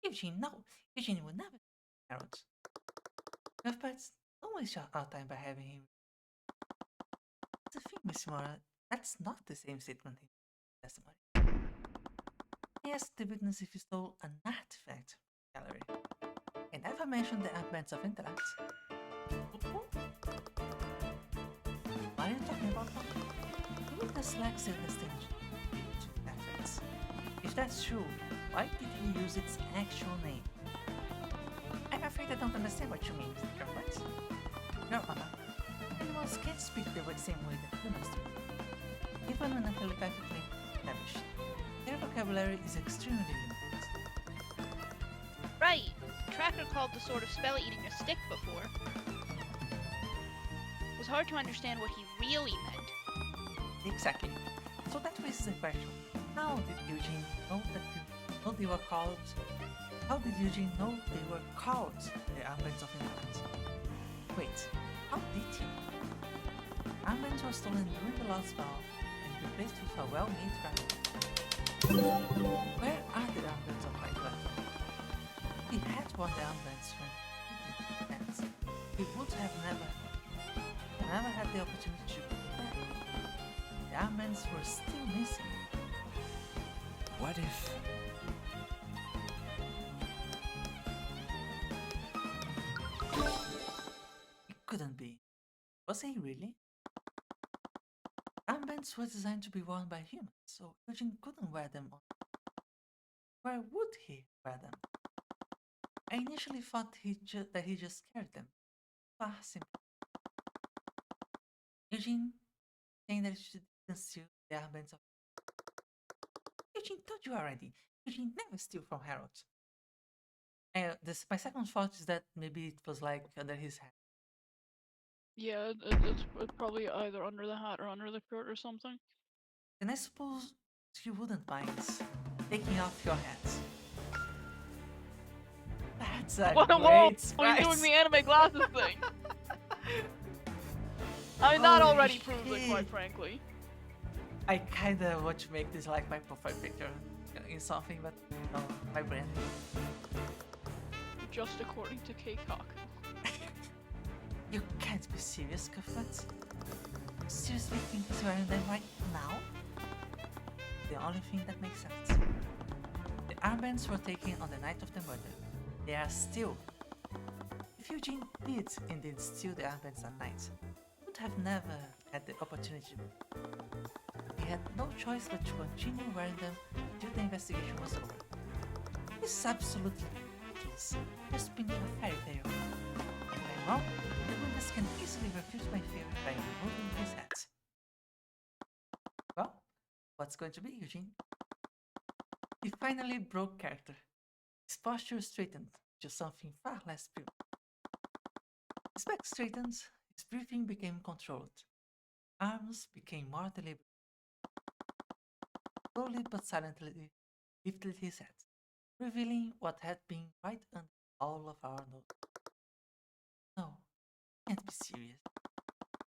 S2: Eugene, no. Eugene would never steal Harold. Cuthbert, don't waste our time by having him. The thing, Miss Mora, that's not the same statement in testimony. I asked the witness if he stole an artifact from the gallery. I never mentioned the armbands of intellect. What are you talking about now? The witness lacks the understanding of artifacts. If that's true, why did he use its actual name? I'm afraid I don't understand what you mean, Mr. Cuthbert. Your Honor, animals can't speak the same way that humans do. Even when telepathically established, their vocabulary is extremely limited.
S1: Right. Tracker called the sort of spell eating a stick before. It was hard to understand what he really meant.
S2: Exactly. So that raises the question. How did Eugene know that they were called? How did Eugene know they were called the armbands of intellect? Wait, how did he? Armbands were stolen during the Lost Ball and replaced with a well-made rabbit. Where are the armbands of Light Left? He had won the armbands from hands. He would have never had the opportunity to put them back. The armbands were still missing.
S3: What if...
S2: It couldn't be. Was he really? Armbands were designed to be worn by humans, so Eugene couldn't wear them on. Where would he wear them? I initially thought that he just carried them. Far simpler. Eugene saying that he didn't steal the armbands of... Eugene told you already. Eugene never steal from Harold. My second thought is that maybe it was like under his hat.
S7: Yeah, it's probably either under the hat or under the shirt or something.
S2: And I suppose you wouldn't mind taking off your hat. That's a
S7: Whoa,
S2: great
S7: whoa! He's doing the anime glasses thing! I mean, that
S2: Holy
S7: already proves it, quite
S2: shit.
S7: frankly.
S2: I kinda want to make this like my profile picture in something, but no, my brain.
S7: Just according to K-Cock.
S2: You can't be serious, Cuthbert. You seriously think he's wearing them right now? The only thing that makes sense. armbands were taken on the night of the murder. They are still. If Eugene did indeed steal the armbands that night, he would have never had the opportunity. He had no choice but to continue wearing them until the investigation was over. This is absolutely ridiculous, just being a fairy tale. If I'm wrong, the witness can easily refute my theory by removing his hat. Well, what's going to be, Eugene? He finally broke character. His posture straightened to something far less pure. His back straightened, his breathing became controlled. Arms became more deliberate. Slowly but silently lifted his head, revealing what had been right under all of our noses. No, can't be serious.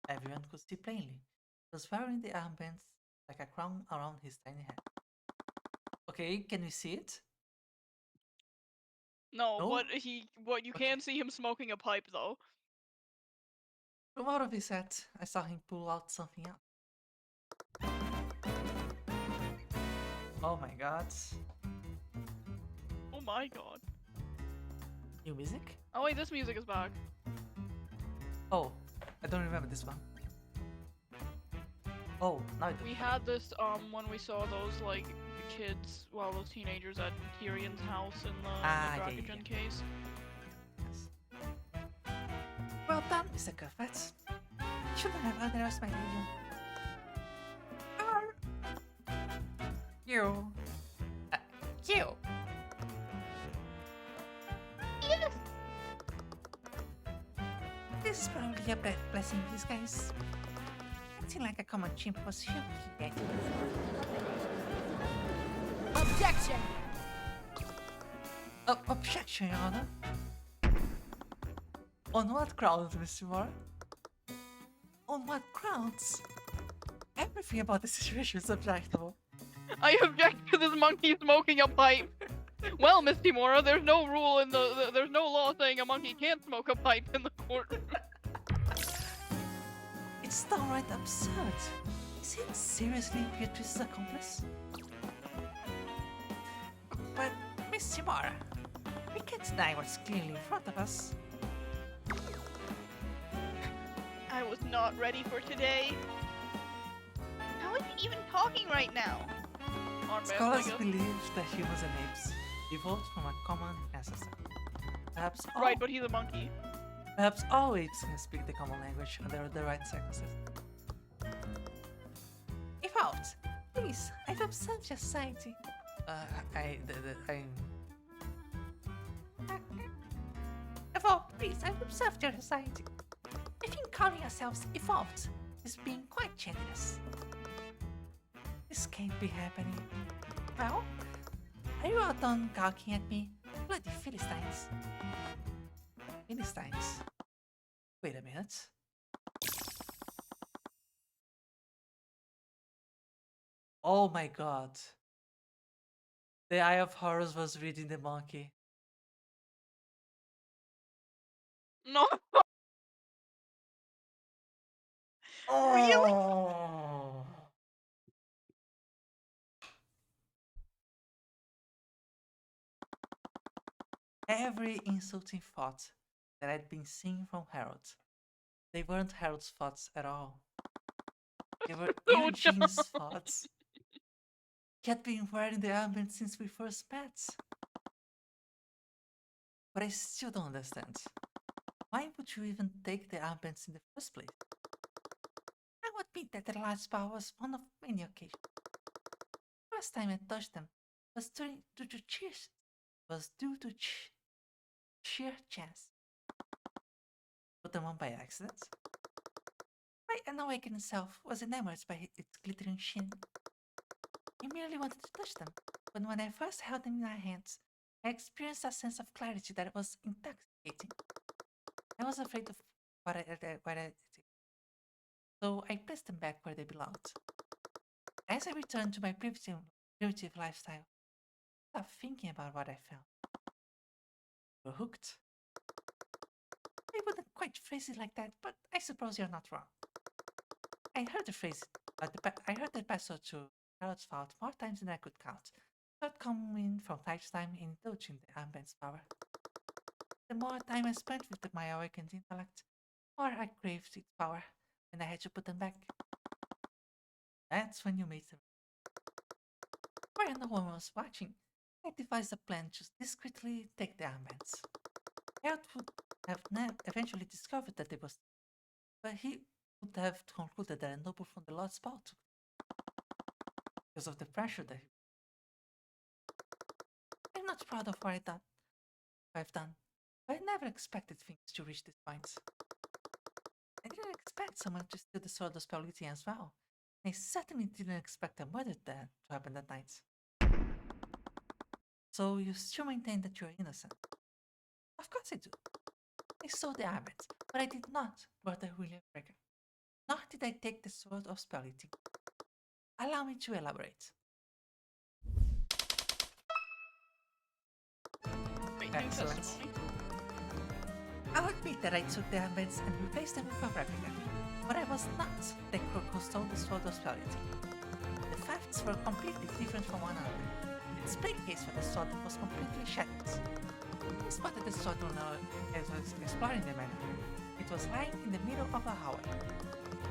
S2: Everyone could see plainly. He was wearing the armbands like a crown around his tiny head. Okay, can we see it?
S7: No,
S2: No?
S7: but you
S2: Okay.
S7: can see him smoking a pipe though.
S2: From out of his head, I saw him pull out something else. Oh my god.
S7: Oh my god.
S2: New music?
S7: Oh wait, this music is back.
S2: Oh, I don't remember this one. Oh, now I do.
S7: We had this when we saw those like kids, well those teenagers at Tyrion's house in the
S2: yeah,
S7: Dracogen case.
S2: Yes. Well done, Mr. Cuthbert. Shouldn't have underestimated you. You. You.
S6: Yes!
S4: This is probably a blessing in disguise. Acting like a common chimp was humiliating.
S6: Objection!
S2: Objection, Your Honor. On what grounds, Mr. Moore? On what grounds? Everything about the situation is objectable.
S7: I object to this monkey smoking a pipe. Well, Miss Timora, there's no rule in there's no law saying a monkey can't smoke a pipe in the courtroom.
S2: It's downright absurd. Is he seriously Beatrice's accomplice?
S4: But, Miss Timora, we can't deny what's clearly in front of us.
S1: I was not ready for today. How is he even talking right now?
S7: Armband, I
S2: Scholars
S7: guess.
S2: believe that humans and apes evolved from a common ancestor. Perhaps all,
S7: Right, but he's a monkey.
S2: perhaps all apes can speak the common language under the right circumstances.
S4: Evolved. Please, I've observed your society.
S2: I'm...
S4: Evolved, please, I've observed your society. I think calling yourselves evolved is being quite generous.
S2: This can't be happening.
S4: Well, are you all done gawking at me? Bloody Philistines.
S2: Philistines. Wait a minute. Oh my god. The Eye of Horus was reading the monkey.
S7: No.
S2: Oh. Every insulting thought that I'd been seeing from Harold, they weren't Harold's thoughts at all. They were
S7: Oh,
S2: Eugene's thoughts. He had been wearing the armband since we first met. But I still don't understand. Why would you even take the armbands in the first place?
S4: I would admit that the last bar was one of many occasions. First time I touched them was due to sheer chance.
S2: Put them on by accident?
S4: My unawakened self was enamored by its glittering sheen. I merely wanted to touch them, but when I first held them in my hands, I experienced a sense of clarity that was intoxicating. I was afraid of what I did, so I placed them back where they belonged. As I returned to my primitive lifestyle, I stopped thinking about what I found.
S2: You're hooked.
S4: I wouldn't quite phrase it like that, but I suppose you're not wrong. I heard the phrase, I heard the password to Harold's vault more times than I could count, felt coming from time to time in indulging the armband's power. The more time I spent with my awakened intellect, the more I craved its power when I had to put them back. That's when you made them. While no one was watching, I devised a plan to discreetly take the armbands. Harold would have eventually discovered that they was, but he would have concluded that a noble from the Lord's Paul took because of the pressure that I'm not proud of what I've done, but I never expected things to reach this point. I didn't expect someone to steal the sword of spellwriting as well. I certainly didn't expect a murder to happen that night. So you still maintain that you're innocent? Of course I do. I stole the armbands, but I did not murder William Brecker. Nor did I take the sword of spellwriting. Allow me to elaborate.
S7: Wait, new
S4: Excellent.
S7: testimony.
S4: I'll admit that I took the armbands and replaced them with a replica, but I was not the crook who stole the sword of spellwriting. The facts were completely different from one another. The display case for the sword was completely shattered. I spotted the sword when I was exploring the manor. It was lying in the middle of a hallway.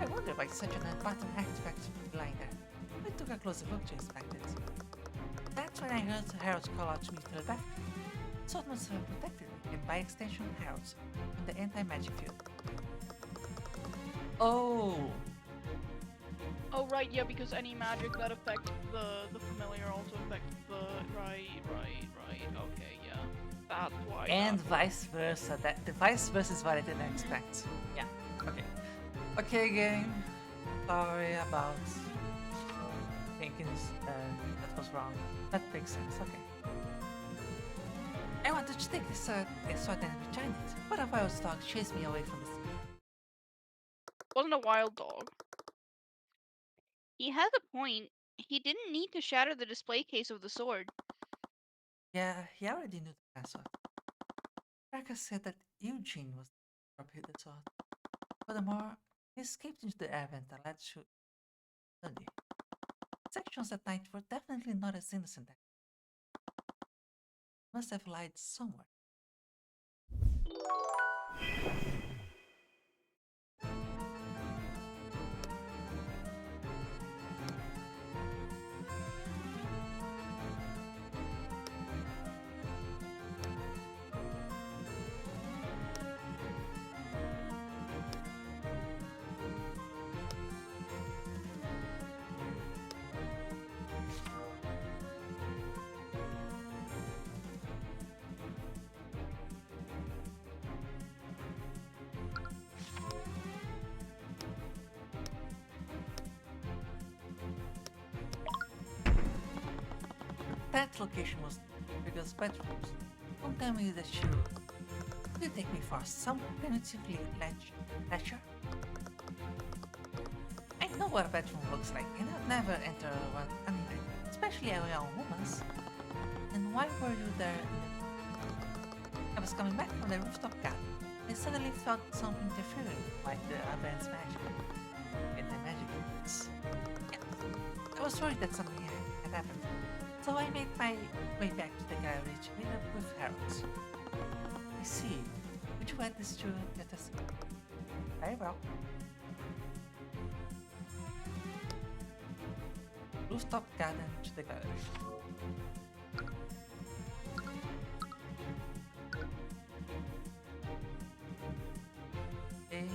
S4: I wondered why such an important artifact would be lying there. I took a closer look to inspect it. That's when I heard Harold call out to me telepathically. The sword must have protected me, and by extension Harold's, from the anti-magic field. Oh!
S7: Oh right, yeah, because any magic that affects the familiar also affects the right. Okay, yeah, that's why.
S4: And vice versa. The vice versa is what I didn't expect. Yeah. Okay. Okay, game. Sorry about thinking that was wrong. That makes sense. Okay. I wanted to take this sword and return it, but a wild dog chased me away from the city.
S7: Wasn't a wild dog.
S1: He has a point. He didn't need to shatter the display case of the sword.
S4: Yeah, he already knew the answer. Raka said that Eugene was the one who hit the sword. Furthermore, he escaped into the air vent that led to Sunday. His actions that night were definitely not as innocent. He must have lied somewhere. That location was Trigger's bedrooms. Don't tell me that you take me for some primitively lecture. I know what a bedroom looks like, and I've never entered one anyway, especially a young woman's. And why were you there? I was coming back from the rooftop garden. I suddenly felt something interfering, like the advanced magic. And the magic is... Yeah. I was worried that something had happened. So I made my way back to the garage, made up with Harold. I see. Would you add this to your testimony? Very well. Rooftop garden to the garage. Okay.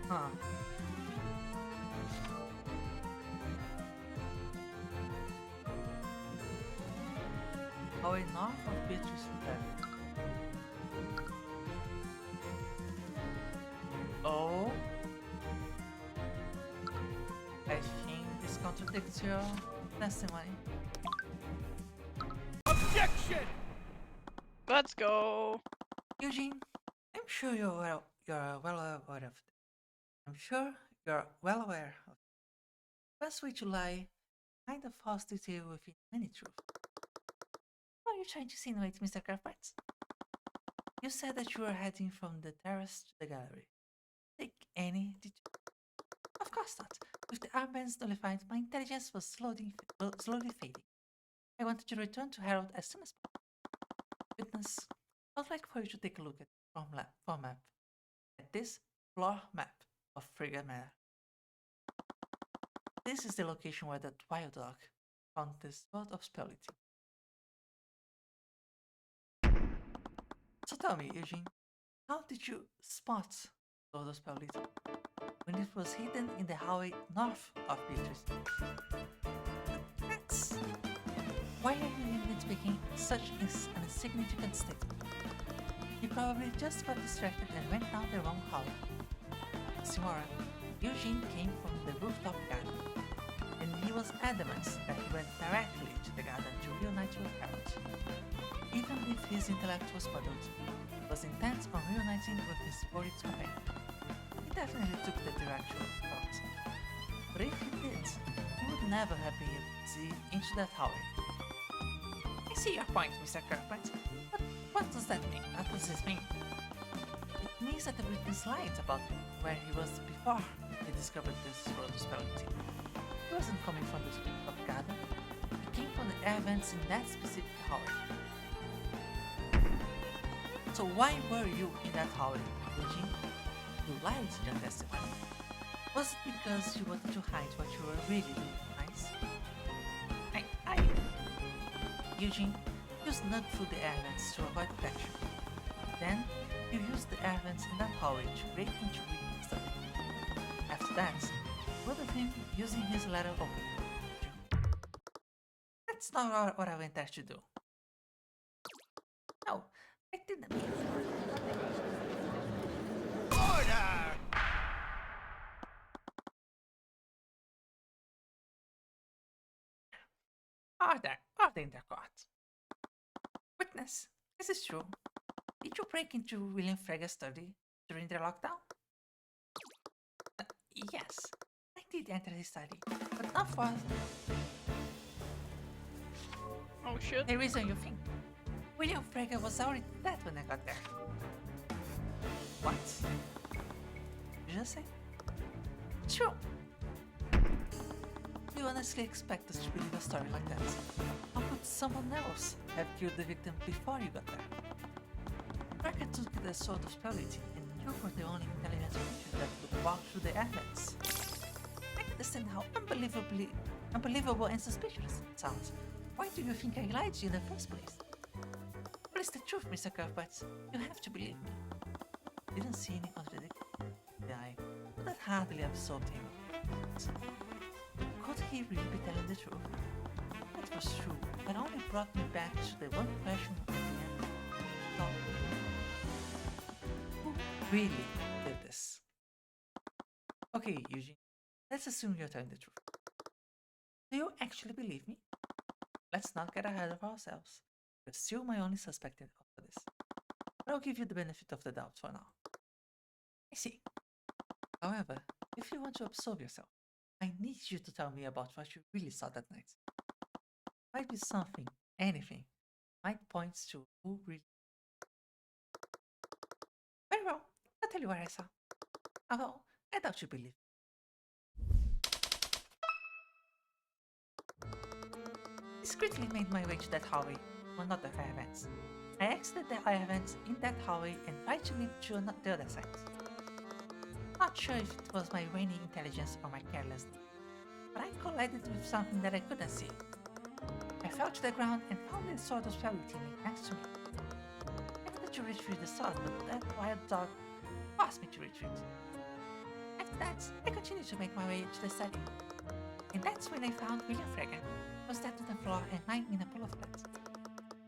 S4: Huh. Going north of Beatrice Left. Oh. I think this contradicts your testimony.
S3: Objection!
S7: Let's go.
S4: Eugene, I'm sure you're well aware of it. I'm sure you're well aware of it. Best way to lie, find a false detail within any truth. What are you trying to insinuate, Mr. Cuthbert? You said that you were heading from the terrace to the gallery. Take any, did you? Of course not. With the armbands nullified, my intelligence was slowly fading. I wanted to return to Harold as soon as possible. Witness, I'd like for you to take a look at the floor map. At this floor map of Frigga Manor. This is the location where that wild dog found the sword of spellity. So tell me, Eugene, how did you spot sword of spellity when it was hidden in the hallway north of Beatrice? That's... Why are you nitpicking such an insignificant statement? He probably just got distracted and went down the wrong hallway. Simora, Eugene came from the rooftop garden, and he was adamant that he went directly to the garden to reunite with Harold. Even if his intellect was muddled, he was intent on reuniting with his worried companion. He definitely took the direction of thought. But if he did, he would never have been able to see into that hallway. I see your point, Mr. Cuthbert, but what does that mean? What does this mean? It means that the witness lied about where he was before he discovered this sword of spellity. He wasn't coming from the rooftop garden. He came from the air vents in that specific hallway. So why were you in that hallway, Eugene? You lied in your testimony. Was it because you wanted to hide what you were really doing, right? Eugene, you snuck through the air vents to avoid detection. Then, you used the air vents in that hallway to break into Witness' study. After that, you ordered him using his letter opener. That's not what I went there to do. No, I didn't mean
S3: Order!
S4: Order in the court. Witness, is this true? Did you break into William Frega's study during the lockdown? Yes, I did enter his study, but not for
S7: Oh shit.
S4: the reason you think. William Frega was already dead when I got there. What? Did you just say? True. Do you honestly expect us to believe a story like that? How could someone else have killed the victim before you got there? Frega took the sword of spellity, and you were the only intelligent creature that could walk through the heavens. I understand how unbelievable and suspicious it sounds. Why do you think I lied to you in the first place? Well, it's the truth, Mr. Cuthbert. You have to believe me. Didn't see any contradiction. But that hardly absolved him. Could he really be telling the truth? That was true, but only brought me back to the one question at the end. So, who really did this? Okay, Eugene, let's assume you're telling the truth. Do you actually believe me? Let's not get ahead of ourselves. You're still my only suspected for this. But I'll give you the benefit of the doubt for now. I see. However, if you want to absolve yourself, I need you to tell me about what you really saw that night. Might be something, anything, might point to who really. Very well, I'll tell you what I saw. Although, I doubt you believe. Discreetly made my way to that hallway, one of the fire vents. I exited the fire vents in that hallway and tried to leap to the other side. Not sure if it was my waning intelligence or my carelessness, but I collided with something that I couldn't see. I fell to the ground and found the sword of spellity next to me. I wanted to retrieve the sword, but that wild dog forced me to retreat. After that, I continued to make my way to the study. And that's when I found William Frega, was dead on the floor and lying in a pool of blood.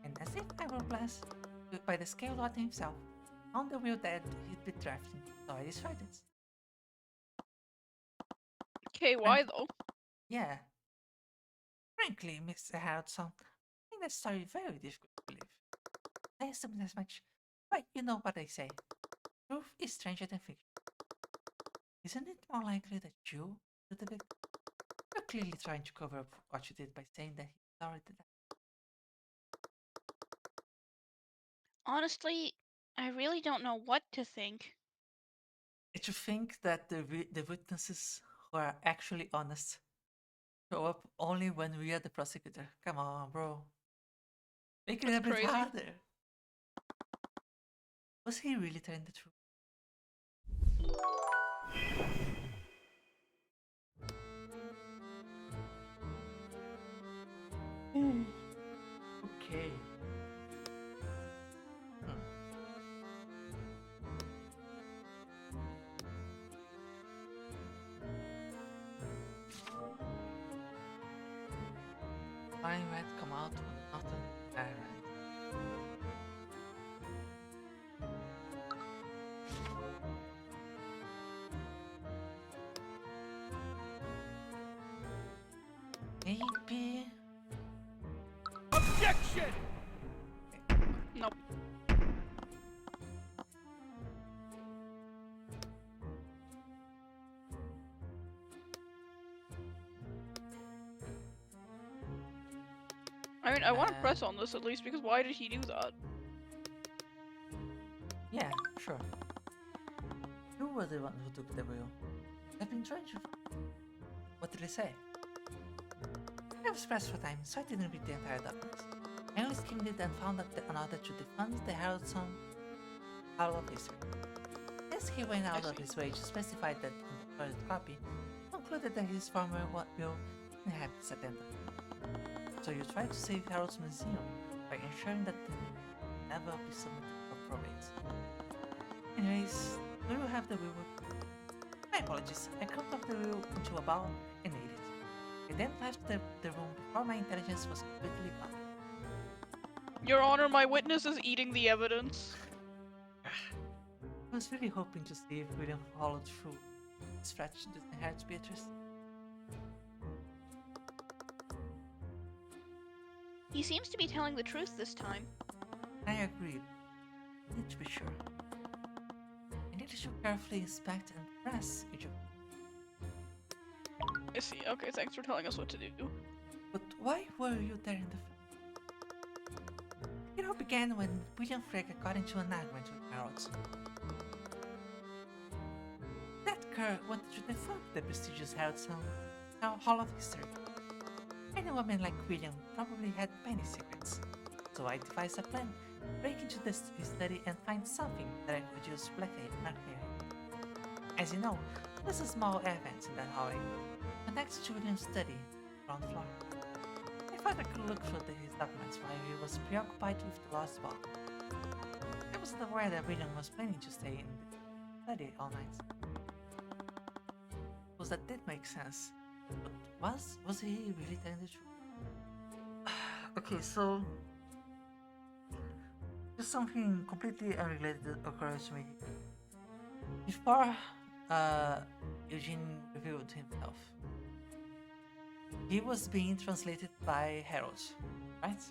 S4: And as if I were blessed by the Scale Lord himself, found the real dead he'd been drafting, so I destroyed it.
S7: Okay, why though?
S4: Yeah. Frankly, Mr. Harrelson, I find that story very difficult to believe. I assumed as much, but you know what they say. Truth is stranger than fiction. Isn't it more likely that you did the victim? You're clearly trying to cover up what you did by saying that he already did that.
S1: Honestly, I really don't know what to think.
S4: Did you think that the witnesses who are actually honest show up only when we are the prosecutor? Come on, bro. Make it a
S7: That's
S4: bit
S7: crazy.
S4: harder. Was he really telling the truth? Okay. Flying rat come out after the island. Maybe.
S3: Objection!
S7: Nope. I mean, I want to press on this at least because why did he do that?
S4: Yeah, sure. You were the one who took the wheel. I've been trying to. What did they say? I was pressed for time, so I didn't read the entire document. I only skimmed it and found that in order to defund the Herald's own Hall of History. Yes, he went out of his way to specify that in the third copy, concluded that his former will didn't have this addendum. So you try to save Harold's museum by ensuring that they never be submitted for probate. Anyways, do you have the will? My apologies, I cut off the will into a bowl and ate it. I then left the room before my intelligence was completely gone.
S7: Your Honor, my witness is eating the evidence.
S4: I was really hoping to see if William followed through his threat to disinherit Beatrice.
S1: He seems to be telling the truth this time.
S4: I agree. I need to be sure. I need to carefully inspect and press each of them.
S7: I see. Okay, thanks for telling us what to do.
S4: But why were you there in the film? It all began when William Frege got into an argument with Harold. That cur wanted to defund the prestigious Harold's Hall of History. I knew a man like William probably had many secrets, so I devised a plan to break into his study and find something that I could use to blackmail him. As you know, there's a small event in that hallway, connects to William's study, ground floor. I thought I could look through his documents while he was preoccupied with the lost ball. I wasn't aware that William was planning to stay in the study all night. Well, that did make sense. But was he really telling the truth? Okay, so just something completely unrelated occurs to me. Before Eugene revealed himself, he was being translated by Harold, right?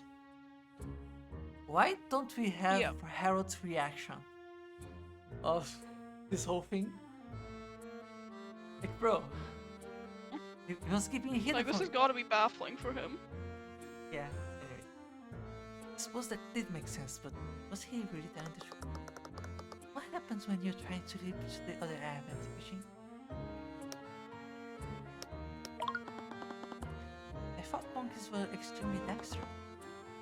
S4: Why don't we have Harold's reaction of this whole thing? Like, bro, he was keeping hidden.
S7: Like, this has got to be baffling for him.
S4: Yeah, anyway. I suppose that did make sense, but was he really telling the truth? What happens when you're trying to leap to the other event, Eugene? I thought monkeys were extremely dexterous.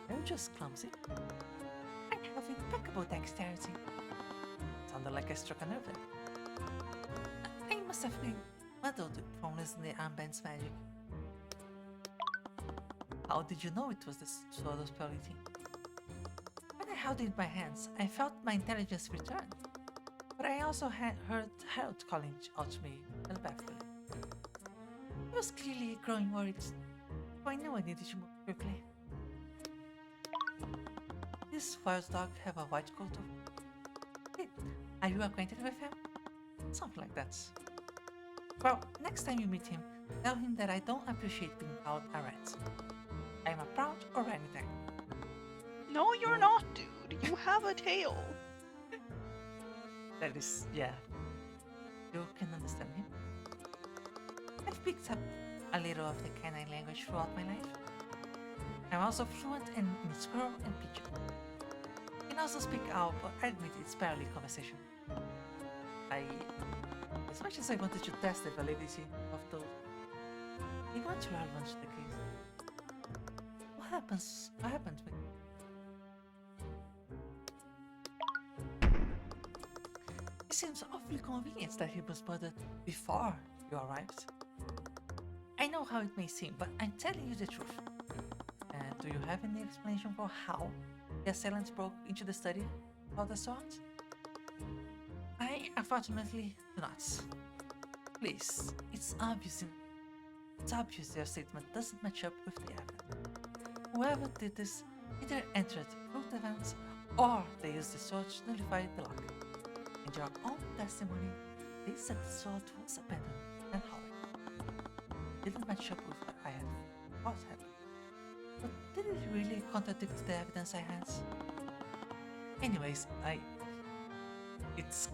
S4: They're just clumsy. I have impeccable dexterity. Sounded like I struck a nerve there. I must have been muddled from listening to armband's magic. How did you know it was the sort of spelling thing? When I held it in my hands, I felt my intelligence return. But I also had heard Harold calling out to me telepathically. He was clearly growing worried, so I knew I needed to move quickly. Does Wild Dog have a white coat of? Are you acquainted with him? Something like that. Well, next time you meet him, tell him that I don't appreciate being called a rat. I'm a proud orangutan.
S7: No, you're not, dude. You have a tail.
S4: That is, yeah. You can understand him. I've picked up a little of the canine language throughout my life. I'm also fluent in squirrel and pigeon. can also speak out, but I admit it's barely conversation. As much as I wanted to test the validity of those, they want to relevant to the case. What happened when... It seems awfully convenient that he was murdered before you arrived. I know how it may seem, but I'm telling you the truth. Do you have any explanation for how the assailants broke into the study of the sword? I unfortunately do not. Please, it's obvious your statement doesn't match up with the evidence. Whoever did this either entered through the vents or they used the sword to nullify the lock. In your own testimony, they said the sword was abandoned and hollow. Didn't match up with what I had thought happened. But did it really contradict the evidence I had? Anyways, it's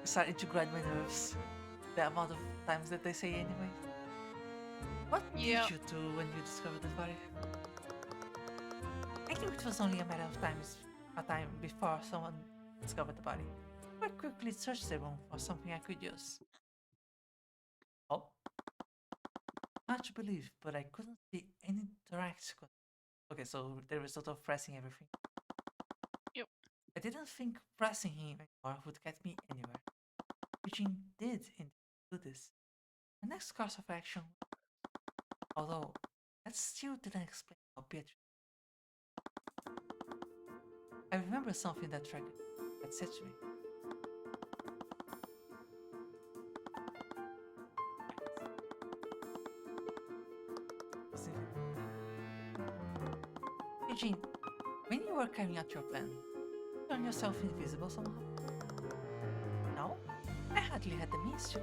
S4: starting to grind my nerves. The amount of times that they say anyways. What did you do when you discovered the body? I knew it was only a matter of time before someone discovered the body. I quickly searched the room for something I could use. Oh? Hard to believe, but I couldn't see any direct. Okay, so they were sort of pressing everything.
S7: Yep.
S4: I didn't think pressing him anymore would get me anywhere. Eugene did indeed do this. The next course of action, although that still didn't explain how Beatrice. I remember something that Dragon had said to me. Eugene, when you were carrying out your plan, you turned yourself invisible somehow? No, I hardly had the means to.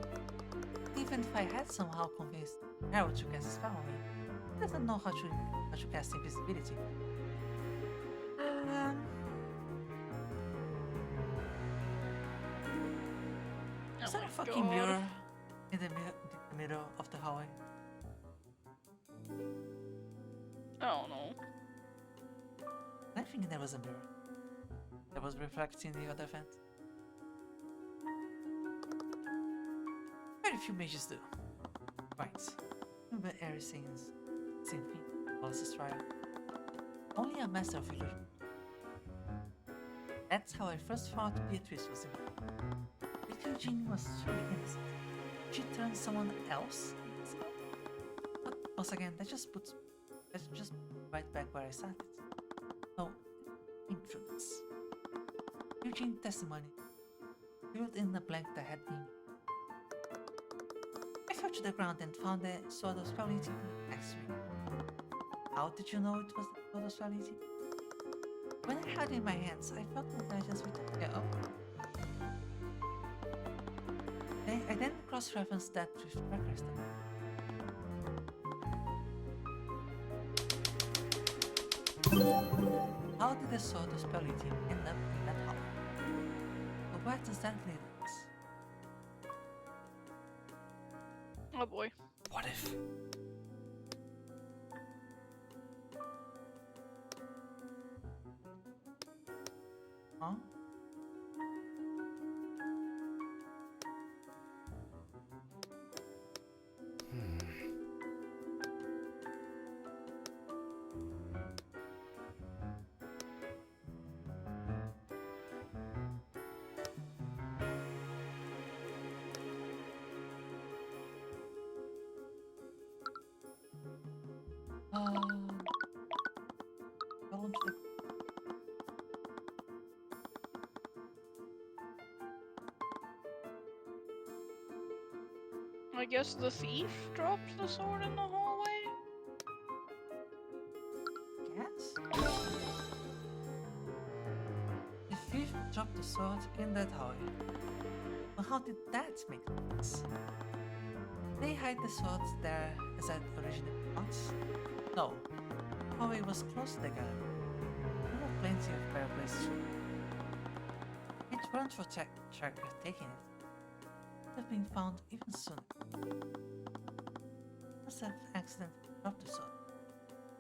S4: Even if I had somehow convinced Harold to cast a spell on me, he doesn't know how to cast invisibility. Is there a fucking mirror in the middle of the hallway?
S7: I don't know.
S4: I think there was a mirror that was reflecting the other vent. Very few mages do. Right. Remember Ericson's same thing, Wallace's trial. Only a master of illusion. That's how I first thought Beatrice was involved. If Eugene was truly innocent, she turned someone else invisible? But once again, let's just right back where I started. No, imprudence. Eugene's testimony filled in the blank that had been. I fell to the ground and found the sword of spellity next to me. How did you know it was the sword of spellity? When I held it in my hands, I felt my intelligence return. I then cross-referenced that with Recker's. How did the sword of spellity end up in that hole? But where does that lead us?
S7: Oh boy.
S3: What if?
S4: Huh? How long did
S7: I guess the thief dropped the sword in the hallway?
S4: Yes? The thief dropped the sword in that hallway. But how did that make sense? They hide the sword there as I originally thought? No. The hallway was close to the gallery. There were plenty of better places to be. It weren't for Tracker taking it. It would have been found even sooner. Must have accidentally dropped the sword.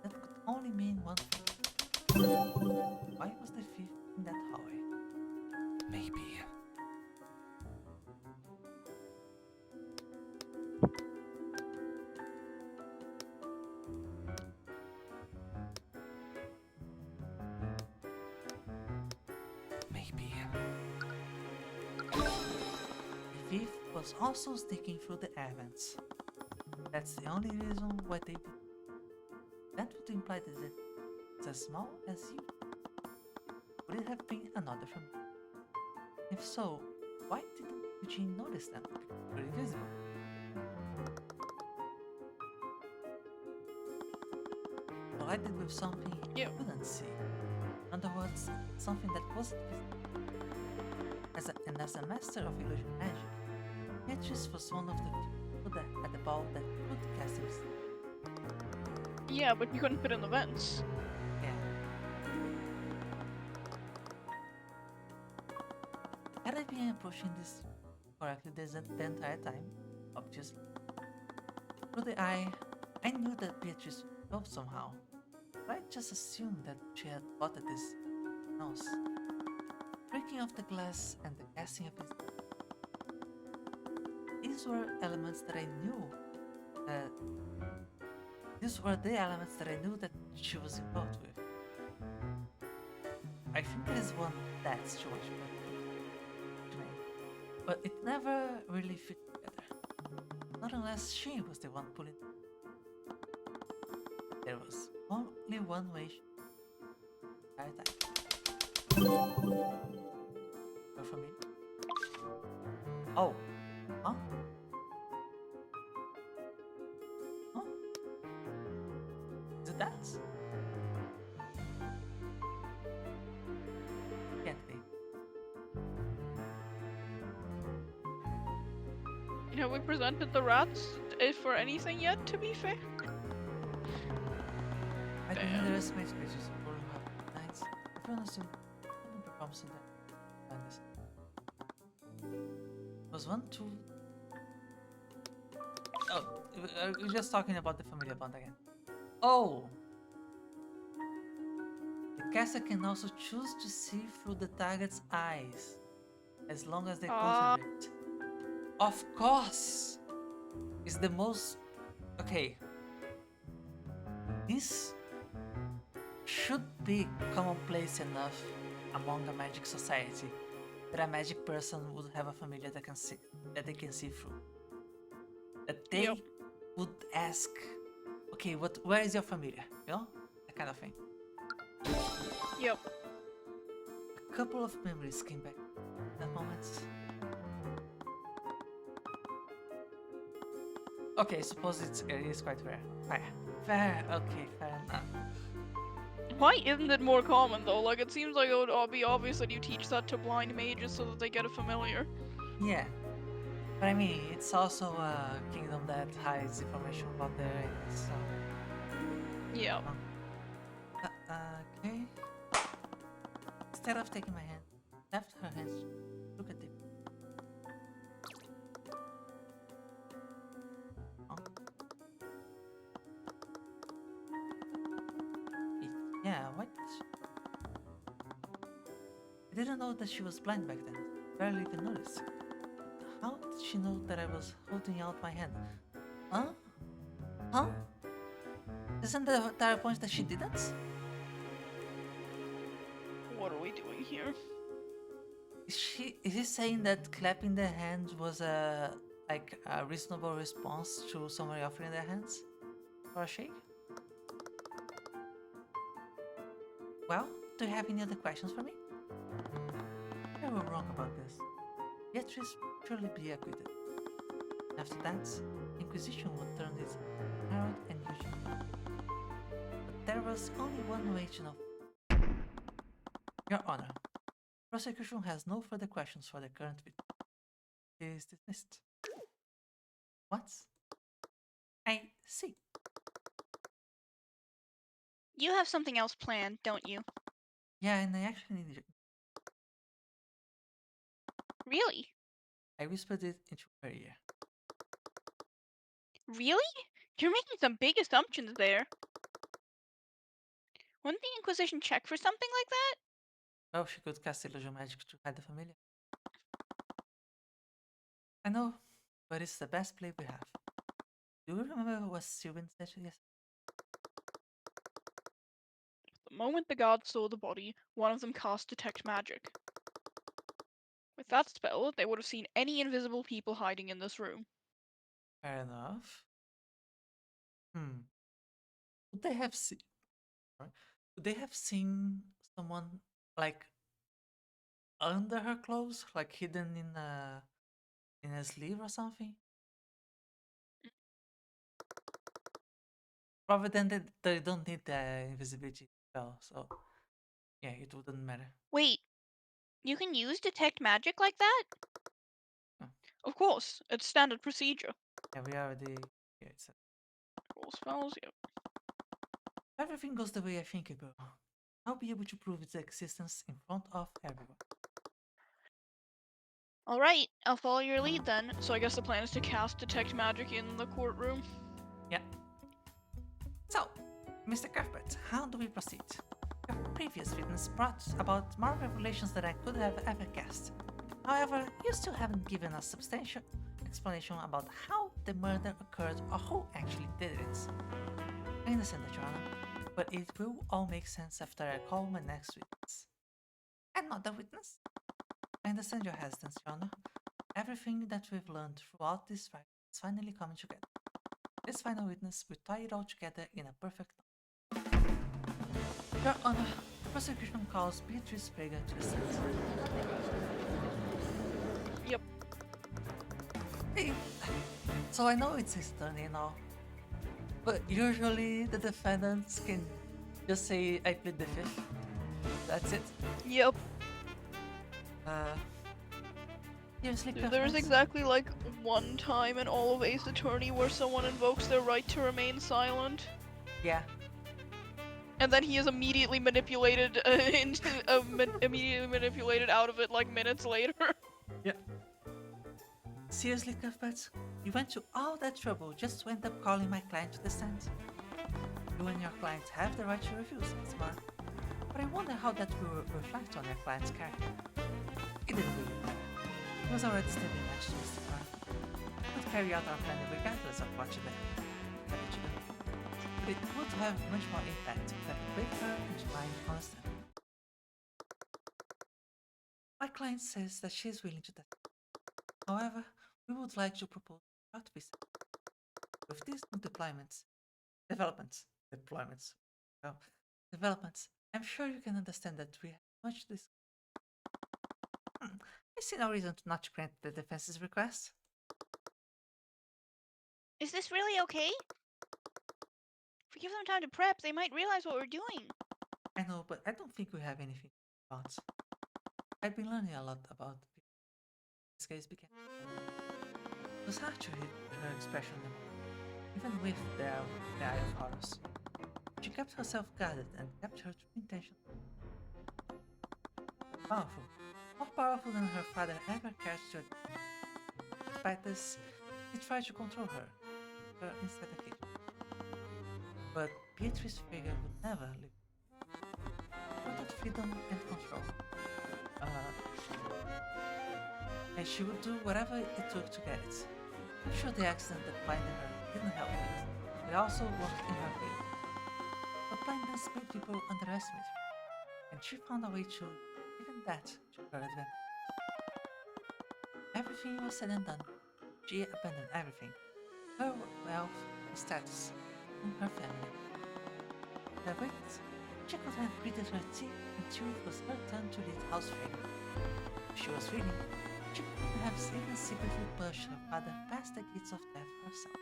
S4: That could only mean one thing. Why was the thief
S2: in that hallway.
S3: Maybe. Maybe.
S2: The thief was also sneaking through the events. That's the only reason why they did. That would imply that it's as small as you. Would it have been another family? If so, why didn't Eugene notice them? They're invisible. Collided with something you
S7: Yep.
S2: couldn't see. In other words, something that wasn't visible. As a master of illusion magic, Beatrice was one of the people at the ball that could cast him.
S7: Yeah, but you couldn't fit in the vents.
S2: Yeah. Had I been approaching this correctly the entire time? Obviously. Through the eye, I knew that Beatrice would help somehow. But I just assumed that she had plotted this nose. Breaking off the glass and the casting of his. These were elements that I knew. These were the elements that I knew that she was involved with. I think there is one that's too much to me, but it never really fit together. Not unless she was the one pulling. There was only one way. Entire time. You're familiar? Oh, huh? Huh? Is it that? Can't be.
S7: Have we presented the rats for anything yet, to be fair?
S2: I don't
S7: Damn.
S2: underestimate spaces for nights. Everyone has to perform something like this. Was one too. Oh, we're just talking about the familiar bond again. Oh! The caster can also choose to see through the target's eyes as long as they concentrate. Of course! It's the most. Okay. This should be commonplace enough among a magic society that a magic person would have a familiar that they can see through. That they
S7: Yep.
S2: would ask, okay, where is your familiar? You know? That kind of thing.
S7: Yep.
S2: A couple of memories came back at that moment. Okay, suppose it is quite rare. Fair, okay, fair enough.
S7: Why isn't it more common though? Like, it seems like it would all be obvious that you teach that to blind mages so that they get a familiar.
S2: Yeah. But I mean, it's also a kingdom that hides information about their enemies, so.
S7: Yeah.
S2: Okay. Instead of taking my hand, left her hands. Look at it. Oh. Yeah, what? I didn't know that she was blind back then. Barely even noticed. How did she know that I was holding out my hand? Huh? Huh? Isn't the entire point that she didn't?
S7: What are we doing here?
S2: Is he saying that clapping their hands was a reasonable response to somebody offering their hands for a shake? Well, do you have any other questions for me? I were wrong about this. Beatrice would surely be acquitted. After that, the Inquisition would turn its Harold and Eugene. But there was only one way to know. Your Honor, prosecution has no further questions for the current witness. He is dismissed. What? I see.
S1: You have something else planned, don't you?
S2: Yeah, and I actually need it.
S1: Really?
S2: I whispered it into her ear.
S1: Really? You're making some big assumptions there. Wouldn't the Inquisition check for something like that?
S2: Well, she could cast illusion magic to hide the familiar. I know, but it's the best play we have. Do you remember what Sylvan said yesterday?
S7: The moment the guards saw the body, one of them cast Detect Magic. With that spell, they would have seen any invisible people hiding in this room.
S2: Fair enough. Would they have seen? Would they have seen someone like under her clothes, like hidden in a sleeve or something? Rather than they don't need the invisibility spell, so yeah, it wouldn't matter.
S1: Wait, you can use Detect Magic like that?
S7: Of course, it's standard procedure.
S2: Yeah, we already. Yeah, it's
S7: All spells, yep.
S2: if everything goes the way I think it will, I'll be able to prove its existence in front of everyone.
S1: Alright, I'll follow your lead then.
S7: So I guess the plan is to cast Detect Magic in the courtroom.
S2: Yeah. So, Mr. Cuthbert, how do we proceed? Your previous witness brought about more revelations than I could have ever guessed. However, you still haven't given us substantial explanation about how the murder occurred or who actually did it. I understand that, Your Honor, but it will all make sense after I call my next witness. Another witness? I understand your hesitance, Your Honor. Everything that we've learned throughout this fight is finally coming together. This final witness will tie it all together in a perfect knot. Your Honor, the prosecution calls Beatrice Prager to the stand.
S7: Yep.
S2: Hey, so I know it's his turn and all, but usually the defendants can just say I plead the fifth. That's it.
S7: Yep.
S2: Seriously,
S7: There's
S2: Cuthbert?
S7: exactly like one time in all of Ace Attorney where someone invokes their right to remain silent,
S2: Yeah.
S7: and then he is immediately manipulated immediately manipulated out of it like minutes later.
S2: Seriously, Cuthbert? You went to all that trouble just to end up calling my client to the stand? You and your client have the right to refuse, Smart. But I wonder how that will reflect on your client's character. It didn't really matter. It was already steady match to Mr. Carr. We could carry out our plan regardless of what you did. But it would have much more impact if I could break her into lying on the stand. My client says that she is willing to testify. However, we would like to propose how to be set. With these new developments, I'm sure you can understand that we have much to discuss. I see no reason to not grant the defense's request.
S1: Is this really okay? If we give them time to prep, they might realize what we're doing.
S2: I know, but I don't think we have anything about. I've been learning a lot about this case began. It was hard to read her expression, even with the eye of Horus. She kept herself guarded and kept her true intention. Powerful. More powerful than her father ever cared to admit. Despite this, he tried to control her inside the cage. But Beatrice's figure would never leave. She wanted freedom and control. And she would do whatever it took to get it. I'm sure the accident that blinded her didn't help things. It also worked in her favor. But blindness made people underestimate her, and she found a way to even that to her advantage. Everything was said and done. She abandoned everything. Her wealth, her status, and her family. The witness, she could have greeted her tea until it was her turn to lead House Fair. If she was willing, she could have even secretly pushed her father past the gates of death herself.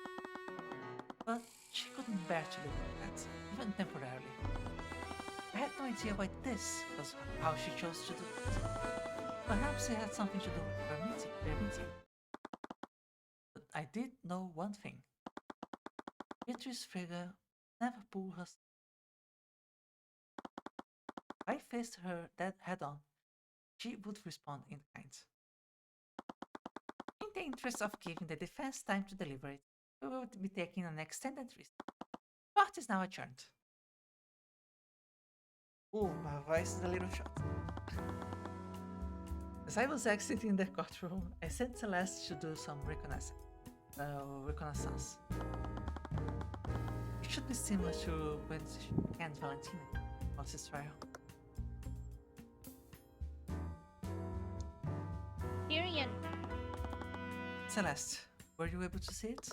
S2: But she couldn't bear to live like that, even temporarily. I had no idea why this was how she chose to do it. Perhaps it had something to do with her meeting. But I did know one thing. Beatrice Frigga never pulled her. If I faced her dead head on, she would respond in kind. In the interest of giving the defense time to deliberate, we will be taking an extended recess. Court is now adjourned. Oh, my voice is a little short. As I was exiting the courtroom, I sent Celeste to do some reconnaissance. It should be similar to when she and Valentina was his trial.
S1: Tyrion.
S2: Celeste, were you able to see it?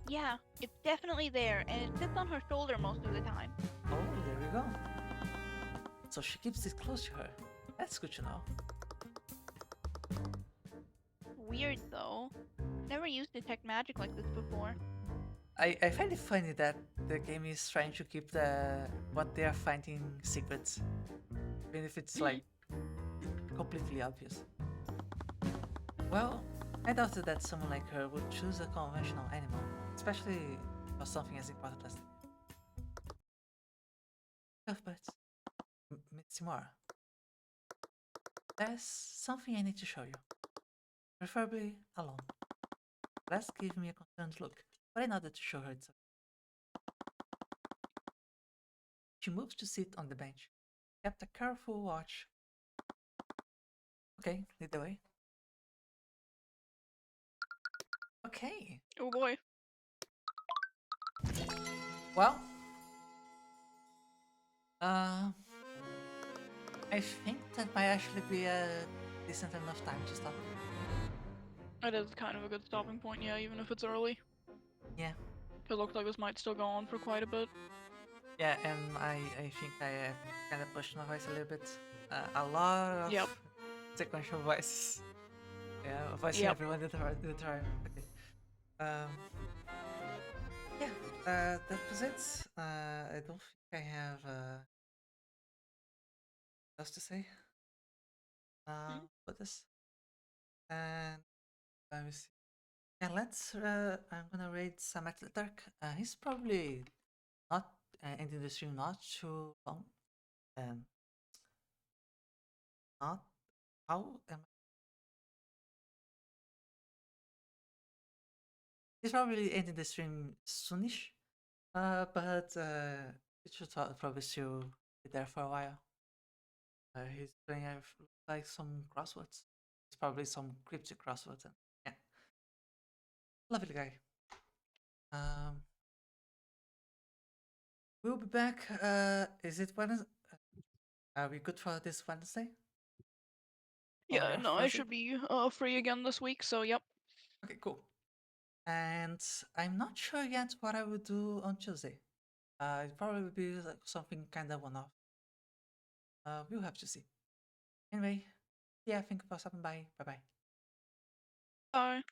S1: Yeah, it's definitely there, and it sits on her shoulder most of the time.
S2: Oh, there we go. So she keeps it close to her. That's good to know.
S1: Weird though. Never used detect magic like this before.
S2: I find it funny that the game is trying to keep what they are finding secrets, even if it's like completely obvious. Well, I doubted that someone like her would choose a conventional animal, especially for something as important as Cuthbert. Miss Timora. There's something I need to show you. Preferably alone. Les gave me a concerned look, but I nodded to show her it's okay. She moved to sit on the bench, kept a careful watch. Okay, lead the way. Okay,
S7: Oh boy.
S2: well, I think that might actually be a decent enough time to stop.
S7: It is kind of a good stopping point, yeah, even if it's early.
S2: Yeah.
S7: It looks like this might still go on for quite a bit.
S2: Yeah, and I think I kind of pushed my voice a little bit. A lot of sequential voices. Yeah, voicing everyone in the trial. Okay. Yeah, that was it. I don't think I have else to say. For this. And let me see. Yeah, let's. I'm gonna rate Samet the Dark. He's probably not ending the stream not too long. And not how am I? He's probably ending the stream soonish. But it should probably still be there for a while. He's playing like some crosswords. It's probably some cryptic crosswords. And, yeah, lovely guy. We'll be back. Is it Wednesday? Are we good for this Wednesday?
S7: Yeah,
S2: Or
S7: no, I
S2: Thursday?
S7: should be free again this week, so yep.
S2: Okay, cool. And I'm not sure yet what I will do on Tuesday. It probably will be like something kind of one-off. We'll have to see. Anyway, yeah, thank you for stopping by. Bye bye.
S7: Bye.